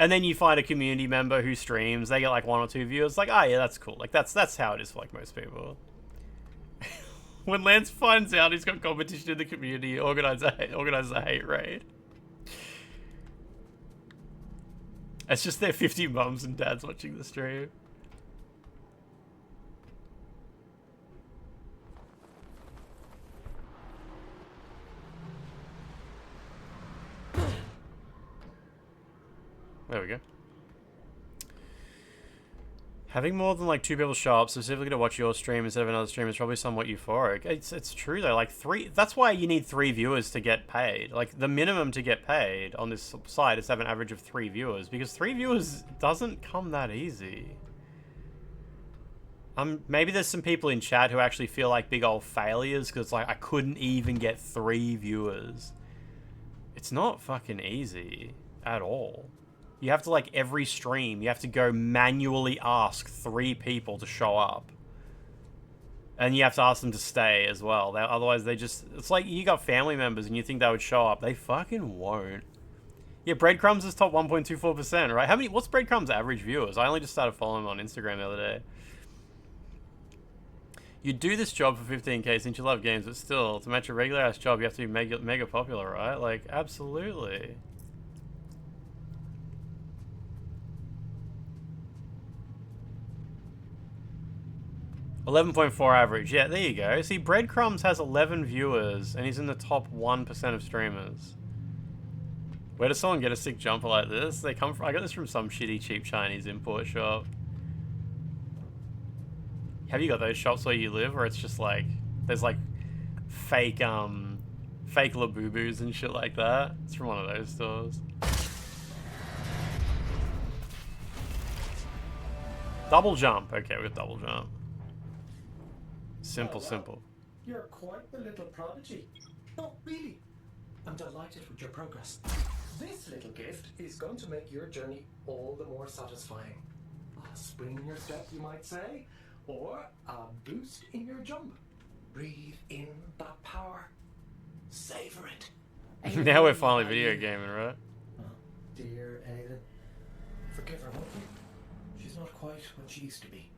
And then you find a community member who streams, they get like 1 or 2 viewers, like, oh yeah, that's cool. Like that's how it is for like most people. When Lance finds out he's got competition in the community, organize a hate raid. It's just their 50 mums and dads watching the stream. There we go. Having more than like 2 people show up specifically to watch your stream instead of another stream is probably somewhat euphoric. It's true though, like 3, that's why you need 3 viewers to get paid. Like the minimum to get paid on this site is to have an average of 3 viewers, because 3 viewers doesn't come that easy. Maybe there's some people in chat who actually feel like big old failures because like I couldn't even get 3 viewers. It's not fucking easy at all. You have to, like, every stream, you have to go manually ask 3 people to show up. And you have to ask them to stay as well. Otherwise, they just... It's like you got family members and you think they would show up. They fucking won't. Yeah, Breadcrumbs is top 1.24%, right? What's Breadcrumbs' average viewers? I only just started following him on Instagram the other day. You do this job for 15k since you love games, but still, to match a regular-ass job, you have to be mega popular, right? Like, absolutely. 11.4 average. Yeah, there you go. See, Breadcrumbs has 11 viewers, and he's in the top 1% of streamers. Where does someone get a sick jumper like this? They come from... I got this from some shitty, cheap Chinese import shop. Have you got those shops where you live, where it's just like... There's like... Fake Labubu's and shit like that? It's from one of those stores. Double jump. Okay, we got double jump. Simple. You're quite the little prodigy. No, really. I'm delighted with your progress. This little gift is going to make your journey all the more satisfying. A spring in your step, you might say, or a boost in your jump. Breathe in that power. Savor it. Now we're finally video gaming, right? Oh, dear Aiden. Forgive her, won't you? She's not quite what she used to be.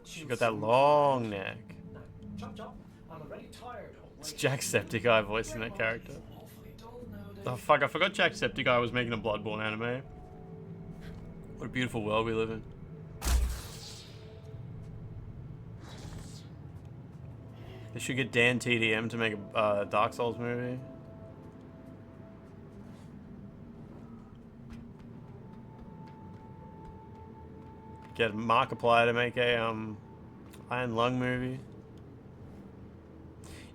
She got that long neck. Chop chop. I'm already tired. It's Jacksepticeye voicing that character. Oh fuck, I forgot Jacksepticeye was making a Bloodborne anime. What a beautiful world we live in. They should get Dan TDM to make a Dark Souls movie. Get Markiplier to make a Iron Lung movie.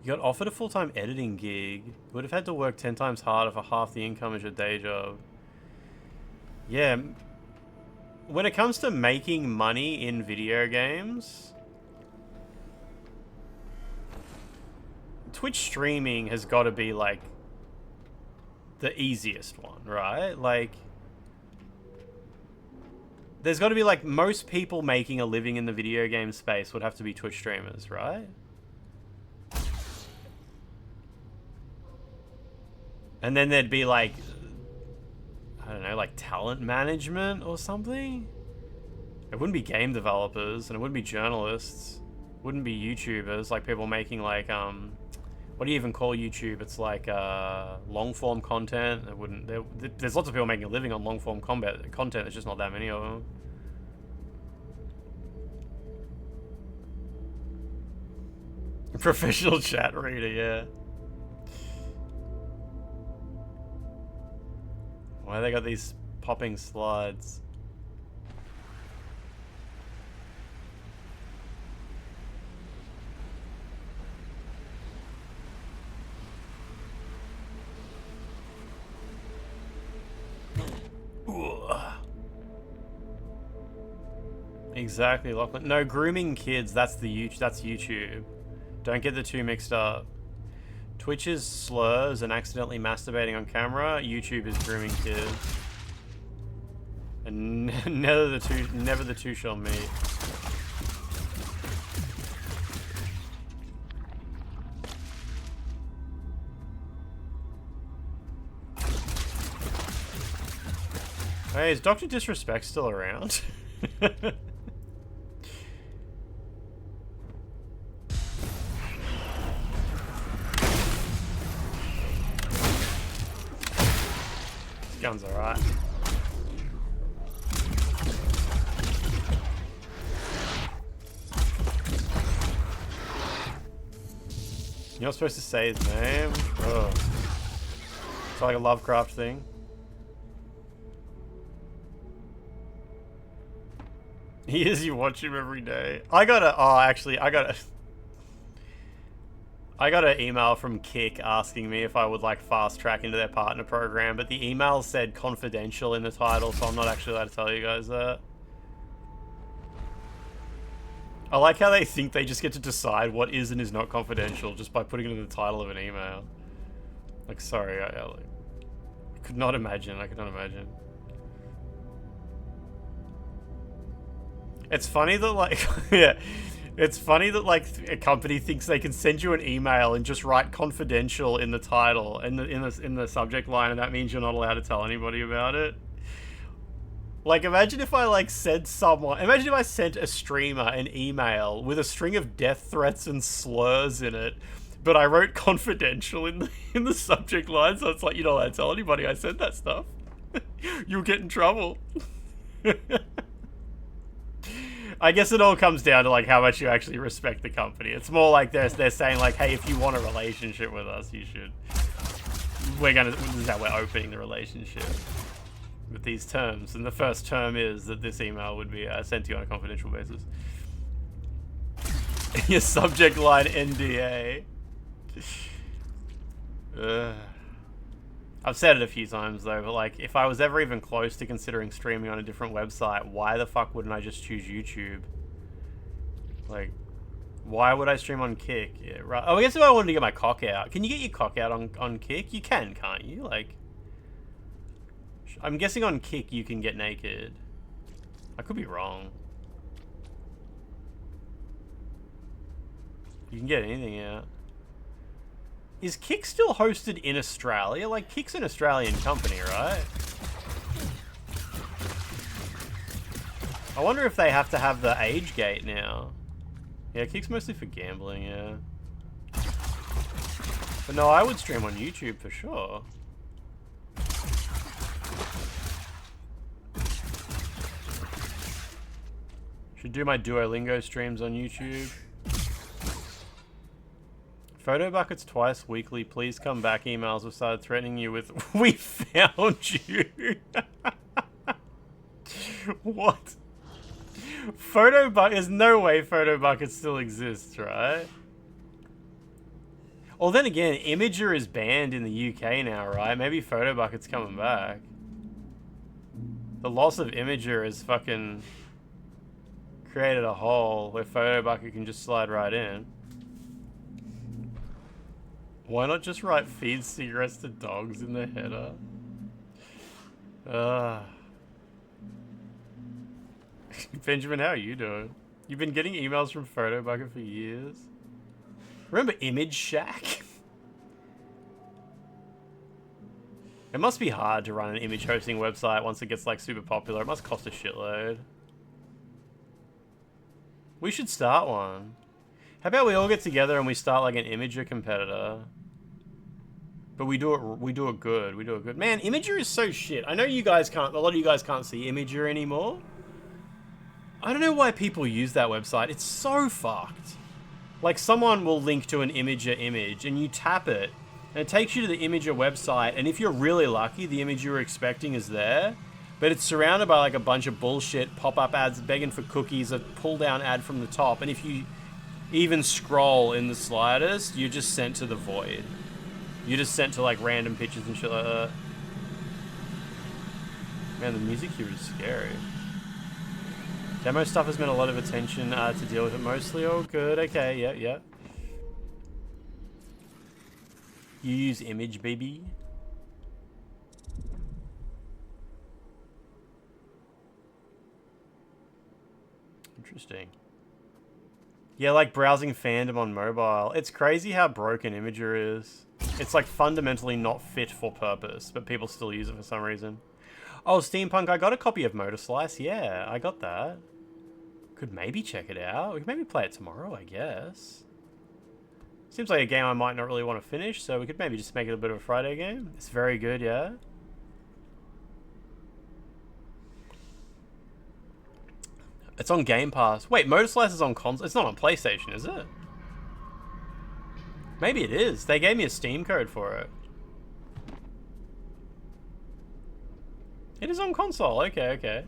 You got offered a full-time editing gig. You would have had to work 10 times harder for half the income as your day job. Yeah. When it comes to making money in video games, Twitch streaming has got to be like the easiest one, right? Like, there's got to be like most people making a living in the video game space would have to be Twitch streamers, right? And then there'd be like, I don't know, like talent management or something? It wouldn't be game developers, and it wouldn't be journalists. It wouldn't be YouTubers, like people making like, what do you even call YouTube? It's like long form content. It wouldn't. There's lots of people making a living on long form content. There's just not that many of them. Professional chat reader, yeah. Why they got these popping slides? Exactly, Lachlan. No, grooming kids, that's YouTube. Don't get the two mixed up. Twitch is slurs and accidentally masturbating on camera. YouTube is grooming kids. And never the two shall meet. Hey, is Dr. Disrespect still around? This gun's alright. You're not supposed to say his name? Ugh. It's like a Lovecraft thing. He is, you watch him every day. I got an email from Kick asking me if I would like fast track into their partner program, but the email said confidential in the title, so I'm not actually allowed to tell you guys that. I like how they think they just get to decide what is and is not confidential just by putting it in the title of an email. Like, sorry, I could not imagine. I could not imagine. It's funny that, like, yeah, it's funny that, like, a company thinks they can send you an email and just write confidential in the title and in the subject line, and that means you're not allowed to tell anybody about it. Like, imagine if I, like, imagine if I sent a streamer an email with a string of death threats and slurs in it, but I wrote confidential in the subject line, so it's like, you're not allowed to tell anybody I sent that stuff. You'll get in trouble. I guess it all comes down to, like, how much you actually respect the company. It's more like they're saying, like, hey, if you want a relationship with us, you should. This is how we're opening the relationship with these terms. And the first term is that this email would be sent to you on a confidential basis. Your subject line NDA. I've said it a few times though, but like, if I was ever even close to considering streaming on a different website, why the fuck wouldn't I just choose YouTube? Like, why would I stream on Kick? Yeah, right. Oh, I guess if I wanted to get my cock out. Can you get your cock out on Kick? You can, can't you? Like, I'm guessing on Kick you can get naked. I could be wrong. You can get anything out. Is Kick still hosted in Australia? Like, Kick's an Australian company, right? I wonder if they have to have the age gate now. Yeah, Kick's mostly for gambling, yeah. But no, I would stream on YouTube for sure. Should do my Duolingo streams on YouTube. Photo buckets twice weekly. Please come back. Emails have started threatening you with, we found you. What? Photo bucket? There's no way photo buckets still exists, right? Well, then again, Imager is banned in the UK now, right? Maybe photo bucket's coming back. The loss of Imager has fucking created a hole where photo bucket can just slide right in. Why not just write feed cigarettes to dogs in the header? Benjamin, how are you doing? You've been getting emails from Photobucket for years. Remember Image Shack? It must be hard to run an image hosting website once it gets like super popular. It must cost a shitload. We should start one. How about we all get together and we start like an Imager competitor? But we do it good. Man, Imager is so shit. I know you guys can't, a lot of you guys can't see Imager anymore. I don't know why people use that website. It's so fucked. Like, someone will link to an Imager image and you tap it and it takes you to the Imager website, and if you're really lucky, the image you were expecting is there. But it's surrounded by like a bunch of bullshit pop-up ads begging for cookies, a pull-down ad from the top, and if you even scroll in the slightest, you're just sent to the void. You're just sent to like random pictures and shit like that. Man, the music here is scary. Demo stuff has been a lot of attention to deal with it. Mostly all good. Okay, yeah. You use Image, baby? Interesting. Yeah, like browsing fandom on mobile. It's crazy how broken Imager is. It's like fundamentally not fit for purpose, but people still use it for some reason. Oh, Steampunk, I got a copy of Motor Slice. Yeah, I got that. Could maybe check it out. We could maybe play it tomorrow, I guess. Seems like a game I might not really want to finish, so we could maybe just make it a bit of a Friday game. It's very good, yeah. It's on Game Pass. Wait, Motor Slice is on console? It's not on PlayStation, is it? Maybe it is. They gave me a Steam code for it. It is on console. Okay, okay.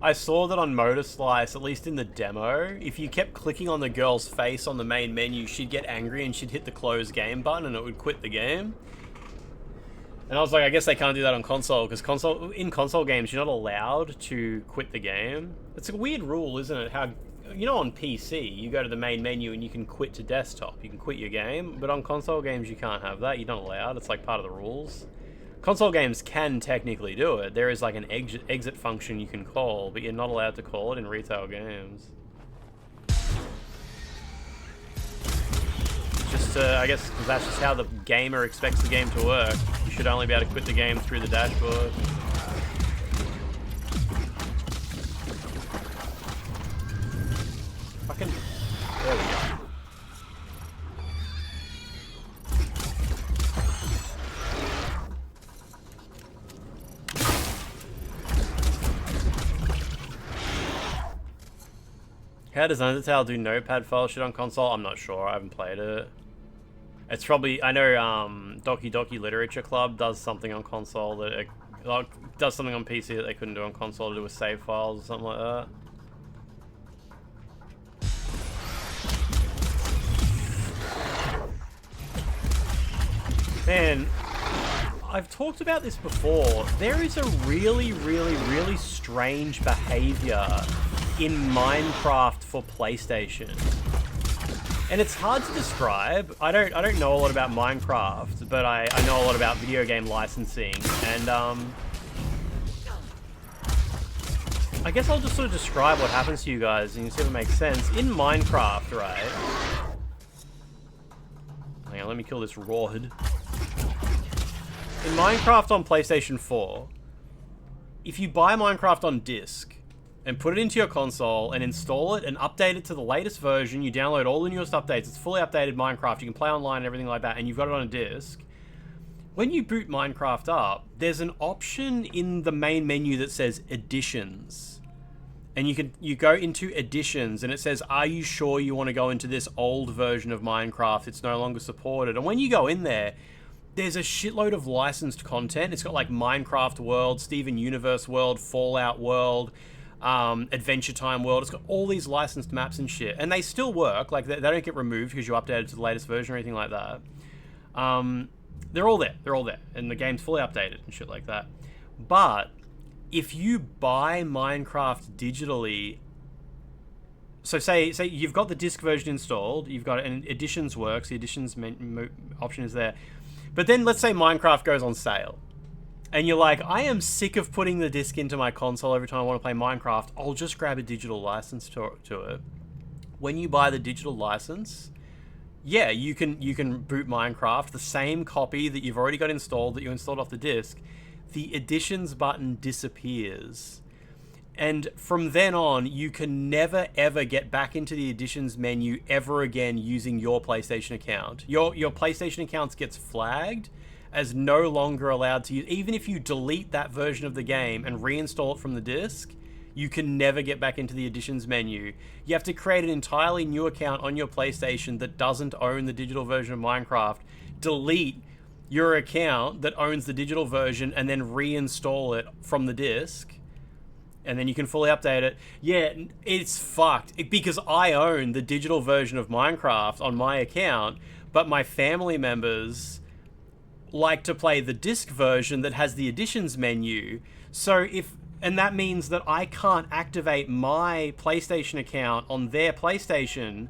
I saw that on Motor Slice, at least in the demo, if you kept clicking on the girl's face on the main menu, she'd get angry and she'd hit the close game button and it would quit the game. And I was like, I guess they can't do that on console, because in console games, you're not allowed to quit the game. It's a weird rule, isn't it? How, you know, on PC, you go to the main menu and you can quit to desktop. You can quit your game, but on console games, you can't have that. You're not allowed. It's like part of the rules. Console games can technically do it. There is like an exit function you can call, but you're not allowed to call it in retail games. Just, I guess, that's just how the gamer expects the game to work. You should only be able to quit the game through the dashboard. Fucking... There we go. How does Undertale do notepad file shit on console? I'm not sure. I haven't played it. It's probably... I know Doki Doki Literature Club does something on console that... It, like, does something on PC that they couldn't do on console to do with save files or something like that. Man, I've talked about this before. There is a really, really, really strange behavior in Minecraft for PlayStation. And it's hard to describe. I don't know a lot about Minecraft, but I know a lot about video game licensing. And I guess I'll just sort of describe what happens to you guys and you see if it makes sense. In Minecraft, right? Hang on, let me kill this rawhead. In Minecraft on PlayStation 4, if you buy Minecraft on disc and put it into your console and install it and update it to the latest version, you download all the newest updates, it's fully updated Minecraft, you can play online and everything like that, and you've got it on a disc. When you boot Minecraft up, there's an option in the main menu that says Editions. And you go into Editions and it says, are you sure you want to go into this old version of Minecraft? It's no longer supported. And when you go in there, there's a shitload of licensed content. It's got like Minecraft World, Steven Universe World, Fallout World, Adventure Time World. It's got all these licensed maps and shit. And they still work. Like, they don't get removed because you update it to the latest version or anything like that. They're all there. They're all there. And the game's fully updated and shit like that. But if you buy Minecraft digitally... So say you've got the disc version installed. You've got it, and Editions works. The Editions option is there. But then let's say Minecraft goes on sale. And you're like, I am sick of putting the disc into my console every time I want to play Minecraft. I'll just grab a digital license to it. When you buy the digital license, yeah, you can boot Minecraft, the same copy that you've already got installed, that you installed off the disc. The Editions button disappears. And from then on, you can never ever get back into the Editions menu ever again using your PlayStation account. Your PlayStation account gets flagged as no longer allowed to use. Even if you delete that version of the game and reinstall it from the disc, you can never get back into the Editions menu. You have to create an entirely new account on your PlayStation that doesn't own the digital version of Minecraft, delete your account that owns the digital version, and then reinstall it from the disc. And then you can fully update it. Yeah, it's fucked. Because I own the digital version of Minecraft on my account, but my family members like to play the disc version that has the Editions menu. And that means that I can't activate my PlayStation account on their PlayStation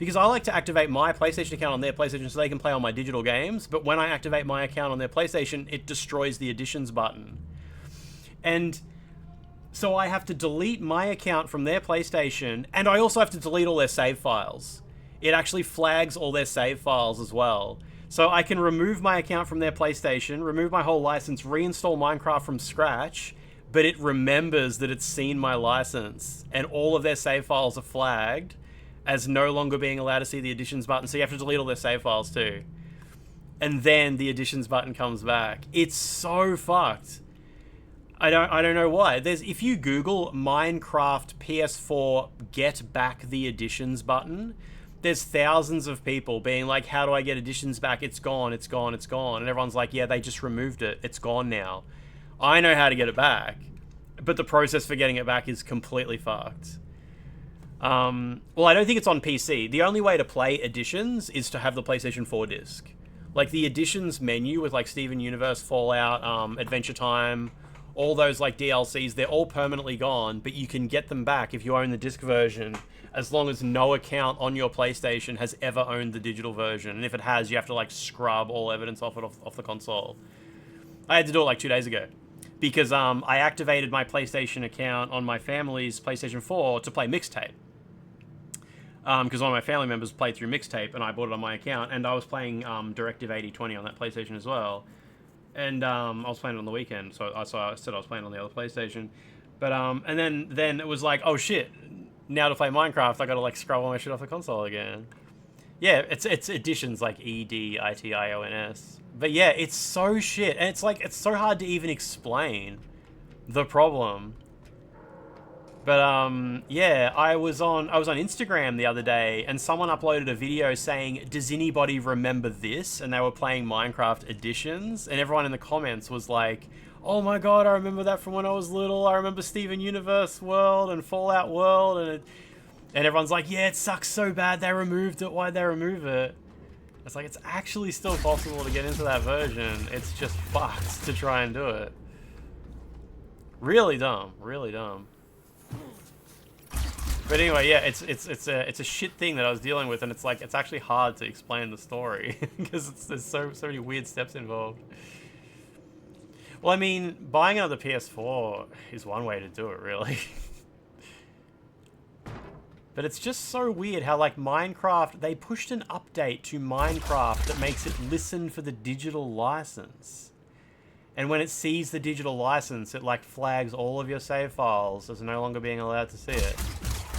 Because I like to activate my PlayStation account on their PlayStation so they can play on my digital games, but when I activate my account on their PlayStation, it destroys the Editions button. And so I have to delete my account from their PlayStation, and I also have to delete all their save files. It actually flags all their save files as well. So I can remove my account from their PlayStation, remove my whole license, reinstall Minecraft from scratch, but it remembers that it's seen my license, and all of their save files are flagged as no longer being allowed to see the Editions button, so you have to delete all their save files too. And then the Editions button comes back. It's so fucked. I don't know why. If you Google Minecraft PS4 get back the Editions button, there's thousands of people being like, how do I get Editions back? It's gone, it's gone, it's gone. And everyone's like, yeah, they just removed it. It's gone now. I know how to get it back, but the process for getting it back is completely fucked. Well, I don't think it's on PC. The only way to play Editions is to have the PlayStation 4 disc. Like, the Editions menu with, like, Steven Universe, Fallout, Adventure Time, all those, like, DLCs, they're all permanently gone, but you can get them back if you own the disc version, as long as no account on your PlayStation has ever owned the digital version. And if it has, you have to, like, scrub all evidence off the console. I had to do it, like, 2 days ago. Because I activated my PlayStation account on my family's PlayStation 4 to play Mixtape. Because one of my family members played through Mixtape, and I bought it on my account, and I was playing Directive 8020 on that PlayStation as well. And I was playing it on the weekend, so I said I was playing on the other PlayStation. But and then it was like, oh shit, now to play Minecraft, I gotta like scrub all my shit off the console again. Yeah, it's Editions like EDITIONS. But yeah, it's so shit, and it's like it's so hard to even explain the problem. But yeah, I was on Instagram the other day, and someone uploaded a video saying, "Does anybody remember this?" And they were playing Minecraft Editions, and everyone in the comments was like, "Oh my god, I remember that from when I was little. I remember Steven Universe World and Fallout World," and everyone's like, "Yeah, it sucks so bad. They removed it. Why'd they remove it?" It's like, it's actually still possible to get into that version. It's just fucked to try and do it. Really dumb. Really dumb. But anyway, yeah, it's a shit thing that I was dealing with, and it's like it's actually hard to explain the story because there's so many weird steps involved. Well, I mean, buying another PS4 is one way to do it, really. But it's just so weird how, like, Minecraft, they pushed an update to Minecraft that makes it listen for the digital license. And when it sees the digital license, it, like, flags all of your save files as no longer being allowed to see it.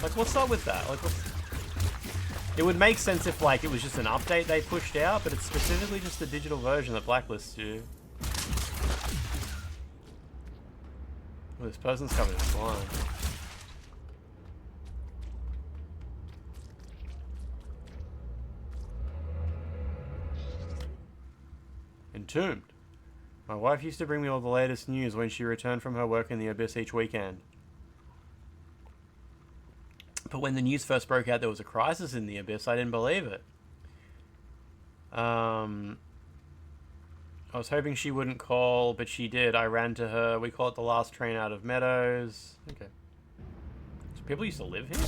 Like, what's up with that? Like, it would make sense if, like, it was just an update they pushed out, but it's specifically just the digital version that blacklists you. Oh, this person's covered in slime. Entombed. My wife used to bring me all the latest news when she returned from her work in the Abyss each weekend. But when the news first broke out there was a crisis in the Abyss, I didn't believe it. I was hoping she wouldn't call, but she did. I ran to her. We call it the last train out of Meadows. Okay. So people used to live here?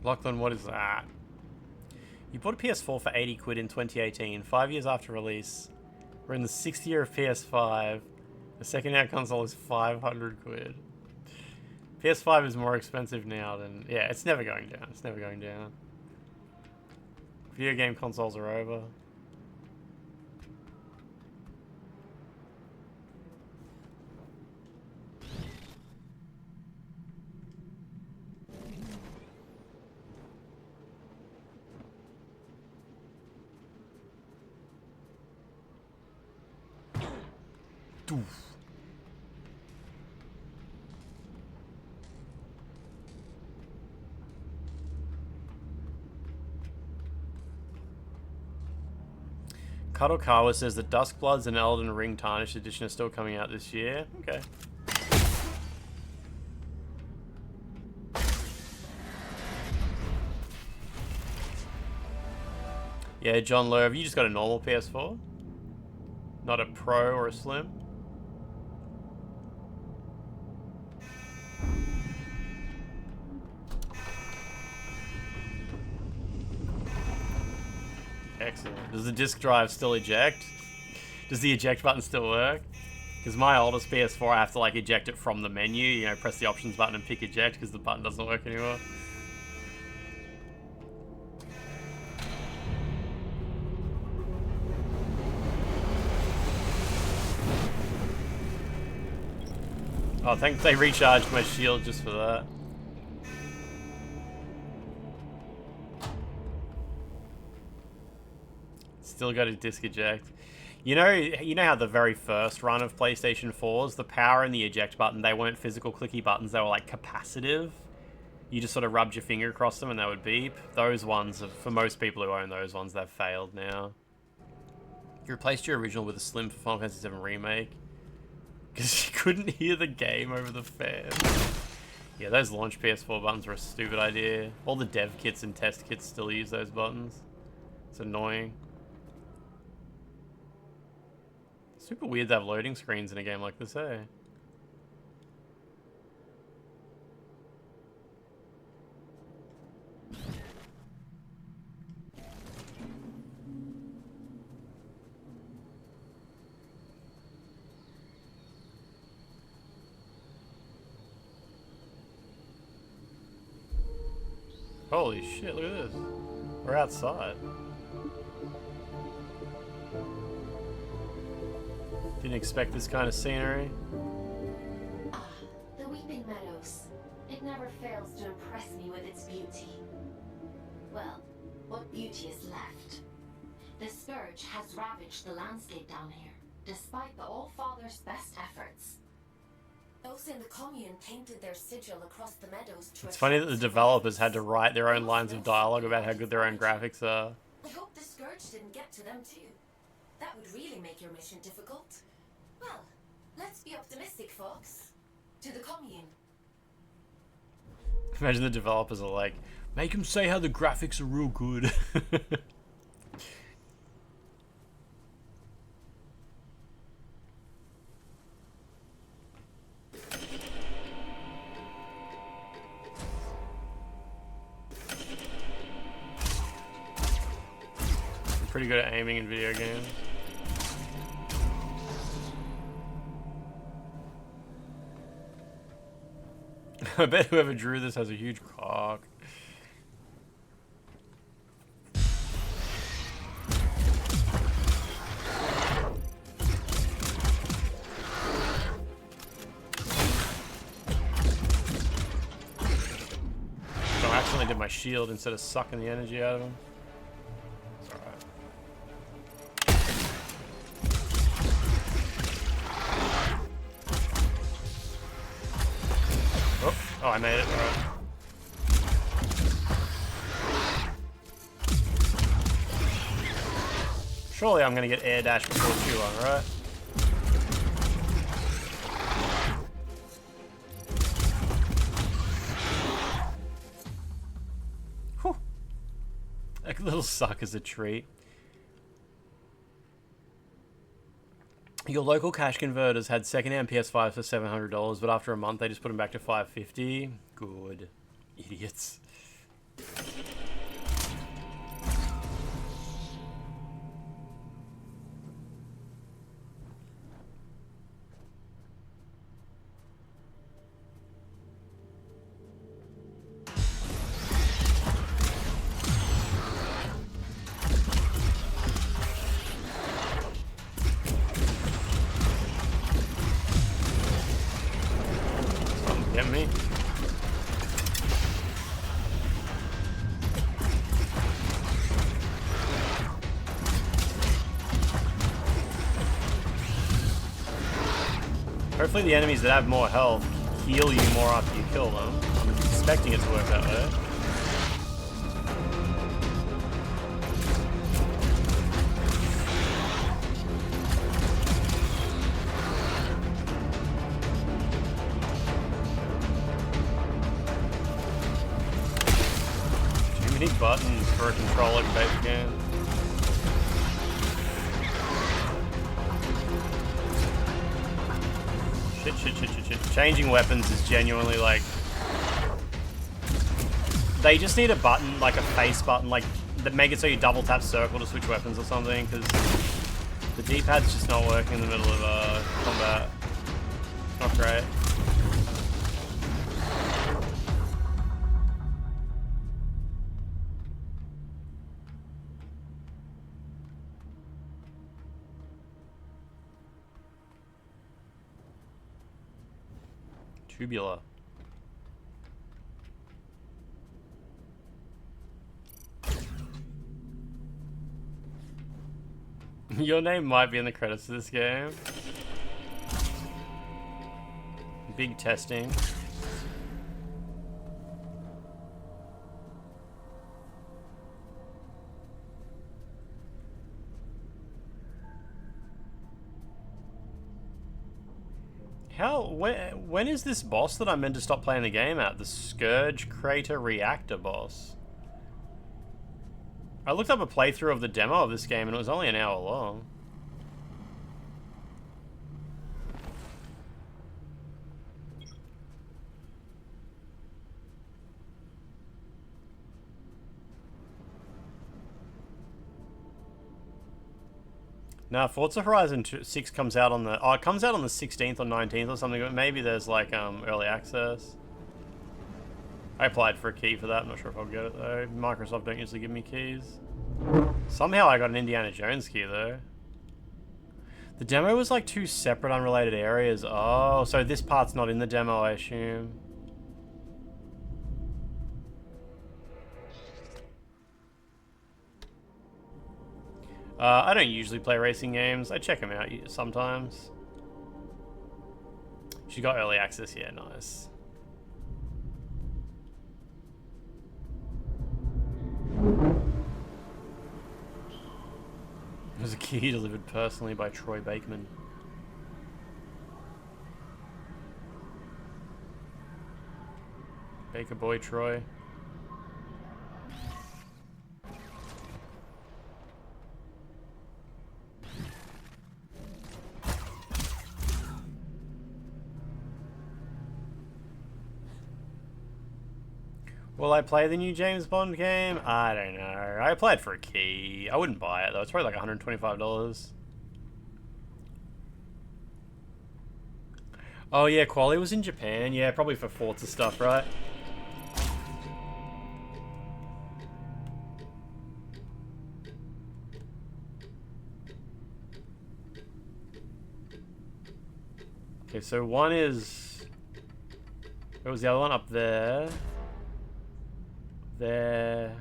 Lachlan, what is that? You bought a PS4 for 80 quid in 2018, 5 years after release. We're in the 6th year of PS5. The second-hand console is 500 quid. PS5 is more expensive now than... Yeah, it's never going down. It's never going down. Video game consoles are over. Doof. Kadokawa says that Duskbloods and Elden Ring Tarnished Edition are still coming out this year. Okay. Yeah, John Lowe, have you just got a normal PS4? Not a Pro or a Slim? Excellent. Does the disk drive still eject? Does the eject button still work? Because my oldest PS4, I have to like eject it from the menu, you know, press the options button and pick eject because the button doesn't work anymore. Oh, thanks they recharged my shield just for that. Still got a disc eject. You know how the very first run of PlayStation 4s, the power and the eject button, they weren't physical clicky buttons, they were like capacitive. You just sort of rubbed your finger across them and they would beep. Those ones, for most people who own those ones, they've failed now. You replaced your original with a slim for Final Fantasy VII Remake. Because you couldn't hear the game over the fan. Yeah, those launch PS4 buttons were a stupid idea. All the dev kits and test kits still use those buttons. It's annoying. Super weird to have loading screens in a game like this, eh? Holy shit, look at this. We're outside. Didn't expect this kind of scenery. Ah, the Weeping Meadows. It never fails to impress me with its beauty. Well, what beauty is left? The scourge has ravaged the landscape down here, despite the All-Father's best efforts. Those in the commune painted their sigil across the meadows to It's funny that the developers had to write their own lines of dialogue about how good their own graphics are. I hope the scourge didn't get to them too. That would really make your mission difficult. Well, let's be optimistic, folks. To the commune. Imagine the developers are like, make them say how the graphics are real good. I'm pretty good at aiming in video games. I bet whoever drew this has a huge cock. So I accidentally did my shield instead of sucking the energy out of him. It's alright. Oh, I made it. All right. Surely I'm gonna get air dash before too long, right? Whew. That little sucker's a treat. Your local cash converters had secondhand PS5s for $700, but after a month they just put them back to $550. Good. Idiots. Get me. Hopefully the enemies that have more health heal you more after you kill them. I'm expecting it to work that way. Too many buttons for a controller-based game. Shit. Changing weapons is genuinely like... They just need a button, like a face button, like make it so you double tap circle to switch weapons or something, because the D-pad's just not working in the middle of combat. Not great. Tubular. Your name might be in the credits of this game. Big testing. When is this boss that I'm meant to stop playing the game at? The Scourge Crater Reactor boss. I looked up a playthrough of the demo of this game and it was only an hour long. Now, Forza Horizon 6 comes out on the... Oh, it comes out on the 16th or 19th or something, but maybe there's, like, early access. I applied for a key for that. I'm not sure if I'll get it, though. Microsoft don't usually give me keys. Somehow I got an Indiana Jones key, though. The demo was, like, two separate, unrelated areas. Oh, so this part's not in the demo, I assume. I don't usually play racing games. I check them out sometimes. She got early access. Yeah, nice. There's a key delivered personally by Troy Bakeman. Baker boy Troy. Will I play the new James Bond game? I don't know. I applied for a key. I wouldn't buy it though. It's probably like $125. Oh yeah, Quali was in Japan. Yeah, probably for Forza stuff, right? Okay, so one is... Where was the other one? Up there. There.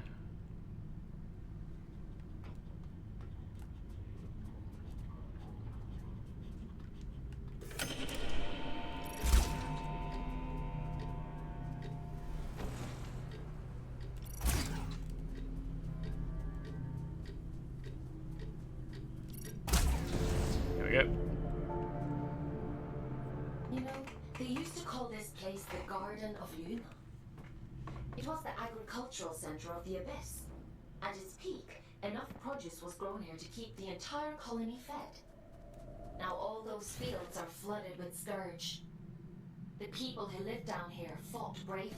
Here we go. You know, they used to call this place the Garden of Luna. It was the agricultural center of the Abyss. At its peak, enough produce was grown here to keep the entire colony fed. Now all those fields are flooded with scourge. The people who lived down here fought bravely,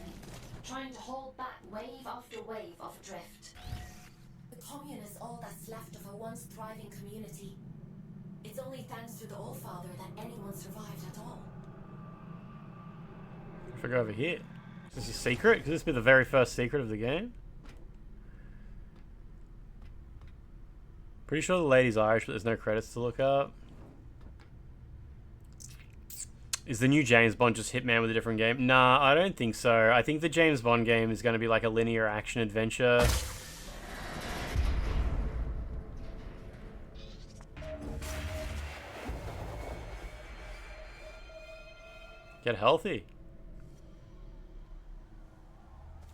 trying to hold back wave after wave of drift. The commune is all that's left of a once thriving community. It's only thanks to the Allfather that anyone survived at all. If I go over here. Is this a secret? Could this be the very first secret of the game? Pretty sure the lady's Irish, but there's no credits to look up. Is the new James Bond just Hitman with a different game? Nah, I don't think so. I think the James Bond game is going to be like a linear action adventure. Get healthy.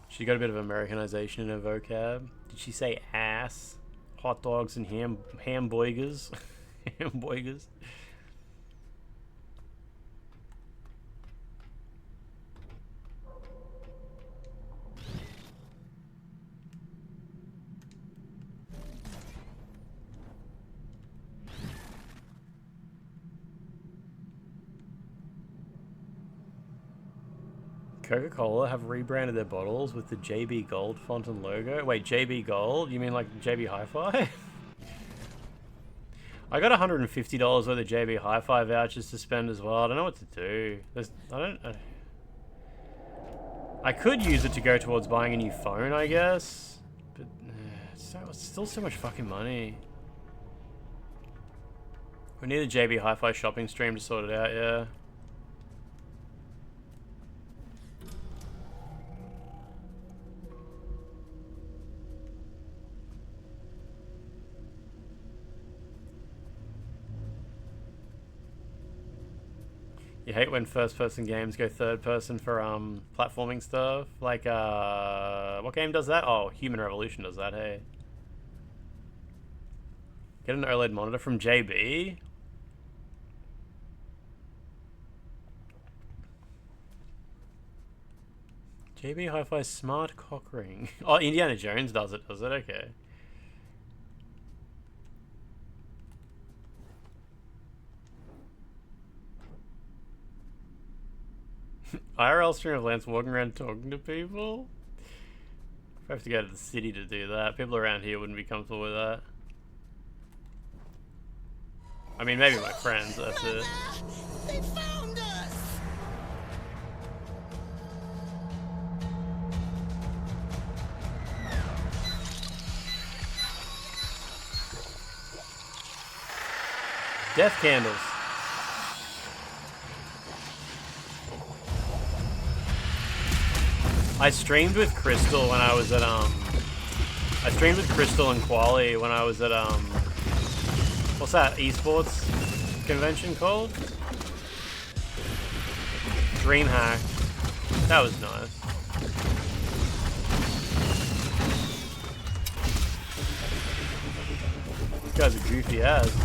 She got a bit of Americanization in her vocab. Did she say ass? Hot dogs and hamburgers? Hamburgers? Coca-Cola have rebranded their bottles with the JB Gold font and logo? Wait, JB Gold? You mean like JB Hi-Fi? I got $150 worth of JB Hi-Fi vouchers to spend as well. I don't know what to do. I could use it to go towards buying a new phone, I guess. But it's still so much fucking money. We need a JB Hi-Fi shopping stream to sort it out, yeah. You hate when first-person games go third-person for platforming stuff. Like what game does that? Oh, Human Revolution does that. Hey, get an OLED monitor from JB. JB Hi-Fi smart cock ring. Oh, Indiana Jones does it. Does it? Okay. IRL stream of Lance walking around talking to people? I have to go to the city to do that. People around here wouldn't be comfortable with that. I mean, maybe my friends, that's it. They found us! Death candles. I streamed with Crystal when I was at I streamed with Crystal and Quali when I was at what's that esports convention called? DreamHack. That was nice. You guys are goofy as.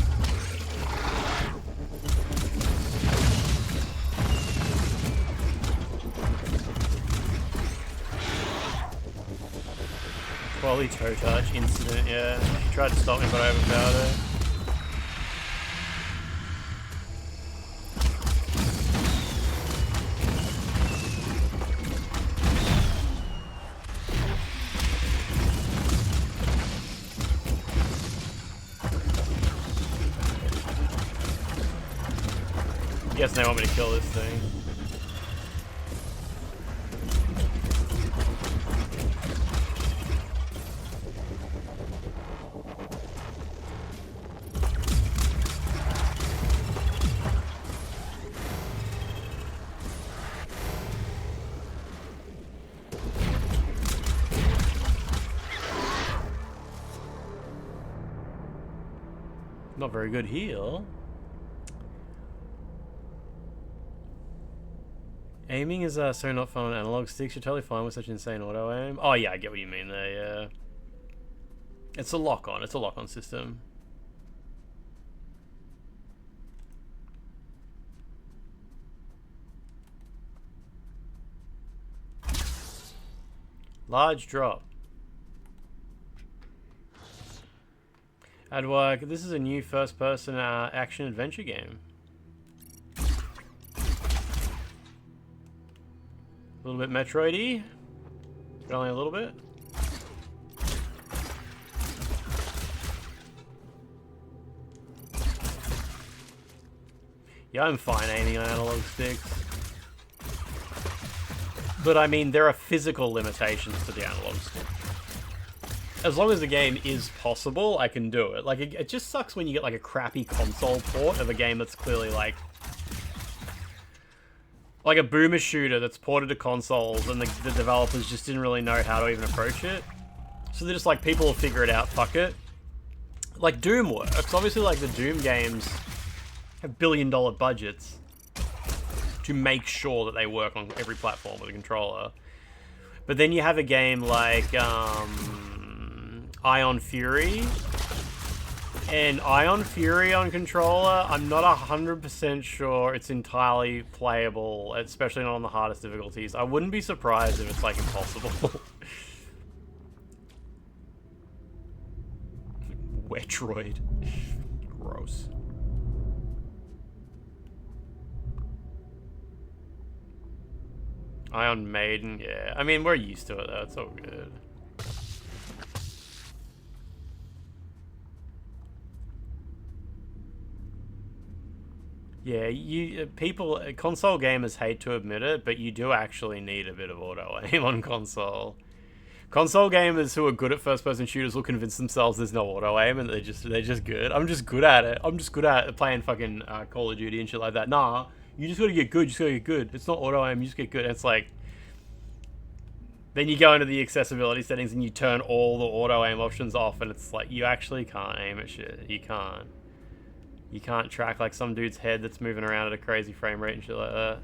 Quali toe touch incident, yeah. She tried to stop me, but I overpowered her. Guess they want me to kill this thing. Not very good heal. Aiming is so not fun on analog sticks. You're totally fine with such insane auto aim. Oh yeah, I get what you mean there, yeah. It's a lock-on. It's a lock-on system. Large drop. Adwork, this is a new first-person action-adventure game. A little bit Metroid-y, but only a little bit. Yeah, I'm fine aiming on analog sticks. But I mean, there are physical limitations to the analog stick. As long as the game is possible, I can do it. Like, it just sucks when you get like a crappy console port of a game that's clearly like a boomer shooter that's ported to consoles and the developers just didn't really know how to even approach it. So they're just like, people will figure it out, fuck it. Like, Doom works. Obviously, like, the Doom games have billion-dollar budgets to make sure that they work on every platform with a controller. But then you have a game like Ion Fury. And Ion Fury on controller, I'm not 100% sure it's entirely playable, especially not on the hardest difficulties. I wouldn't be surprised if it's, like, impossible. Wetroid. Gross. Iron Maiden, yeah. I mean, we're used to it though. It's all good. Yeah, console gamers hate to admit it, but you do actually need a bit of auto aim on console. Console gamers who are good at first-person shooters will convince themselves there's no auto aim and they're just good. I'm just good at it. I'm just good at playing fucking Call of Duty and shit like that. Nah, you just gotta get good. You just gotta get good. It's not auto aim. You just get good. And it's like, then you go into the accessibility settings and you turn all the auto aim options off, and it's like you actually can't aim at shit. You can't. You can't track like some dude's head that's moving around at a crazy frame rate and shit like that.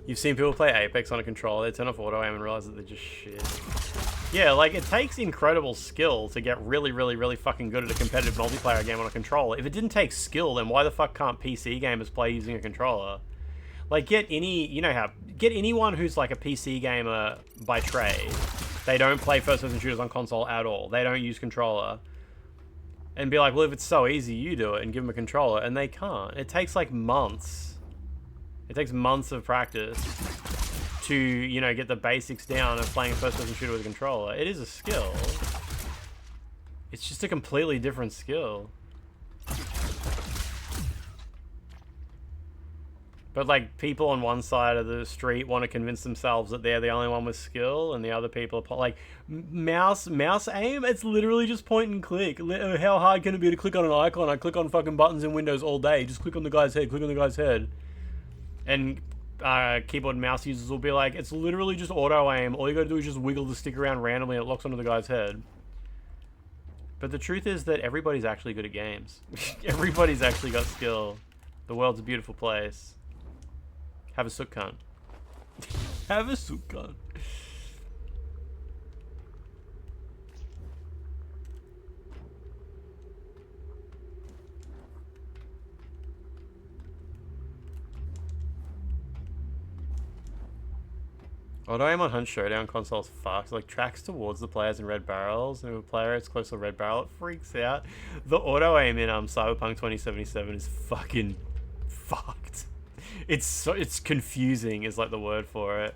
You've seen people play Apex on a controller, they turn off auto aim and realize that they're just shit. Yeah, like, it takes incredible skill to get really, really, really fucking good at a competitive multiplayer game on a controller. If it didn't take skill, then why the fuck can't PC gamers play using a controller? Like, get anyone who's like a PC gamer by trade. They don't play first-person shooters on console at all. They don't use controller. And be like, well, if it's so easy, you do it, and give them a controller. And they can't. It takes like months. It takes months of practice to, you know, get the basics down of playing a first-person shooter with a controller. It is a skill. It's just a completely different skill. But, like, people on one side of the street want to convince themselves that they're the only one with skill, and the other people are, like, mouse aim? It's literally just point and click. How hard can it be to click on an icon? I click on fucking buttons in Windows all day. Just click on the guy's head, click on the guy's head. And keyboard and mouse users will be like, it's literally just auto aim. All you gotta do is just wiggle the stick around randomly and it locks onto the guy's head. But the truth is that everybody's actually good at games. Everybody's actually got skill. The world's a beautiful place. Have a soot cunt. Have a soot cunt. Auto aim on Hunt Showdown consoles fucked. Like, tracks towards the players in red barrels, and if a player is close to a red barrel, it freaks out. The auto aim in Cyberpunk 2077 is fucking fucked. It's confusing is like the word for it.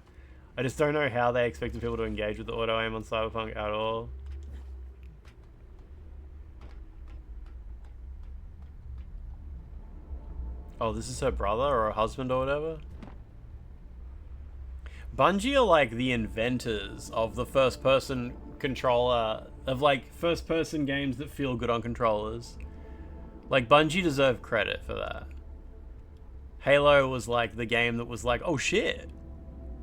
I just don't know how they expected people to engage with the auto aim on Cyberpunk at all. Oh, this is her brother or her husband or whatever? Bungie are like the inventors of the first-person controller, of like first-person games that feel good on controllers. Like, Bungie deserve credit for that. Halo was like the game that was like, oh shit,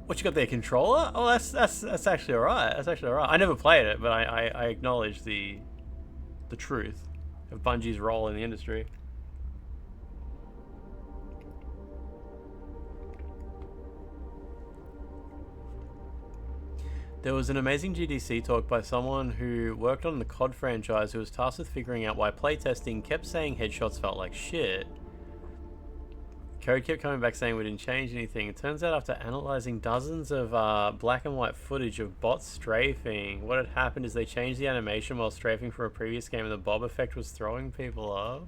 what, you got there, controller? Oh, that's actually alright. That's actually alright. I never played it, but I acknowledge the truth of Bungie's role in the industry. There was an amazing GDC talk by someone who worked on the COD franchise who was tasked with figuring out why playtesting kept saying headshots felt like shit. Code kept coming back saying we didn't change anything. It turns out after analysing dozens of black and white footage of bots strafing, what had happened is they changed the animation while strafing for a previous game and the bob effect was throwing people off.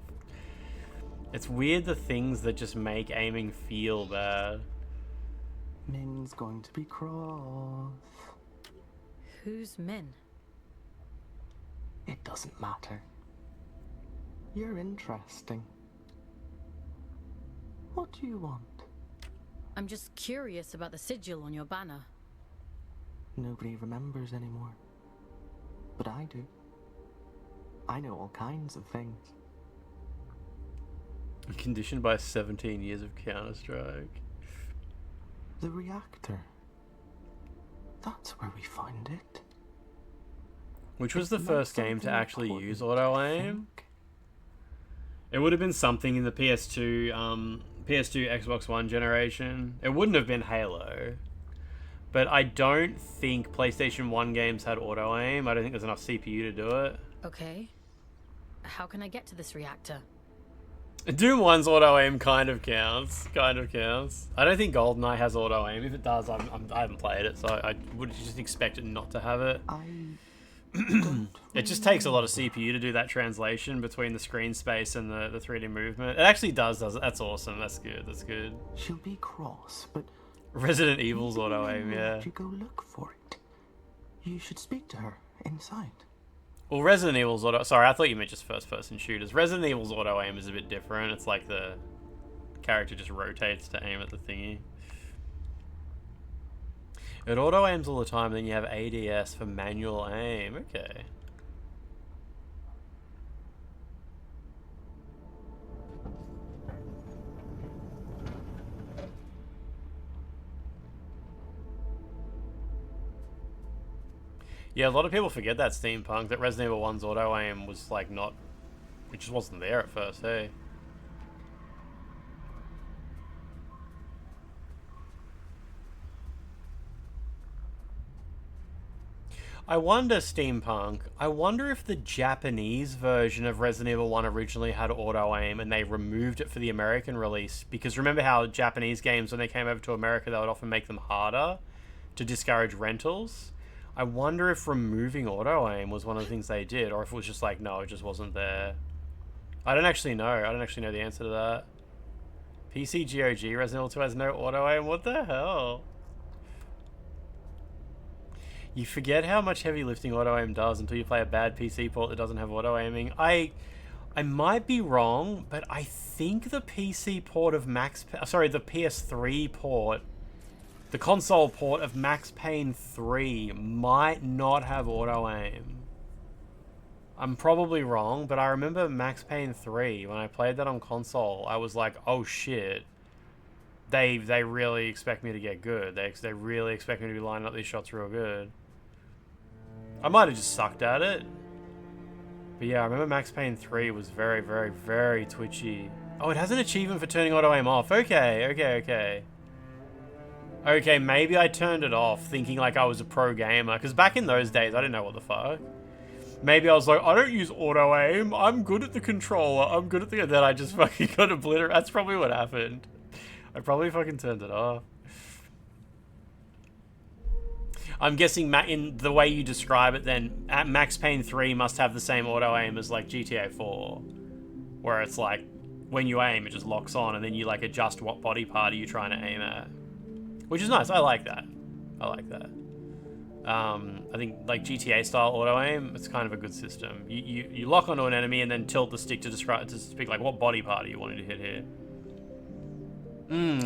It's weird the things that just make aiming feel bad. Min's going to be cross. Who's Min? It doesn't matter. You're interesting. What do you want? I'm just curious about the sigil on your banner. Nobody remembers anymore. But I do. I know all kinds of things. Conditioned by 17 years of Counter-Strike. The reactor. That's where we find it. Which was the first game to actually use auto aim? It would have been something in the PS2, Xbox One generation. It wouldn't have been Halo. But I don't think PlayStation 1 games had auto aim. I don't think there's enough CPU to do it. Okay. How can I get to this reactor? Doom 1's auto aim kind of counts. Kind of counts. I don't think GoldenEye has auto aim. If it does, I haven't played it, so I would just expect it not to have it. It just takes a lot of CPU to do that translation between the screen space and the 3D movement. It actually does it. That's awesome. That's good. That's good. She'll be cross, but Resident Evil's auto aim, yeah. you go look for it. You should speak to her inside. Well, Resident Evil's auto... Sorry, I thought you meant just first-person shooters. Resident Evil's auto aim is a bit different. It's like the character just rotates to aim at the thingy. It auto aims all the time, then you have ADS for manual aim. Okay. Yeah, a lot of people forget that steampunk, that Resident Evil 1's auto aim was like not... It just wasn't there at first, hey? I wonder, Steampunk, I wonder if the Japanese version of Resident Evil 1 originally had auto-aim and they removed it for the American release. Because remember how Japanese games, when they came over to America, they would often make them harder to discourage rentals? I wonder if removing auto-aim was one of the things they did, or if it was just like, no, it just wasn't there. I don't actually know. I don't actually know the answer to that. PC GOG Resident Evil 2 has no auto-aim? What the hell? You forget how much heavy lifting auto-aim does until you play a bad PC port that doesn't have auto-aiming. I might be wrong, but I think the PC port of the PS3 port, the console port of Max Payne 3 might not have auto-aim. I'm probably wrong, but I remember Max Payne 3, when I played that on console, I was like, oh shit. They really expect me to get good. They really expect me to be lining up these shots real good. I might have just sucked at it. But yeah, I remember Max Payne 3 was very, very, very twitchy. Oh, it has an achievement for turning auto-aim off. Okay. Okay, maybe I turned it off thinking like I was a pro gamer. Because back in those days, I didn't know what the fuck. Maybe I was like, I don't use auto-aim. I'm good at the controller. I'm good at the... And then I just fucking got obliterated. That's probably what happened. I probably fucking turned it off. I'm guessing in the way you describe it then, Max Payne 3 must have the same auto-aim as like GTA 4. Where it's like, when you aim, it just locks on and then you like adjust what body part are you trying to aim at. Which is nice, I like that. I think like GTA style auto-aim, it's kind of a good system. You lock onto an enemy and then tilt the stick to speak like what body part are you wanting to hit here.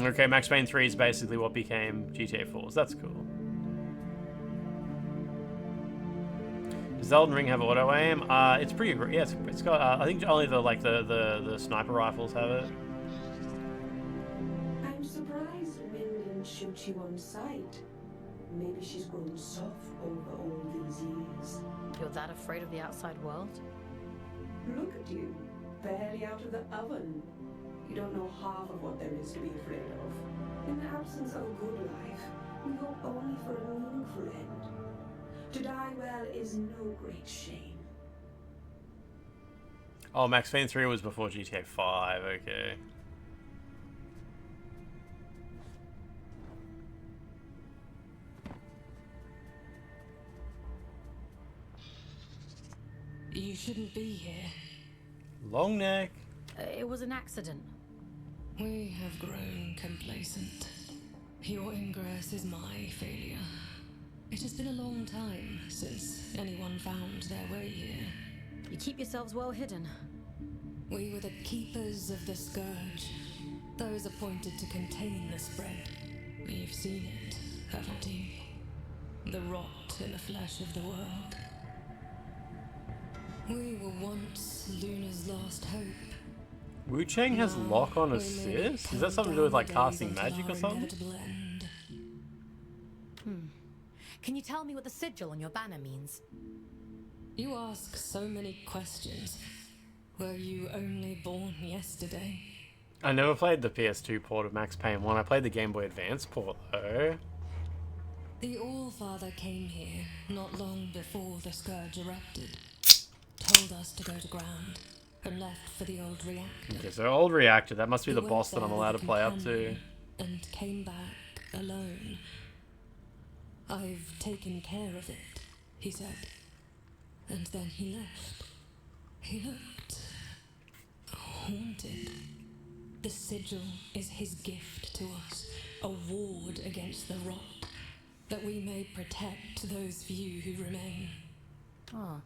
Okay, Max Payne 3 is basically what became GTA 4, so that's cool. Does Elden Ring have auto aim? It's pretty great. Yeah, it's got. I think only the sniper rifles have it. I'm surprised Min didn't shoot you on sight. Maybe she's grown soft over all these years. You're that afraid of the outside world? Look at you, barely out of the oven. You don't know half of what there is to be afraid of. In the absence of a good life, we hope only for a meaningful end. To die well is no great shame. Oh, Max Payne 3 was before GTA 5, okay. You shouldn't be here. Long neck. It was an accident. We have grown complacent. Your ingress is my failure. It has been a long time since anyone found their way here. You keep yourselves well hidden. We were the keepers of the scourge, those appointed to contain the spread. You've seen it, haven't you? The rot in the flesh of the world. We were once Luna's last hope. Wu Chang has lock on assist? Is that something to do with like casting magic or something? Can you tell me what the sigil on your banner means? You ask so many questions. Were you only born yesterday? I never played the PS2 port of Max Payne 1. I played the Game Boy Advance port though. The All-Father came here not long before the scourge erupted. Told us to go to ground. and left for the old reactor. Okay, so old reactor, that must be He the went boss that there I'm with allowed a to play up to. companion and came back alone. I've taken care of it, he said. And then he left. He looked haunted. The sigil is his gift to us, a ward against the rot, that we may protect those few who remain. Oh.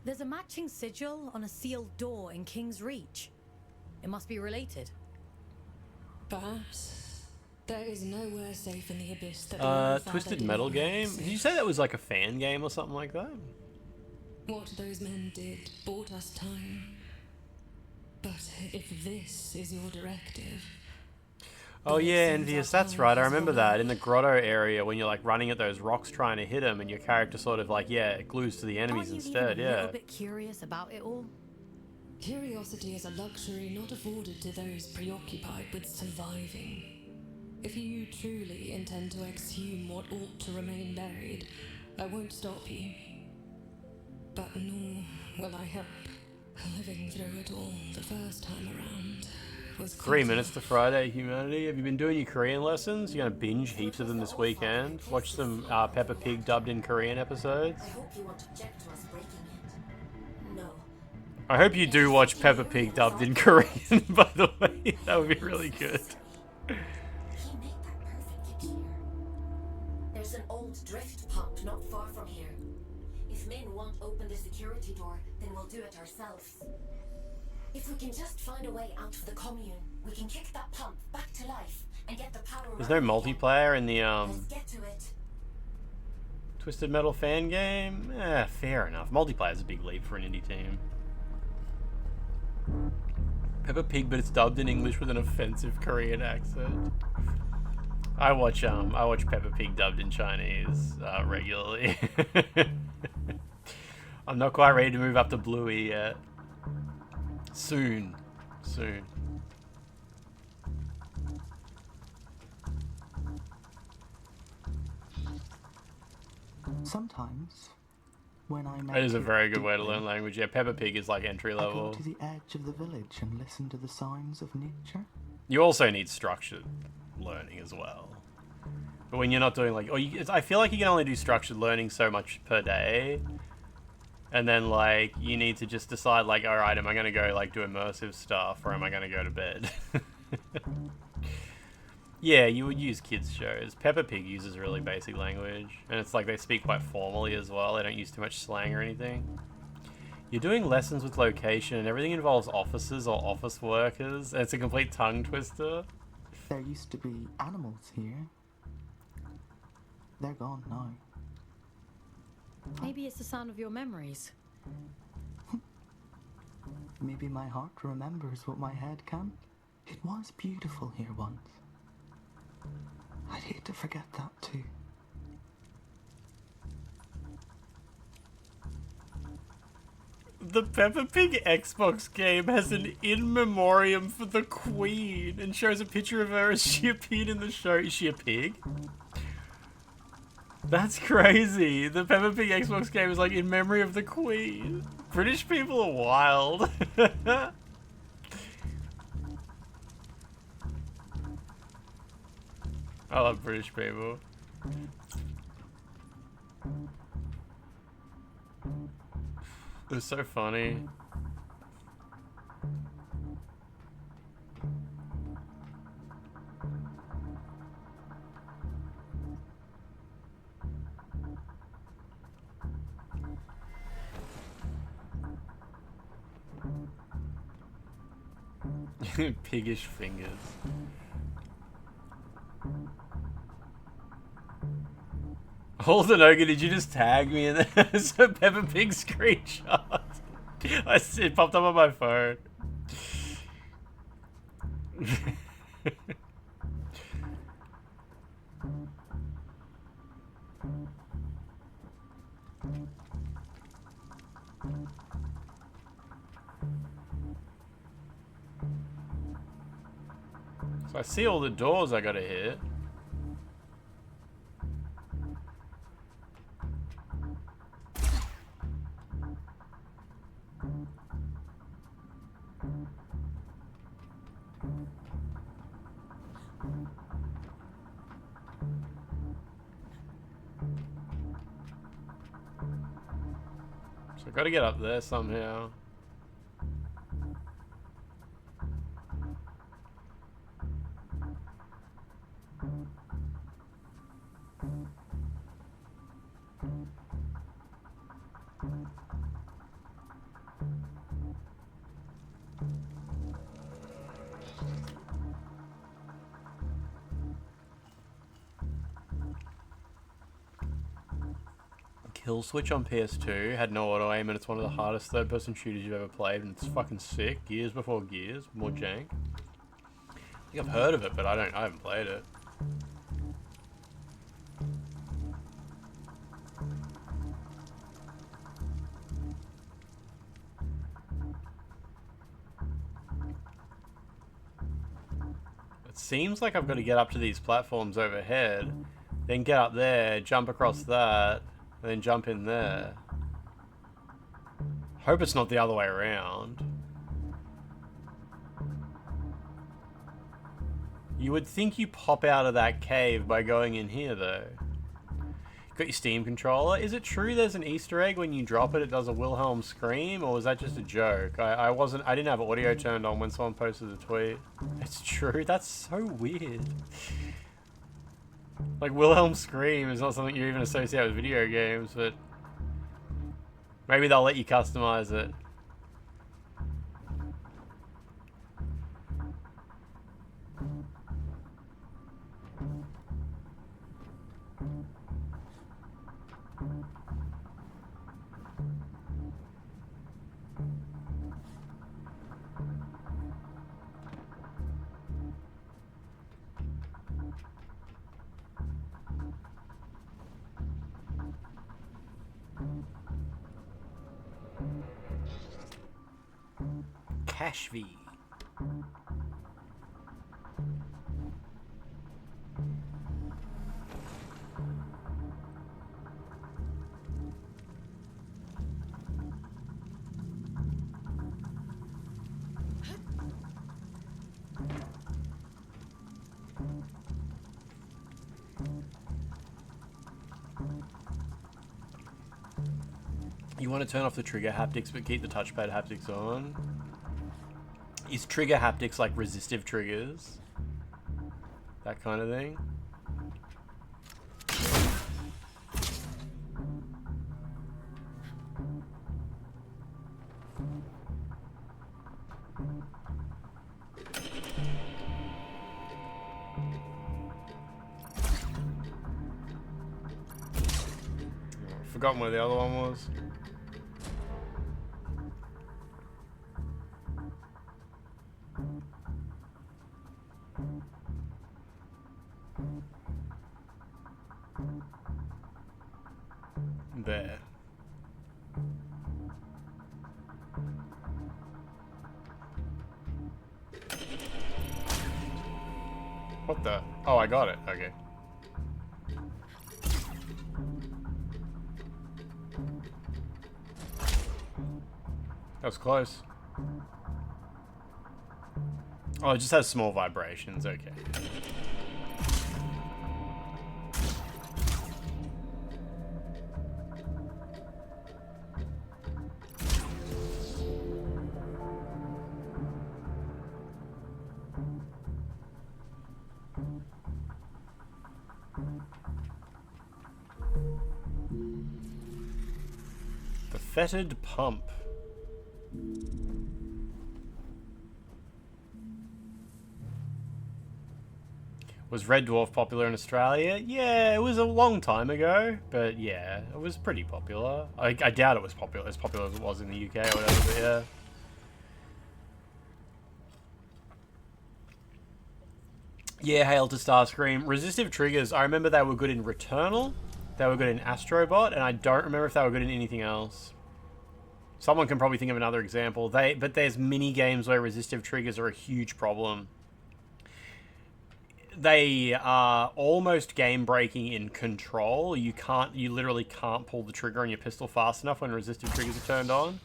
There's a matching sigil on a sealed door in King's Reach. It must be related. Perhaps. There is nowhere safe in the abyss that the All-Father Twisted did Metal not game? exist. Did you say that was like a fan game or something like that? What those men did bought us time. But if this is your directive... Oh yeah, Envious, that's right, I remember that. In the grotto area, when you're like running at those rocks trying to hit them, and your character sort of like, yeah, it glues to the enemies Aren't you instead, even a yeah. little bit curious about it all? Curiosity is a luxury not afforded to those preoccupied with surviving. If you truly intend to exhume what ought to remain buried, I won't stop you. But nor will I help. Living through it all the first time around was 3 minutes to Friday, humanity. Have you been doing your Korean lessons? You're gonna binge heaps of them this weekend. Watch some Peppa Pig dubbed in Korean episodes. I hope you won't object to us breaking it. No. I hope you do watch Peppa Pig dubbed in Korean, by the way. That would be really good. He made that perfectly clear. There's an old drift pump not far from here. If Min won't open the security door, then we'll do it ourselves. If we can just find a way out of the commune, we can kick that pump back to life and get the power. There's no multiplayer in the Let's get to it. Twisted Metal fan game? Fair enough. Multiplayer is a big leap for an indie team. Peppa Pig, but it's dubbed in English with an offensive Korean accent. I watch Peppa Pig dubbed in Chinese regularly. I'm not quite ready to move up to Bluey yet. Soon. Sometimes, when I'm That is a very good way to learn language. Yeah, Peppa Pig is like entry I go level. to the edge of the village and listen to the sounds of nature. You also need structured learning as well. But when you're not doing like, I feel like you can only do structured learning so much per day. And then like, you need to just decide like, alright, am I going to go like do immersive stuff or am I going to go to bed? Yeah, you would use kids shows. Peppa Pig uses really basic language. And it's like they speak quite formally as well. They don't use too much slang or anything. You're doing lessons with location and everything involves offices or office workers. And it's a complete tongue twister. There used to be animals here. They're gone now. Maybe it's the sound of your memories. Maybe my heart remembers what my head can't. It was beautiful here once. I'd hate to forget that too. The Peppa Pig Xbox game has an in memoriam for the Queen and shows a picture of her as she appeared in the show. Is she a pig? That's crazy. The Peppa Pig Xbox game is like in memory of the Queen. British people are wild. I love British people. It was so funny. Piggish fingers. Holden Ogre, did you just tag me in there? It's a Peppa Pig screenshot. It popped up on my phone. So I see all the doors I gotta hit. I gotta get up there somehow. Kill Switch on PS2 had no auto aim, and it's one of the hardest third-person shooters you've ever played, and it's fucking sick. Gears before Gears, more jank. I think I've heard of it, but I haven't played it. It seems like I've got to get up to these platforms overhead, then get up there, jump across that, and then jump in there. Hope it's not the other way around. You would think you pop out of that cave by going in here, though. Got your Steam controller. Is it true there's an Easter egg when you drop it, it does a Wilhelm scream, or was that just a joke? I didn't have audio turned on when someone posted the tweet. It's true. That's so weird. Like, Wilhelm scream is not something you even associate with video games, but maybe they'll let you customize it. Cashv. You want to turn off the trigger haptics but keep the touchpad haptics on? Is trigger haptics like resistive triggers? That kind of thing? Forgotten where the other one was. There. What the? Oh, I got it. Okay. That was close. Oh, it just has small vibrations. Okay. The fetid pump. Was Red Dwarf popular in Australia? Yeah, it was a long time ago, but yeah, it was pretty popular. I doubt it was as popular as it was in the UK or whatever, but yeah. Yeah, Hail to Starscream. Resistive triggers, I remember they were good in Returnal, they were good in Astrobot, and I don't remember if they were good in anything else. Someone can probably think of another example. But there's mini games where resistive triggers are a huge problem. They are almost game breaking in Control. You literally can't pull the trigger on your pistol fast enough when resistive triggers are turned on.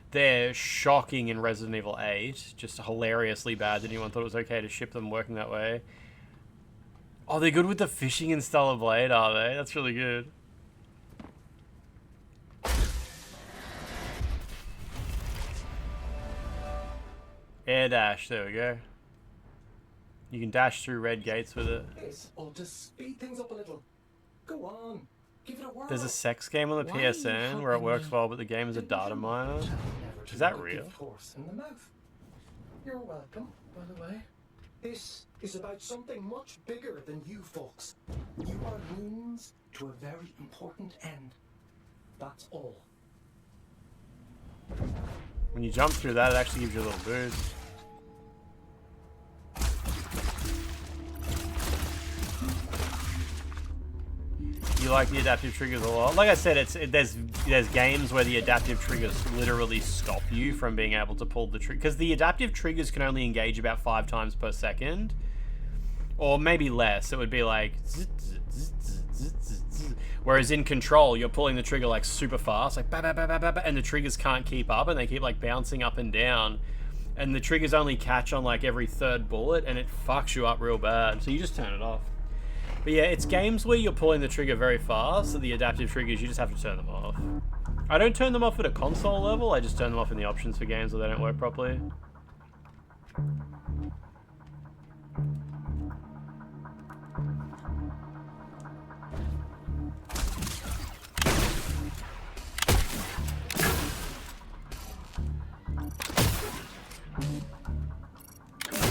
They're shocking in Resident Evil 8. Just hilariously bad that anyone thought it was okay to ship them working that way. Oh, they're good with the fishing in Stellar Blade, are they? That's really good. Air dash, there we go. You can dash through red gates with it. This will just speed things up a little. Go on, give it a whirl. There's a sex game on the PSN where it works well, but the game is a data miner. Is that real? Horse in the mouth. You're welcome, by the way. This is about something much bigger than you folks. You are means to a very important end. That's all. When you jump through that, it actually gives you a little boost. You like the adaptive triggers a lot. Like I said, there's games where the adaptive triggers literally stop you from being able to pull the trigger, because the adaptive triggers can only engage about 5 times per second, or maybe less. It would be like, whereas in Control, you're pulling the trigger like super fast, like and the triggers can't keep up, and they keep like bouncing up and down, and the triggers only catch on like every 3rd bullet, and it fucks you up real bad. So you just turn it off. But yeah, it's games where you're pulling the trigger very fast, so the adaptive triggers, you just have to turn them off. I don't turn them off at a console level, I just turn them off in the options for games where they don't work properly.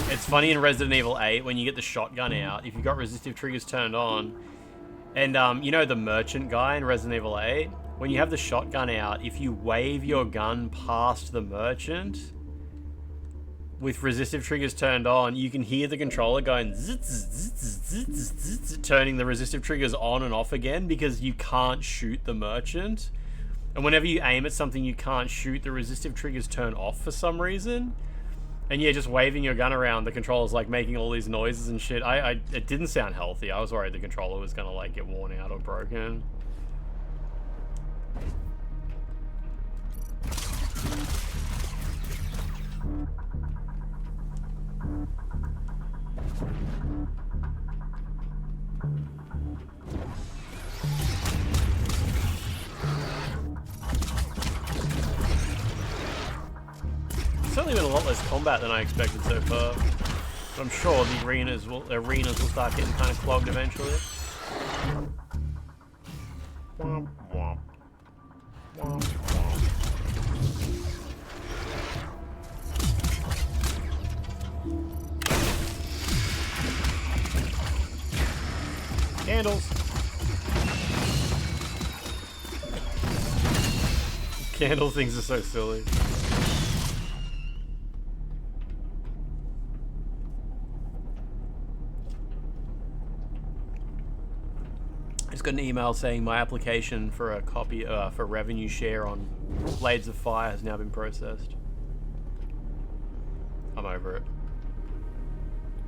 It's funny in Resident Evil 8 when you get the shotgun out, if you've got resistive triggers turned on, and you know the merchant guy in Resident Evil 8? When you have the shotgun out, if you wave your gun past the merchant with resistive triggers turned on, you can hear the controller going zzz, zzz, zzz, zzz, turning the resistive triggers on and off again because you can't shoot the merchant. And whenever you aim at something you can't shoot, the resistive triggers turn off for some reason. And yeah, just waving your gun around, the controller's like making all these noises and shit. It didn't sound healthy. I was worried the controller was gonna like get worn out or broken. Certainly been a lot less combat than I expected so far. But I'm sure the arenas will start getting kind of clogged eventually. Womp, womp. Womp, womp. Candles. Candle things are so silly. Got an email saying my application for a copy for revenue share on Blades of Fire has now been processed. I'm over it.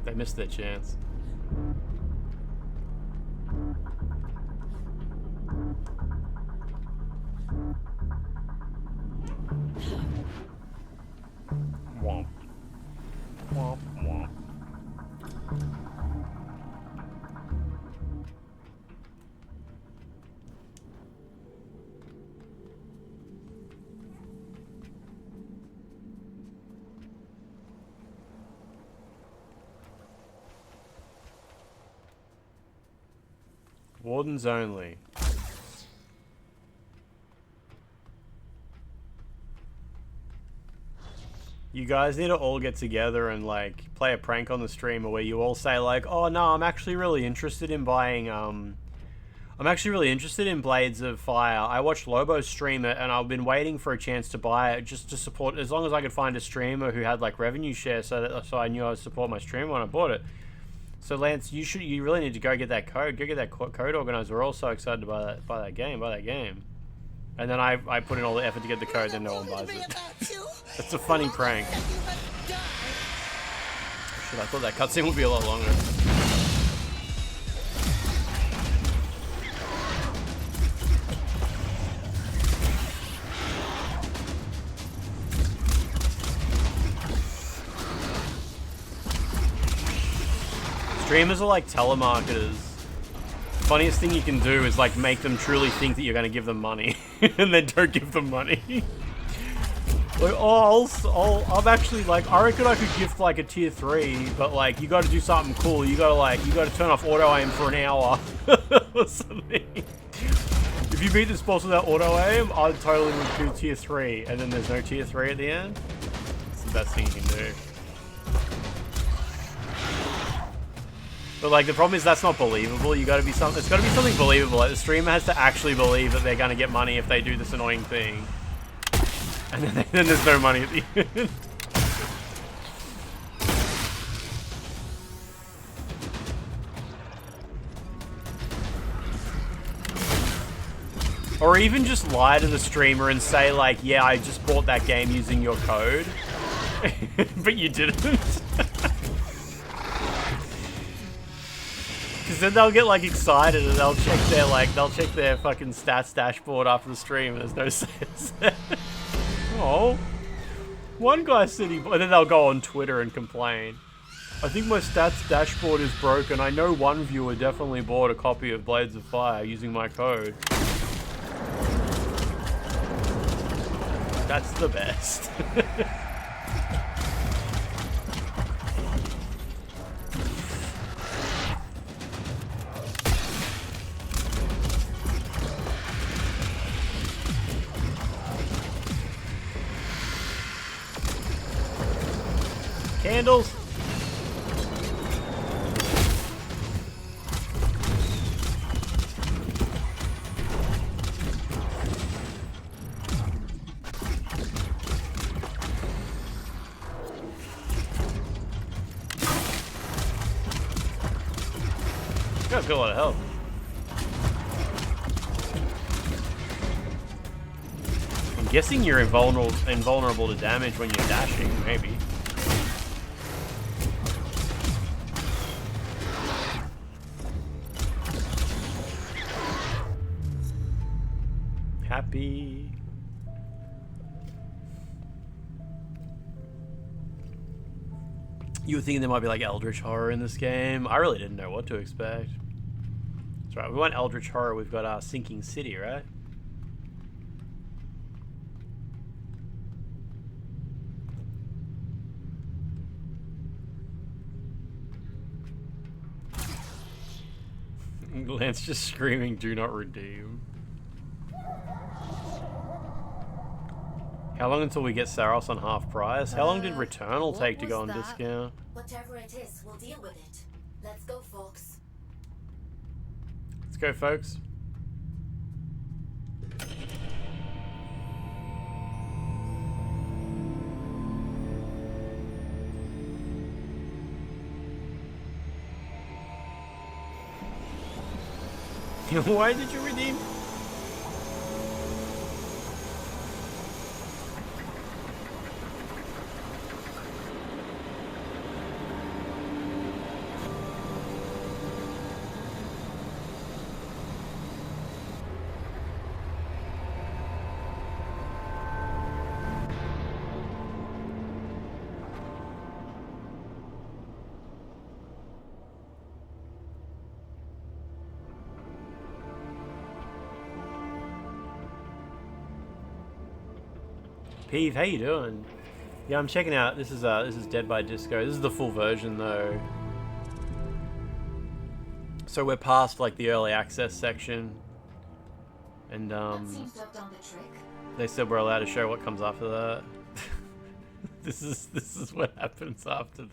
They missed their chance. Womp. Womp womp. Wardens only. You guys need to all get together and like play a prank on the streamer where you all say like, oh no, I'm actually really interested in buying I'm actually really interested in Blades of Fire. I watched Lobo stream it and I've been waiting for a chance to buy it just to support, as long as I could find a streamer who had like revenue share, so I knew I would support my streamer when I bought it. So Lance, you really need to go get that code. Go get that code organized. We're all so excited to buy that game. And then I put in all the effort to get the code, then no one buys it. It's a funny prank. Shit, I thought that cutscene would be a lot longer. Streamers are like telemarketers. Funniest thing you can do is like make them truly think that you're going to give them money and then don't give them money. Like, I'm actually like, I reckon I could gift like a tier 3, but like, you gotta do something cool. You gotta turn off auto aim for an hour or something. If you beat this boss without auto aim, I totally would do tier 3, and then there's no tier 3 at the end. It's the best thing you can do. But like, the problem is that's not believable. You gotta be something. It's gotta be something believable. Like, the streamer has to actually believe that they're gonna get money if they do this annoying thing. And then there's no money at the end. Or even just lie to the streamer and say like, yeah, I just bought that game using your code. But you didn't. Because then they'll get like excited and they'll check their fucking stats dashboard after the stream and there's no sales there. Oh, one guy said he, and then they'll go on Twitter and complain. I think my stats dashboard is broken. I know one viewer definitely bought a copy of Blades of Fire using my code. That's the best. Candles. That's got a lot of help. I'm guessing you're invulnerable to damage when you're dashing, maybe. Happy. You were thinking there might be like Eldritch Horror in this game. I really didn't know what to expect. That's right, we want Eldritch Horror, we've got our Sinking City, right? Lance just screaming, do not redeem. How long until we get Saros on half price? How long did Returnal take to go on discount? Whatever it is, we'll deal with it. Let's go, folks. Let's go, folks. Why did you redeem? Peeve, how you doing? Yeah, I'm checking out. This is Dead by Disco. This is the full version though. So we're past like the early access section, and they said we're allowed to show what comes after that. This is what happens after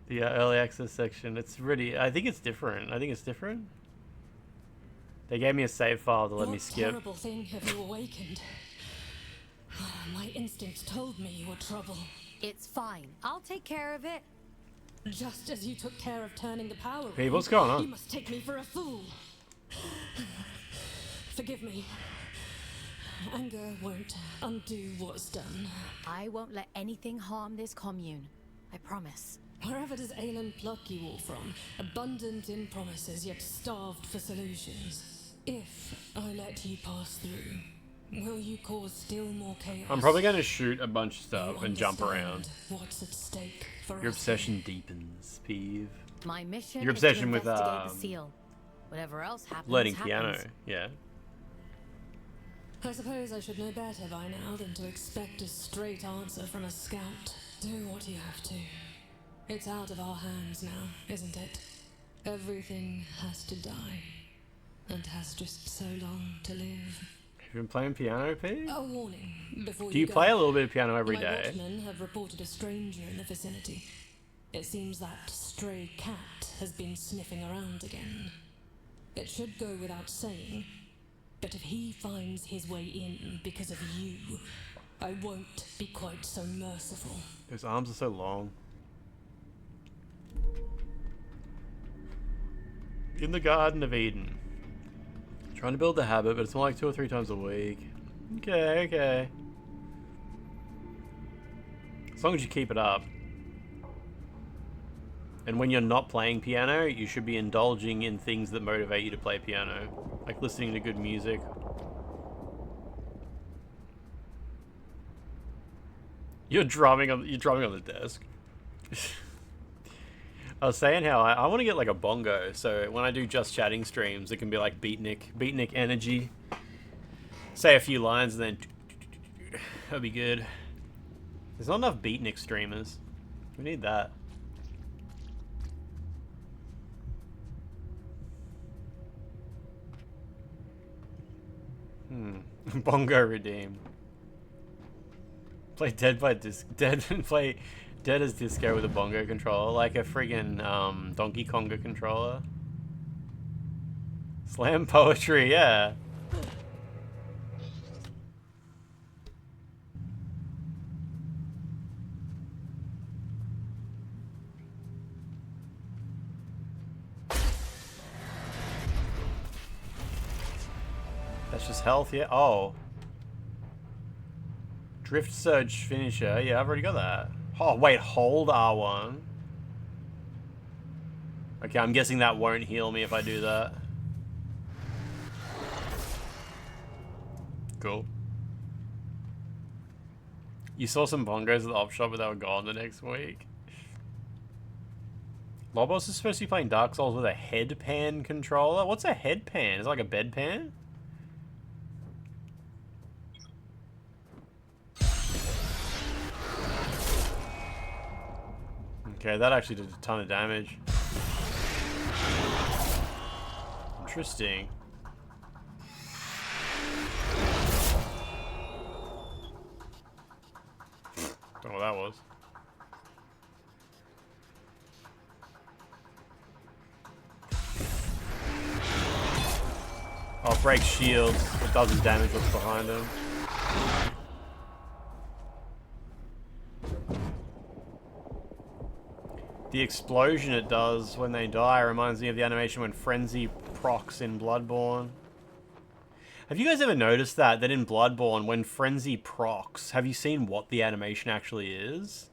the early access section. It's really, I think it's different. They gave me a save file to let me skip. What terrible thing have you awakened? My instincts told me you were trouble. It's fine. I'll take care of it. Just as you took care of turning the power on. Hey, what's going on? You must take me for a fool. Forgive me. Anger won't undo what's done. I won't let anything harm this commune. I promise. Wherever does Aelin pluck you all from? Abundant in promises, yet starved for solutions. If I let you pass through, will you cause still more chaos? I'm probably going to shoot a bunch of stuff and jump around. What's at stake for Your us obsession deepens, Peeve. My mission Your is to obsession with investigate the seal. Whatever else happens, learning happens. piano, yeah. I suppose I should know better by now than to expect a straight answer from a scout. Do what you have to. It's out of our hands now, isn't it? Everything has to die, and has just so long to live. Have you been playing piano, P? A warning before Do you go. play a little bit of piano every My day? watchmen have reported a stranger in the vicinity. It seems that stray cat has been sniffing around again. It should go without saying, but if he finds his way in because of you, I won't be quite so merciful. His arms are so long. In the Garden of Eden. Trying to build the habit, but it's more like 2 or 3 times a week. Okay, okay. As long as you keep it up. And when you're not playing piano, you should be indulging in things that motivate you to play piano. Like listening to good music. You're drumming on the desk. I was saying how I want to get like a bongo, so when I do just chatting streams, it can be like Beatnik energy. Say a few lines and then that'd be good. There's not enough Beatnik streamers. We need that. Bongo redeem. Play Dead as Disco with a bongo controller, like a friggin' Donkey Konga controller. Slam poetry, yeah. That's just health, yeah. Oh. Drift Surge finisher. Yeah, I've already got that. Oh, wait. Hold R1. Okay, I'm guessing that won't heal me if I do that. Cool. You saw some bongos at the op shop, but they were gone the next week. Lobos is supposed to be playing Dark Souls with a headpan controller. What's a headpan? Is it like a bedpan? Okay, that actually did a ton of damage. Interesting. Don't know what that was. Oh, break shields. It doesn't damage what's behind him. The explosion it does when they die reminds me of the animation when Frenzy procs in Bloodborne. Have you guys ever noticed that in Bloodborne, when Frenzy procs, have you seen what the animation actually is?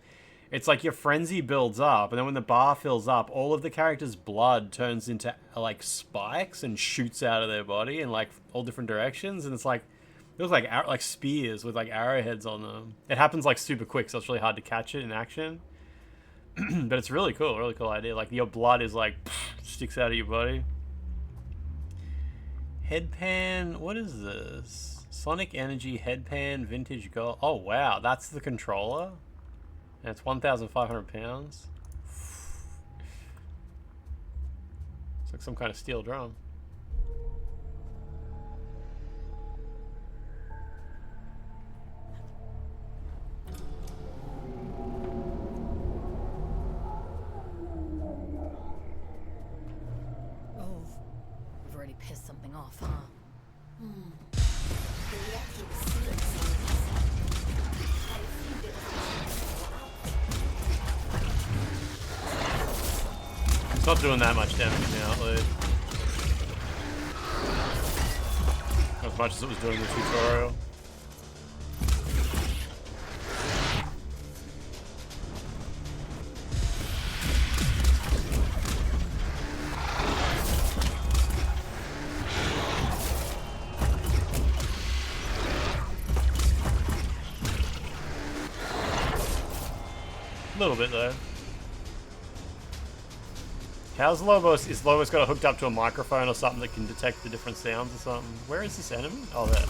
It's like your Frenzy builds up, and then when the bar fills up, all of the characters' blood turns into, like, spikes and shoots out of their body in, like, all different directions, and it's like, it looks like spears with, like, arrowheads on them. It happens, like, super quick, so it's really hard to catch it in action. But it's really cool idea. Like, your blood is, like, sticks out of your body. Headpan, what is this? Sonic Energy Headpan Vintage Gold. Oh, wow, that's the controller? And it's 1,500 pounds. It's like some kind of steel drum. Oh, we've already pissed something off, huh? It's not doing that much damage now, Luke. Not as much as it was doing in the tutorial. A little bit though. How's Lobos? Is Lobos got it hooked up to a microphone or something that can detect the different sounds or something? Where is this enemy? Oh, there.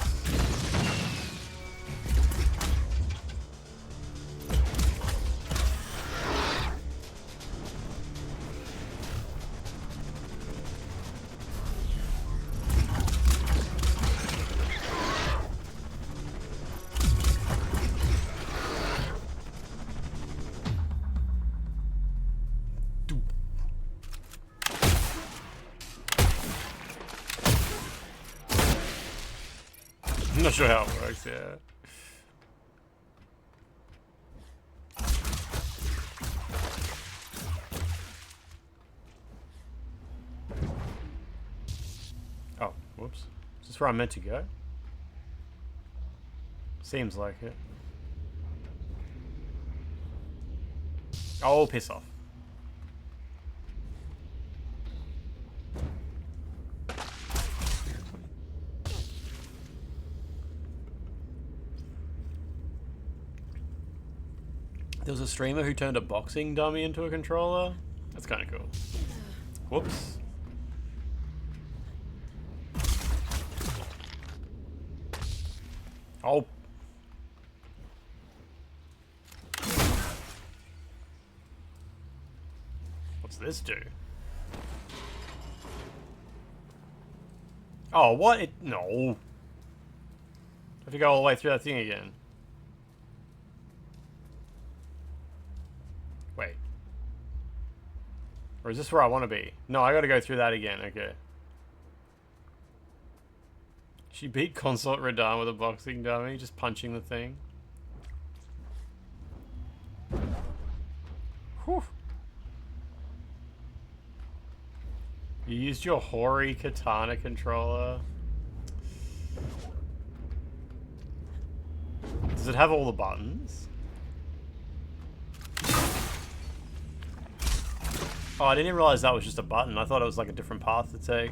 not sure how it works, yeah. Oh, whoops. Is this where I'm meant to go? Seems like it. Oh, piss off. There was a streamer who turned a boxing dummy into a controller. That's kind of cool. Whoops. Oh. What's this do? Oh, what? No. I have to go all the way through that thing again. Wait. Or is this where I want to be? No, I gotta go through that again. Okay. She beat Consort Radahn with a boxing dummy, just punching the thing. Whew. You used your Hori katana controller. Does it have all the buttons? Oh, I didn't even realize that was just a button. I thought it was like a different path to take.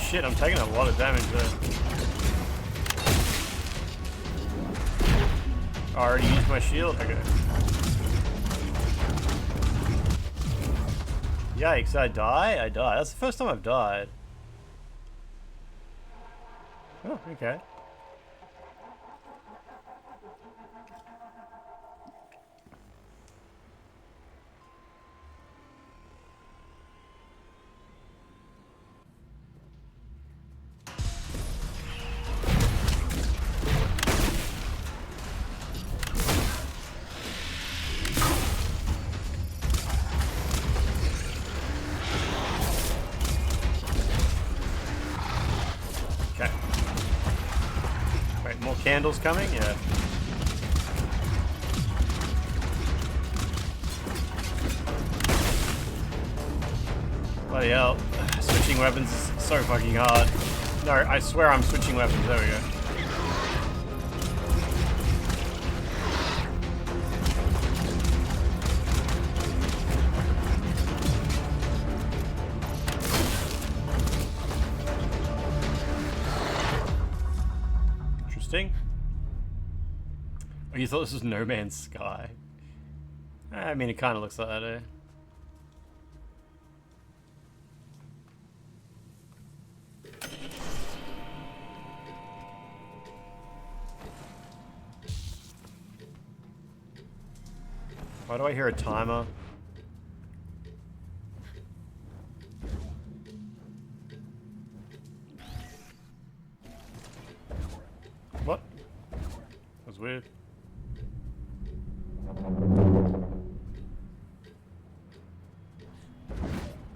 Shit, I'm taking a lot of damage there. I already used my shield? Okay. Yikes, I die? I die. That's the first time I've died. Oh, okay. Candles coming? Yeah. Bloody hell. Switching weapons is so fucking hard. No, I swear I'm switching weapons. There we go. Interesting. Oh, you thought this was No Man's Sky? I mean, it kind of looks like that, eh? Why do I hear a timer? What? That was weird.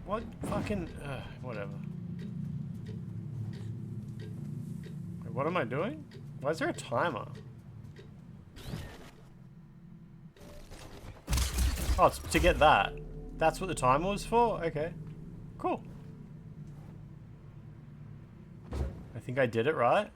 What fucking... whatever. Wait, what am I doing? Why is there a timer? Oh, it's to get that. That's what the timer was for? Okay. Cool. I think I did it right.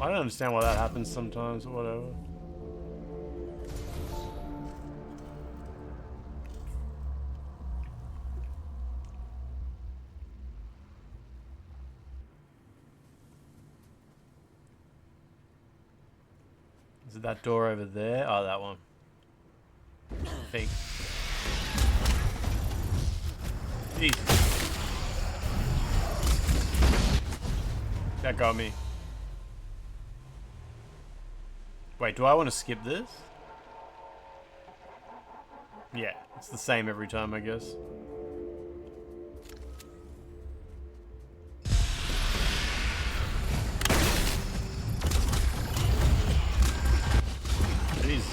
I don't understand why that happens sometimes, or whatever. Is it that door over there? Oh, that one. think. Jesus. That got me. Wait, do I want to skip this? Yeah, it's the same every time, I guess. Jeez.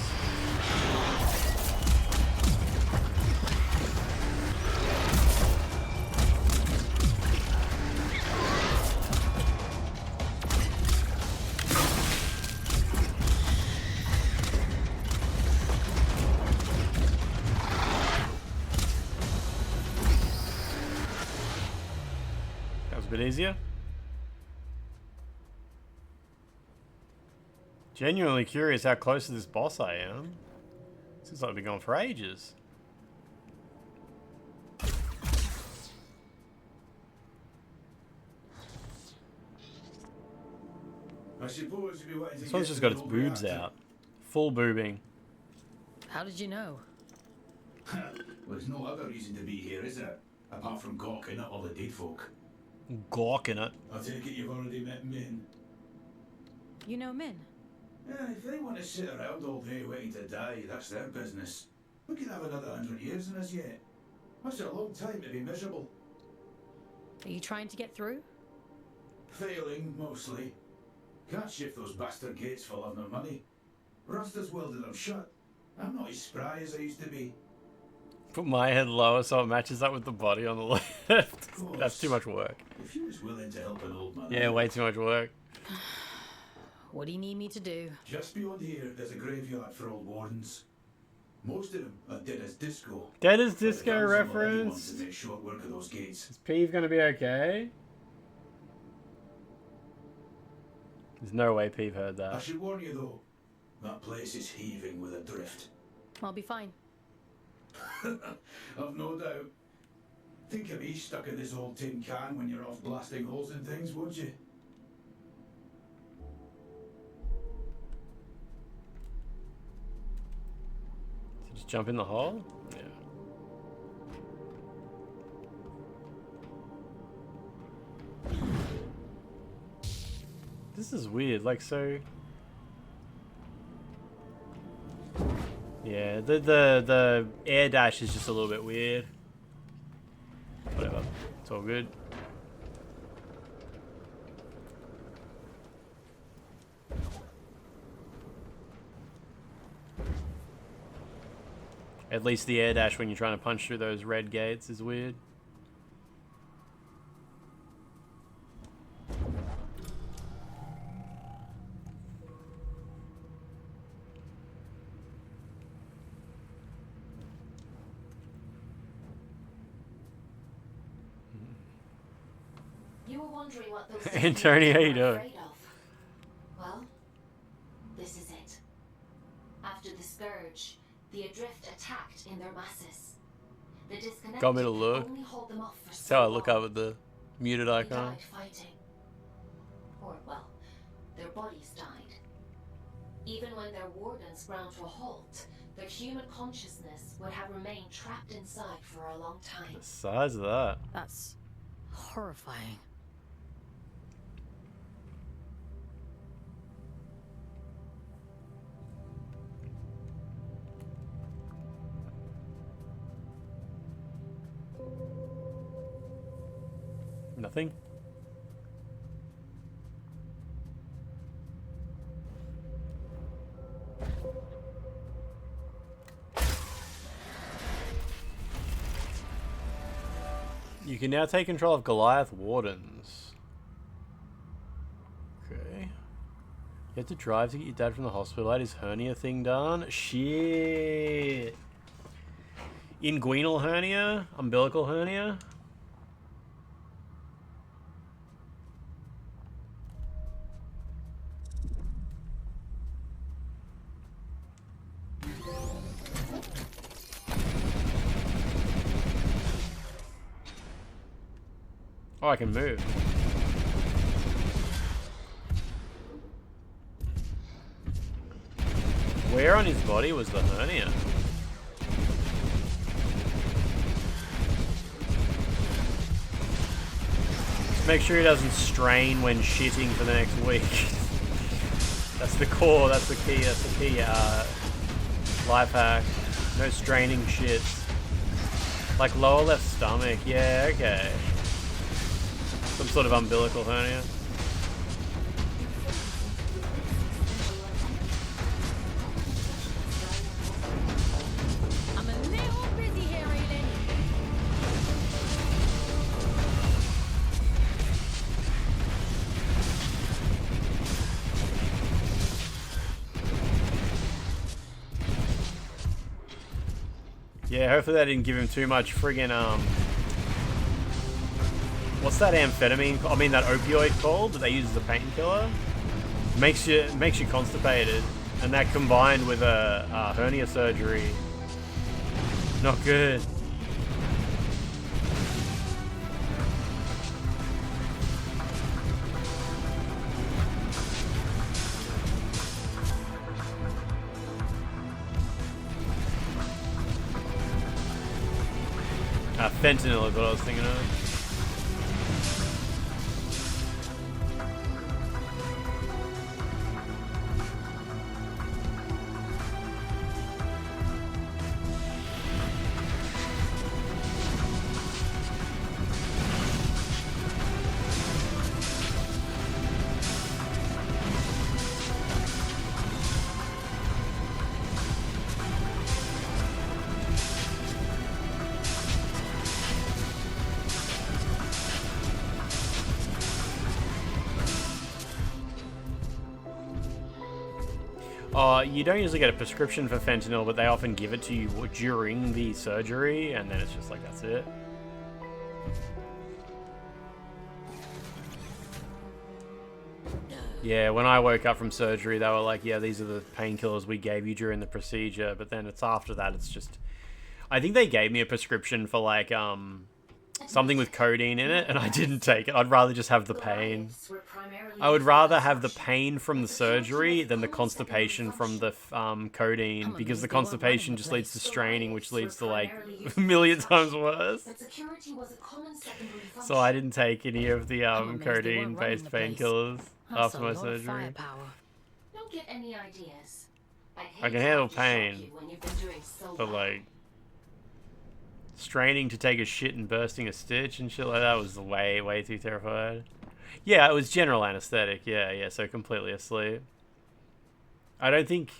Bit easier. Genuinely curious how close to this boss I am. Seems like I've been going for ages. I suppose if you wanted to This one's get just to got its the boobs reactor- out. Full boobing. How did you know? Well, there's no other reason to be here, is there? Apart from gawking at all the dead folk. Gawking it. I take it you've already met Min. You know Min? Yeah, if they want to sit around all day waiting to die, that's their business. We could have another 100 years in us yet. That's a long time to be miserable. Are you trying to get through? Failing, mostly. Can't shift those bastard gates for love nor money. Rust has welded them shut. I'm not as spry as I used to be. Put my head lower so it matches up with the body on the left. That's too much work. If you was willing to help an old man... Yeah, way too much work. What do you need me to do? Just beyond here, there's a graveyard for old wardens. Most of them are dead as disco. Dead as But the disco council will let you reference? want to make short work of those gates. Is Peeve gonna be okay? There's no way Peeve heard I that. should warn you though, that place is heaving with a drift. I'll be fine. I've no doubt. Think of me stuck in this old tin can when you're off blasting holes in things, would you? Just jump in the hole? Yeah. This is weird, like so... Yeah, the air dash is just a little bit weird. Whatever, it's all good. At least the air dash when you're trying to punch through those red gates is weird. You were wondering what those Antonio, how you were doing? afraid of. Well, this is it. After the Scourge, the Adrift attacked in their masses. The disconnected Got me to could look. only hold them off for That's so how I look long. up at the muted They icon. died fighting. Or, well, their bodies died. Even when their wardens ground to a halt, their human consciousness would have remained trapped inside for a long time. The size of that. That's horrifying. Nothing? You can now take control of Goliath Wardens. Okay. You have to drive to get your dad from the hospital. Had his hernia thing done. Shit. Inguinal hernia? Umbilical hernia? Oh, I can move. Where on his body was the hernia? make sure he doesn't strain when shitting for the next week. That's the core, that's the key life hack. No straining shits. Like lower left stomach, yeah, okay. Some sort of umbilical hernia. I'm a little busy here, Aiden. Yeah, hopefully that didn't give him too much friggin' what's that amphetamine? I mean that opioid called that they use as a painkiller. Makes you constipated, and that combined with a hernia surgery, not good. Fentanyl is what I was thinking of. You don't usually get a prescription for fentanyl, but they often give it to you during the surgery, and then it's just like, that's it. Yeah, when I woke up from surgery, they were like, yeah, these are the painkillers we gave you during the procedure, but then it's after that, it's just... I think they gave me a prescription for, like, something with codeine in it, and I didn't take it. I'd rather just have the pain. I would rather have the pain from the surgery than the constipation from the codeine, because the constipation just leads to straining, which leads to like a million times worse. So I didn't take any of the codeine-based painkillers after my surgery. Don't get any ideas. I can handle pain, but like straining to take a shit and bursting a stitch and shit like that was way too terrified. Yeah, it was general anesthetic. Yeah, so completely asleep. I don't think...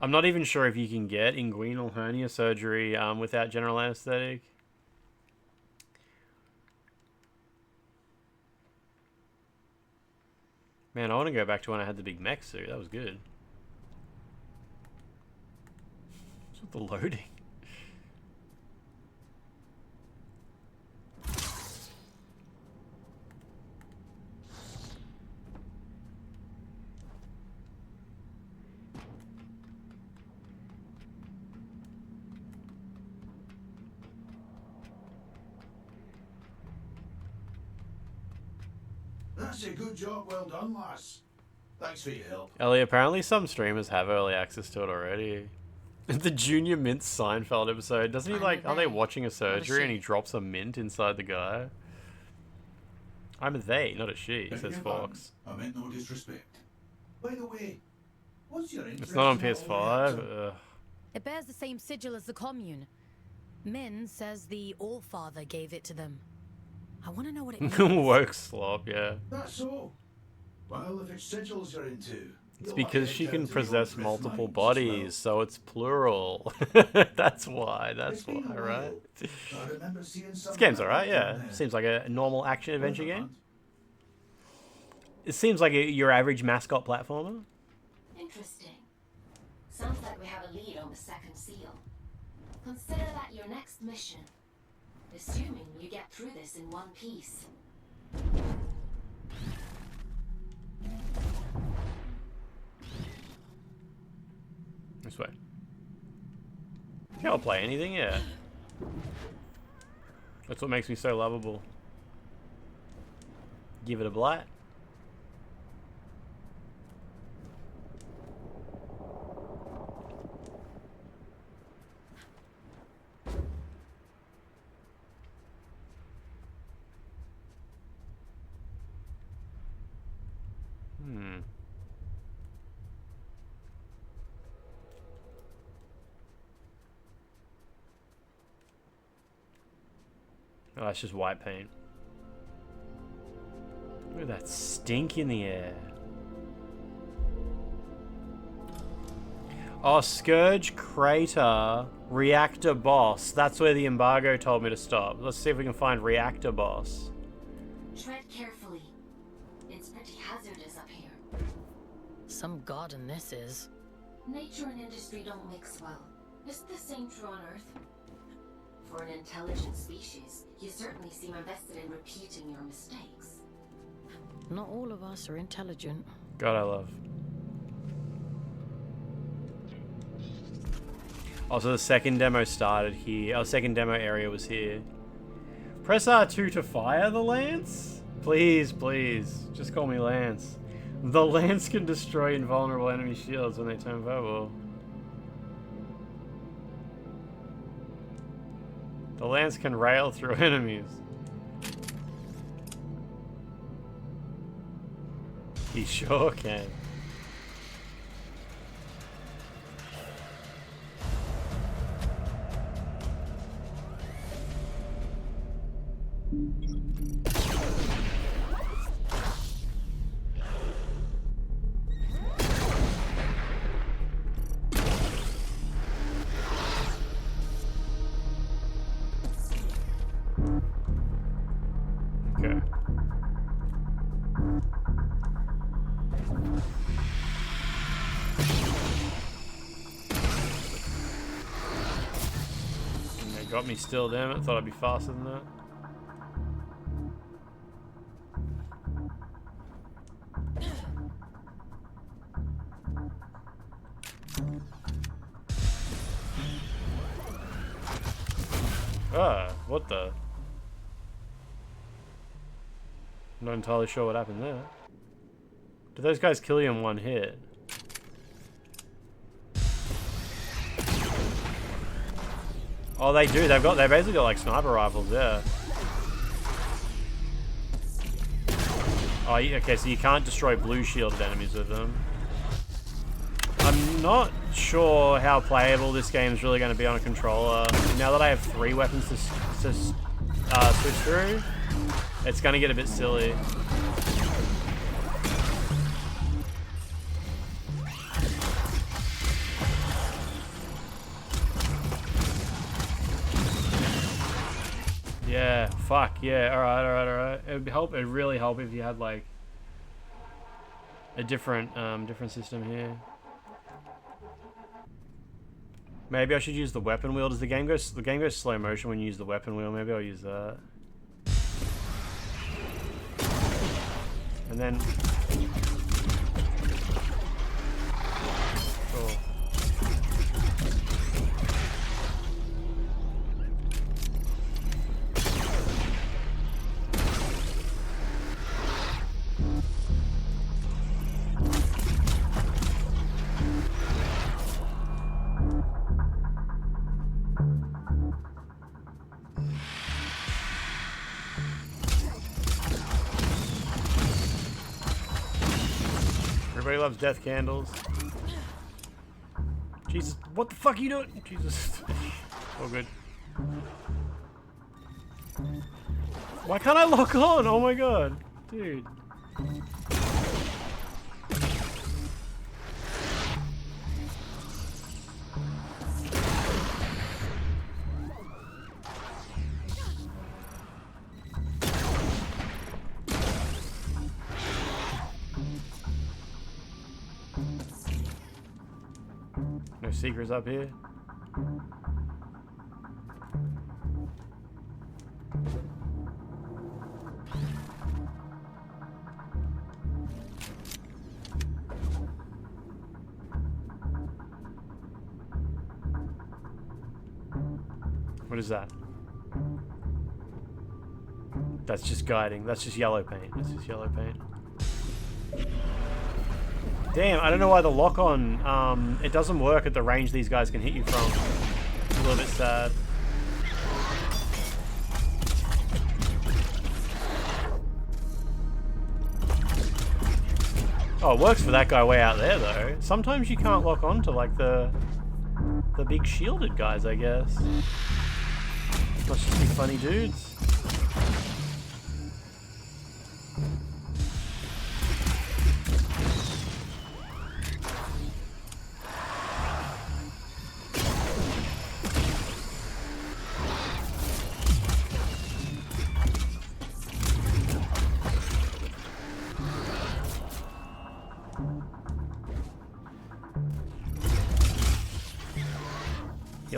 I'm not even sure if you can get inguinal hernia surgery without general anesthetic. Man, I want to go back to when I had the big mech suit. That was good. What's with the loading? That's a good job, well done, lass. Thanks for your help. Ellie, apparently some streamers have early access to it already. The Junior Mint Seinfeld episode, doesn't he like, are they watching a surgery and he drops a mint inside the guy? I'm a they, not a she, says Fox. I meant no disrespect. By the way, what's your interest? It's not on PS5? It bears the same sigil as the commune. Min says the Allfather gave it to them. I want to know what it means. Woke slop, yeah. That's so. Well, if it's sigils you're into... It's because she can possess multiple bodies, so it's plural. That's why, right? This game's alright, yeah. Seems like a normal action-adventure game. It seems like your average mascot platformer. Interesting. Sounds like we have a lead on the second seal. Consider that your next mission. Assuming you get through this in one piece. This way. Yeah, I'll play anything, yeah. That's what makes me so lovable. Give it a blight. Oh, it's just white paint. Look at that stink in the air. Oh, Scourge Crater, Reactor Boss. That's where the embargo told me to stop. Let's see if we can find Reactor Boss. Tread carefully. It's pretty hazardous up here. Some garden this is. Nature and industry don't mix well. Is the same true on Earth? For an intelligent species, you certainly seem invested in repeating your mistakes. Not all of us are intelligent. God, I love. Also, the second demo started here. Our second demo area was here. Press R2 to fire the lance? Please, please. Just call me Lance. The lance can destroy invulnerable enemy shields when they turn verbal. The lance can rail through enemies. He sure can. Okay. And they got me still, damn it. Thought I'd be faster than that. Ah, what the? I'm not entirely sure what happened there. Did those guys kill you in one hit? Oh, they do. They basically got like sniper rifles, yeah. Oh, okay, so you can't destroy blue shielded enemies with them. I'm not sure how playable this game is really going to be on a controller. Now that I have 3 weapons to switch through, it's going to get a bit silly. Yeah, fuck, yeah, alright. It'd really help if you had like a different system here. Maybe I should use the weapon wheel. Does the game go slow motion when you use the weapon wheel? Maybe I'll use that. And then cool. Everybody loves death candles. Jesus, what the fuck are you doing? Jesus. Oh, good. Why can't I lock on? Oh my god. Dude. No secrets up here. What is that? That's just guiding. That's just yellow paint. That's just yellow paint. Damn, I don't know why the lock-on, it doesn't work at the range these guys can hit you from. It's a little bit sad. Oh, it works for that guy way out there, though. Sometimes you can't lock on to, like, the big shielded guys, I guess. Must just be funny dudes.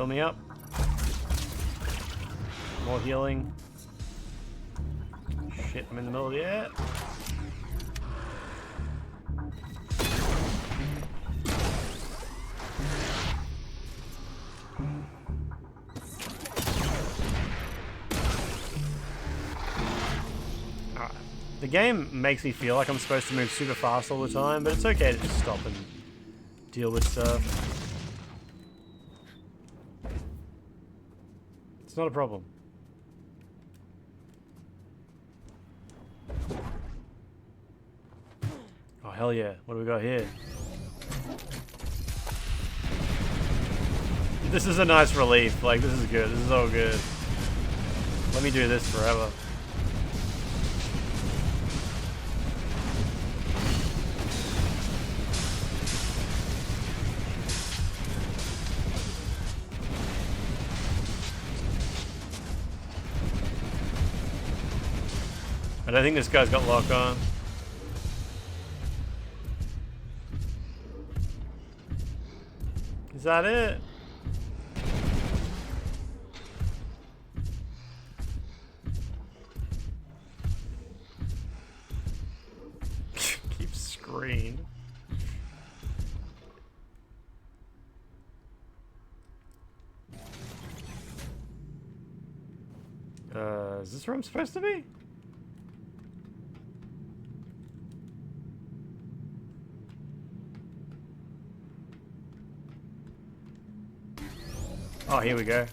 Heal me up. More healing. Shit, I'm in the middle of the air. Alright. The game makes me feel like I'm supposed to move super fast all the time, but it's okay to just stop and deal with stuff. It's not a problem. Oh, hell yeah. What do we got here? This is a nice relief. Like, this is good. This is all good. Let me do this forever. I don't think this guy's got lock on. Is that it? Keep screened. Is this where I'm supposed to be? Oh, here we go.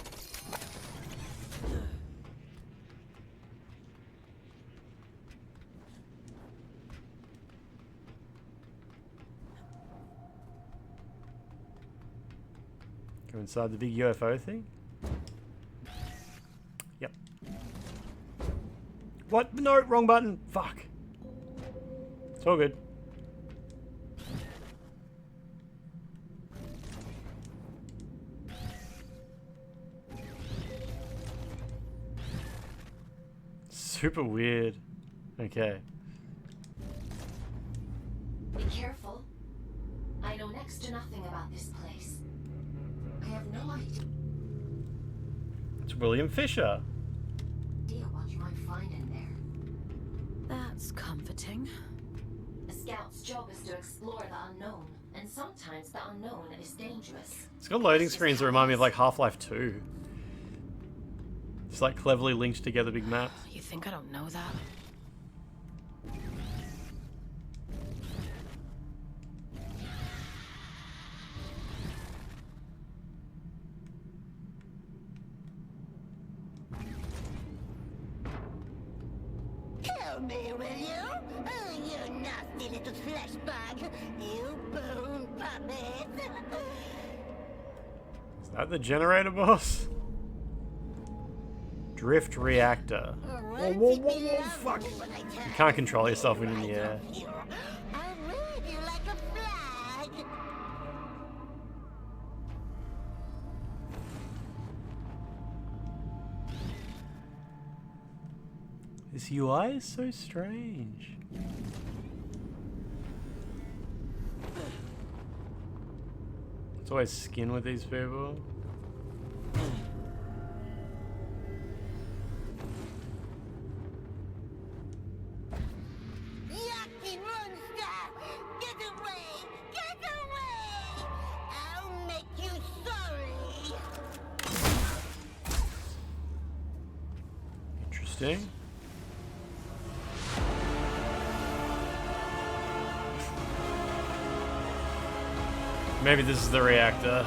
Go inside the big UFO thing? Yep. What? No, wrong button. Fuck. It's all good. Super weird. Okay. Be careful. I know next to nothing about this place. I have no idea It's William Fisher. what you might find in there. That's comforting. A scout's job is to explore the unknown, and sometimes the unknown is dangerous. It's got loading screens that remind me of like Half-Life 2. It's like cleverly linked together big maps. You think I don't know that? Help me, will you? Oh, you nasty little flesh bag. You bone puppet. Is that the generator boss? Drift reactor. Whoa, whoa, whoa, whoa, fuck. You can't control yourself when you're in the air. I'll wave you like a flag. This UI is so strange. It's always skin with these people. Yucky monster! Get away! Get away! I'll make you sorry. Interesting. Maybe this is the reactor.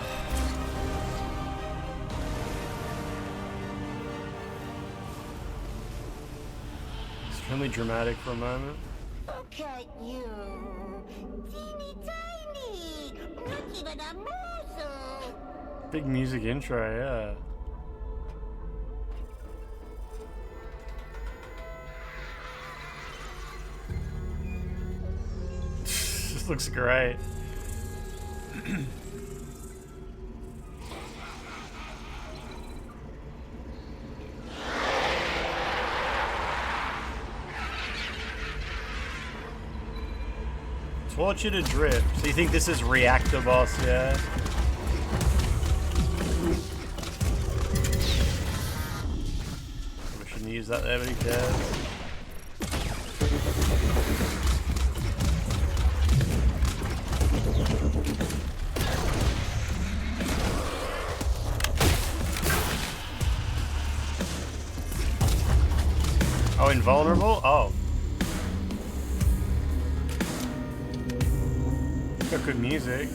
Extremely dramatic for a moment. Look at you. Teeny tiny. Not even a morsel. Big music intro, yeah. This looks great. Torture to drift. So you think this is reactor boss, yeah? to use that there, but who cares? Oh, invulnerable? Oh. Got good music.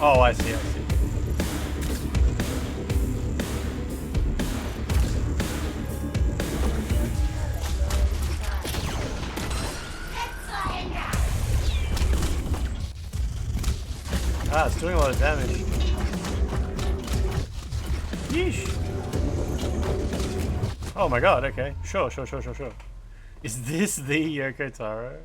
Oh, I see, I see. Ah, it's doing a lot of damage. Yeesh. Oh my god, okay. Sure. Is this the Yoko Taro?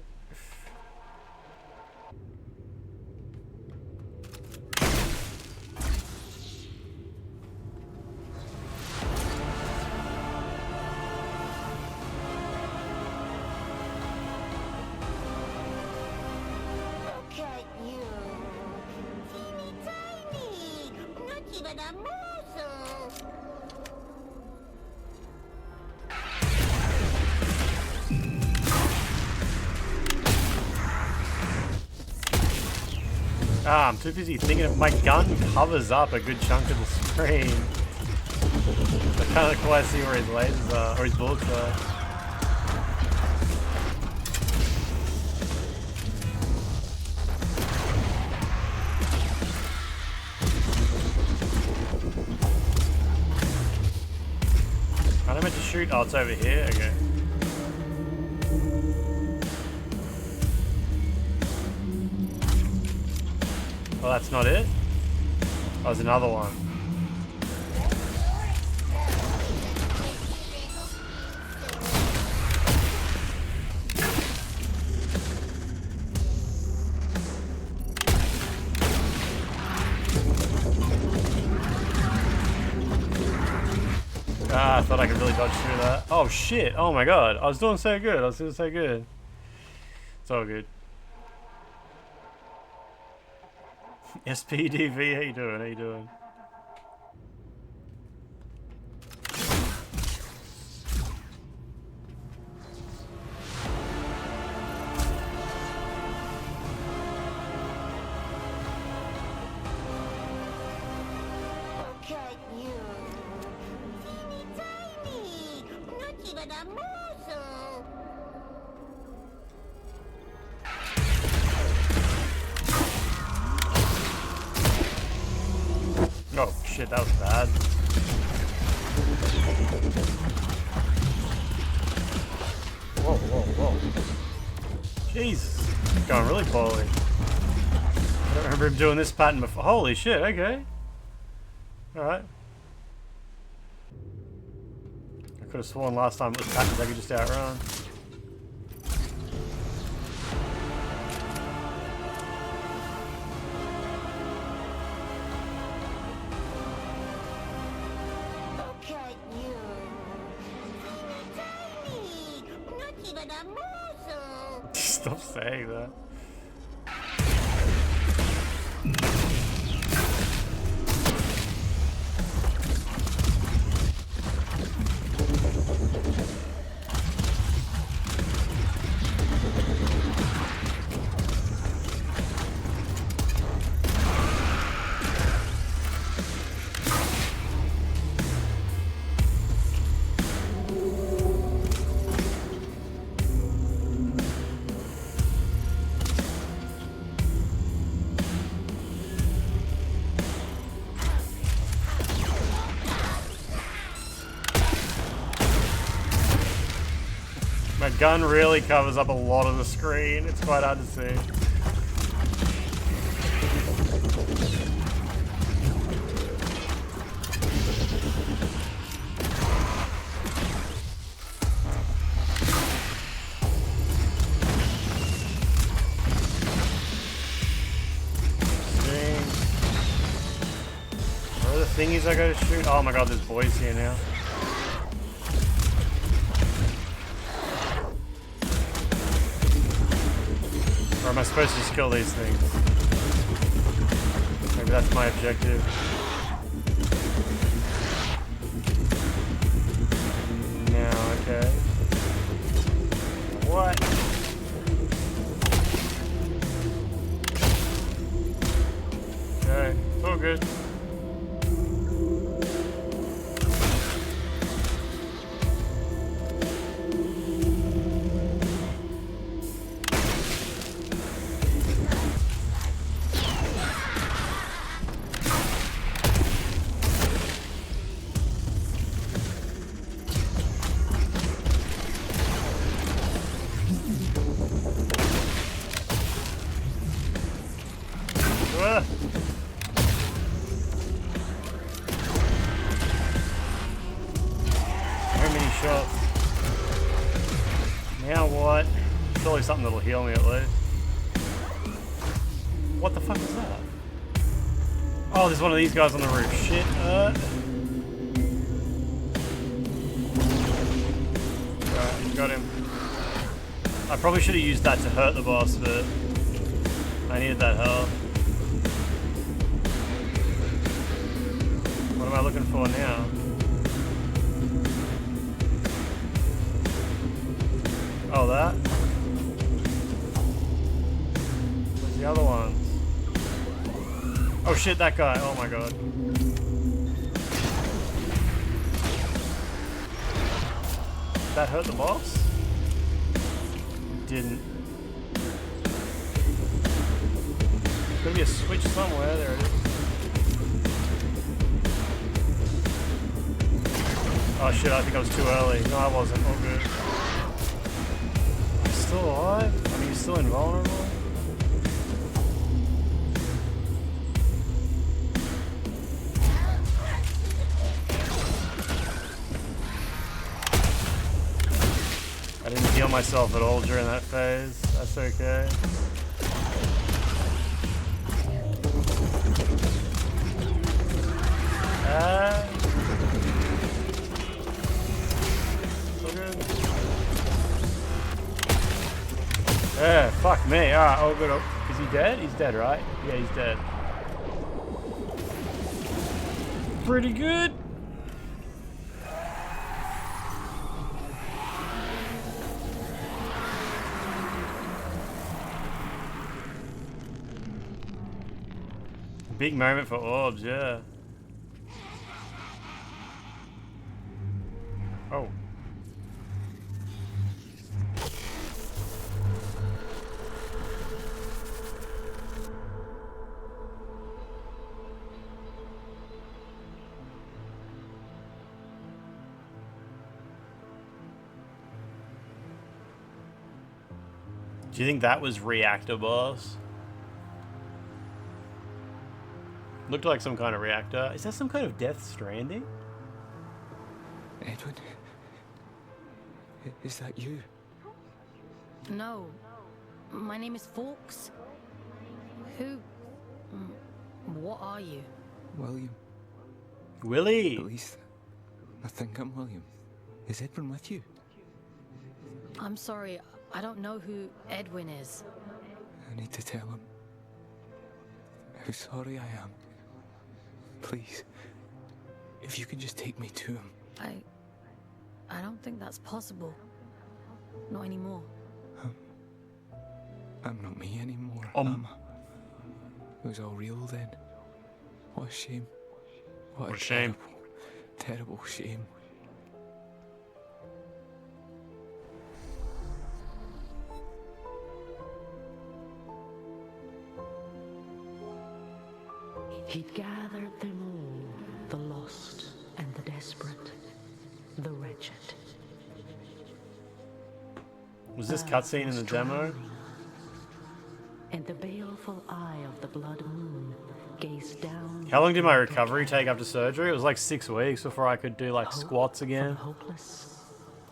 Look at you. Teeny tiny. Not even a morsel. Ah, I'm too busy thinking of my gun covers up a good chunk of the screen. I can't quite see where his lasers are, or his bullets are. Am I meant to shoot? Oh, it's over here? Okay. Well, that's not it. Oh, there's another one. Ah, I thought I could really dodge through that. Oh shit, oh my god. I was doing so good, It's all good. SPDV, how you doing? Look at you. Teeny tiny. Not even a morsel. Oh shit, that was bad. Whoa. Jesus, it's going really poorly. I don't remember him doing this pattern before. Holy shit, okay. Alright. I could have sworn last time it was patterns I could just outrun. Look at you. Teeny tiny. Not even a morsel. Stop saying that. My gun really covers up a lot of the screen. It's quite hard to see. Where are the thingies I gotta shoot? Oh my god, there's boys here now. Or am I supposed to just kill these things? that's my objective. Now, okay. What? Okay, it's all good. Now what? Surely something that'll heal me at least. What the fuck is that? Oh, there's one of these guys on the roof. Shit. Alright, got him. I probably should have used that to hurt the boss, but I needed that help. What am I looking for now? Oh, that? Where's the other ones? Oh shit, that guy. Oh my god. Did that hurt the boss? Didn't. There's gotta be a switch somewhere. There it is. Oh shit, I think I was too early. No, I wasn't. All good. Still alive? I mean, he's still invulnerable? I didn't heal myself at all during that phase. That's okay. Yeah, fuck me. Alright, oh good. Is he dead? He's dead, right? Yeah, he's dead. Pretty good. Big moment for orbs, yeah. Oh. Do you think that was reactor boss? Looked like some kind of reactor. Is that some kind of Death Stranding? Edwin? Is that you? No. My name is Fawkes. Who... What are you? William. Willie! At least, I think I'm William. Is Edwin with you? I'm sorry, I don't know who Edwin is. I need to tell him how sorry I am. Please, if you can just take me to him. I don't think that's possible. Not anymore. I'm not me anymore, am I? It was all real then. What a shame. What a shame. Terrible shame. He'd gathered them all, the lost and the desperate, the wretched. Was this cutscene in the demo? And the baleful eye of the blood moon gazed down. How long did my recovery take after surgery? It was like 6 weeks before I could do like squats again.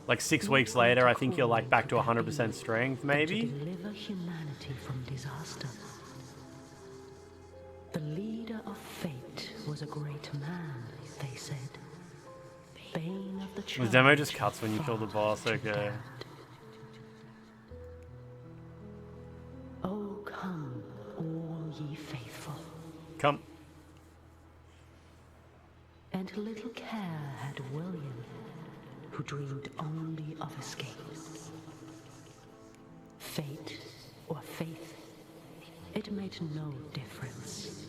Like 6 weeks later, I think you're like back to 100% strength, maybe? To deliver humanity from disaster. The leader of fate was a great man, they said. Bane of the The demo just cuts when you kill the boss, okay. Oh, come, all ye faithful. Come. And little care had William, who dreamed only of escape. Fate or faith, it made no difference.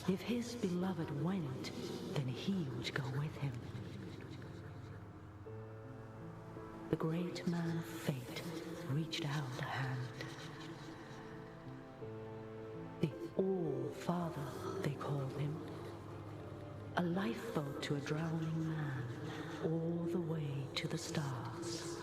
If his beloved went, then he would go with him. The great man of fate reached out a hand. The All-Father, they called him. A lifeboat to a drowning man, all the way to the stars.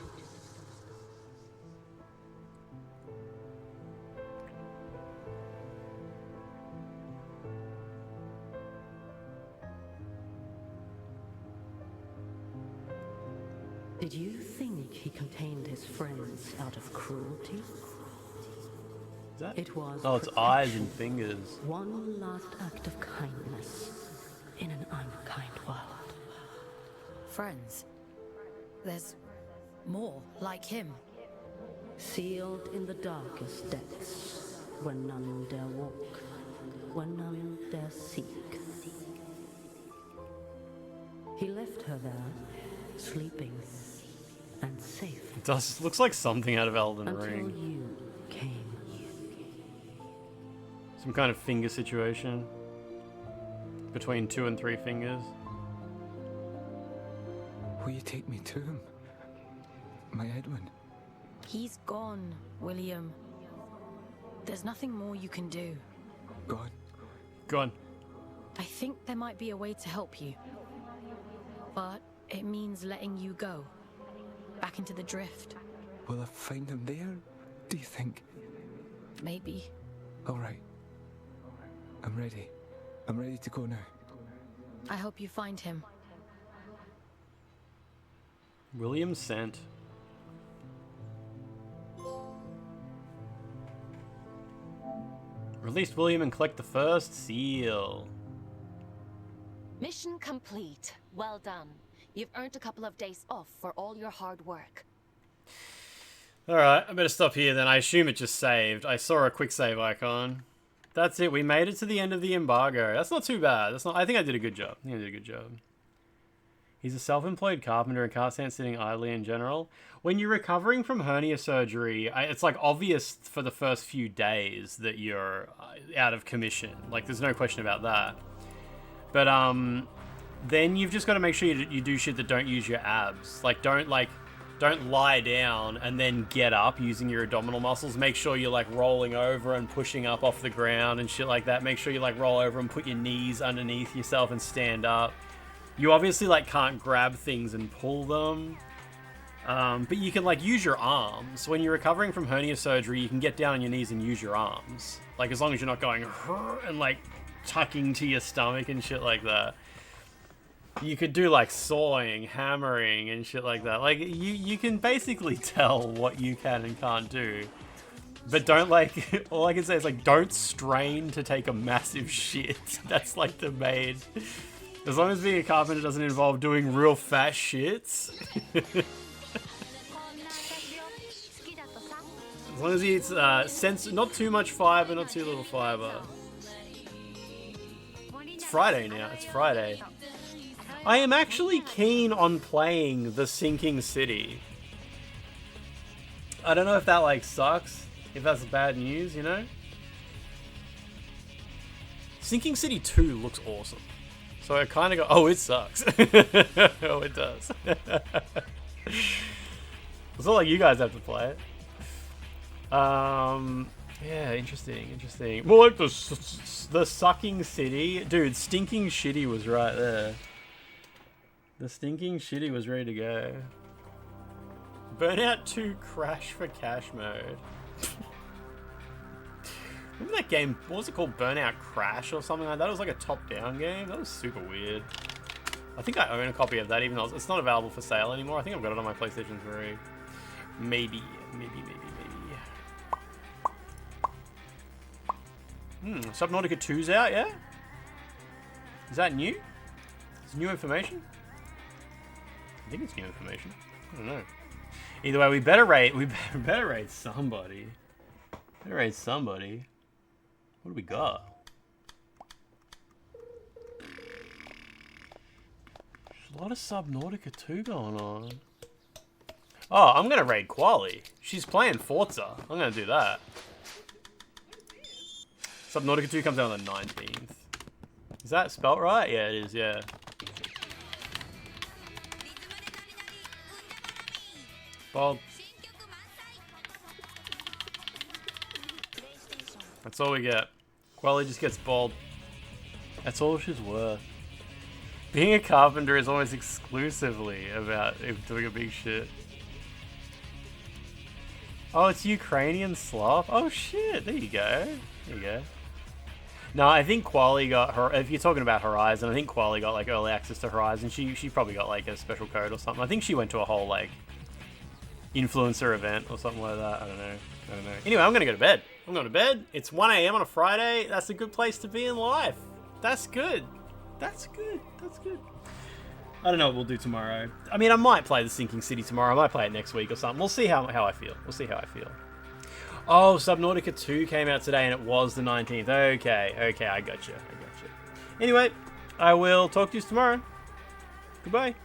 Did you think he contained his friends out of cruelty? Is that? It was Oh, it's eyes and fingers. one last act of kindness in an unkind world. Friends. There's more like him. Sealed in the darkest depths, where none dare walk, where none dare seek. He left her there, sleeping and safe. It does. Looks like something out of Elden Until Ring. you came. Some kind of finger situation. Between 2 and 3 fingers. Will you take me to him? My Edwin? He's gone, William. There's nothing more you can do. God. Go on. I think there might be a way to help you. But it means letting you go. Back into the drift. Will I find him there, do you think? Maybe. Alright. I'm ready. I'm ready to go now. I hope you find him. William sent. Release William and collect the first seal. Mission complete. Well done. You've earned a couple of days off for all your hard work. Alright, I better stop here then. I assume it just saved. I saw a quick save icon. That's it. We made it to the end of the embargo. That's not too bad. That's not. I think I did a good job. He's a self-employed carpenter and can't stand sitting idly in general. When you're recovering from hernia surgery, it's like obvious for the first few days that you're out of commission. Like, there's no question about that. But then you've just got to make sure you do shit that don't use your abs. Don't lie down and then get up using your abdominal muscles. Make sure you're like rolling over and pushing up off the ground and shit like that. Make sure you like roll over and put your knees underneath yourself and stand up. You obviously like can't grab things and pull them. But you can like use your arms. When you're recovering from hernia surgery, you can get down on your knees and use your arms. Like, as long as you're not going and like tucking to your stomach and shit like that. You could do like sawing, hammering and shit like that. Like, you can basically tell what you can and can't do. But don't like, all I can say is like, don't strain to take a massive shit. That's like the main. As long as being a carpenter doesn't involve doing real fat shits. As long as he eats not too much fiber, not too little fiber. It's Friday now. It's Friday. I am actually keen on playing The Sinking City. I don't know if that like sucks. If that's bad news, you know? Sinking City 2 looks awesome. So I kind of go, oh, it sucks. Oh, it does. It's not like you guys have to play it. Yeah, interesting. More like the sucking city. Dude, Stinking Shitty was right there. The Stinking Shitty was ready to go. Burnout 2 Crash for Cash mode. Remember that game? What was it called? Burnout Crash or something like that? It was like a top-down game. That was super weird. I think I own a copy of that, even though it's not available for sale anymore. I think I've got it on my PlayStation 3. Maybe. Subnautica 2's out, yeah? Is that new? Is it new information? I think it's new information. I don't know. Either way, we better rate somebody. Better rate somebody. What do we got? A lot of Subnautica 2 going on. Oh, I'm gonna raid Quali. She's playing Forza. I'm gonna do that. Subnautica 2 comes out on the 19th. Is that spelt right? Yeah, it is, yeah. Bald. That's all we get. Quali just gets bald. That's all she's worth. Being a carpenter is almost exclusively about doing a big shit. Oh, it's Ukrainian Slav? Oh shit, there you go. There you go. No, I think Quali got her. If you're talking about Horizon, I think Quali got like early access to Horizon. She probably got like a special code or something. I think she went to a whole like influencer event or something like that. I don't know. Anyway, I'm gonna go to bed. I'm going to bed. It's 1 AM on a Friday. That's a good place to be in life. That's good. That's good. That's good. I don't know what we'll do tomorrow. I mean, I might play the Sinking City tomorrow. I might play it next week or something. We'll see how I feel. We'll see how I feel. Oh, Subnautica 2 came out today and it was the 19th. Okay, I got you. Anyway, I will talk to you tomorrow. Goodbye.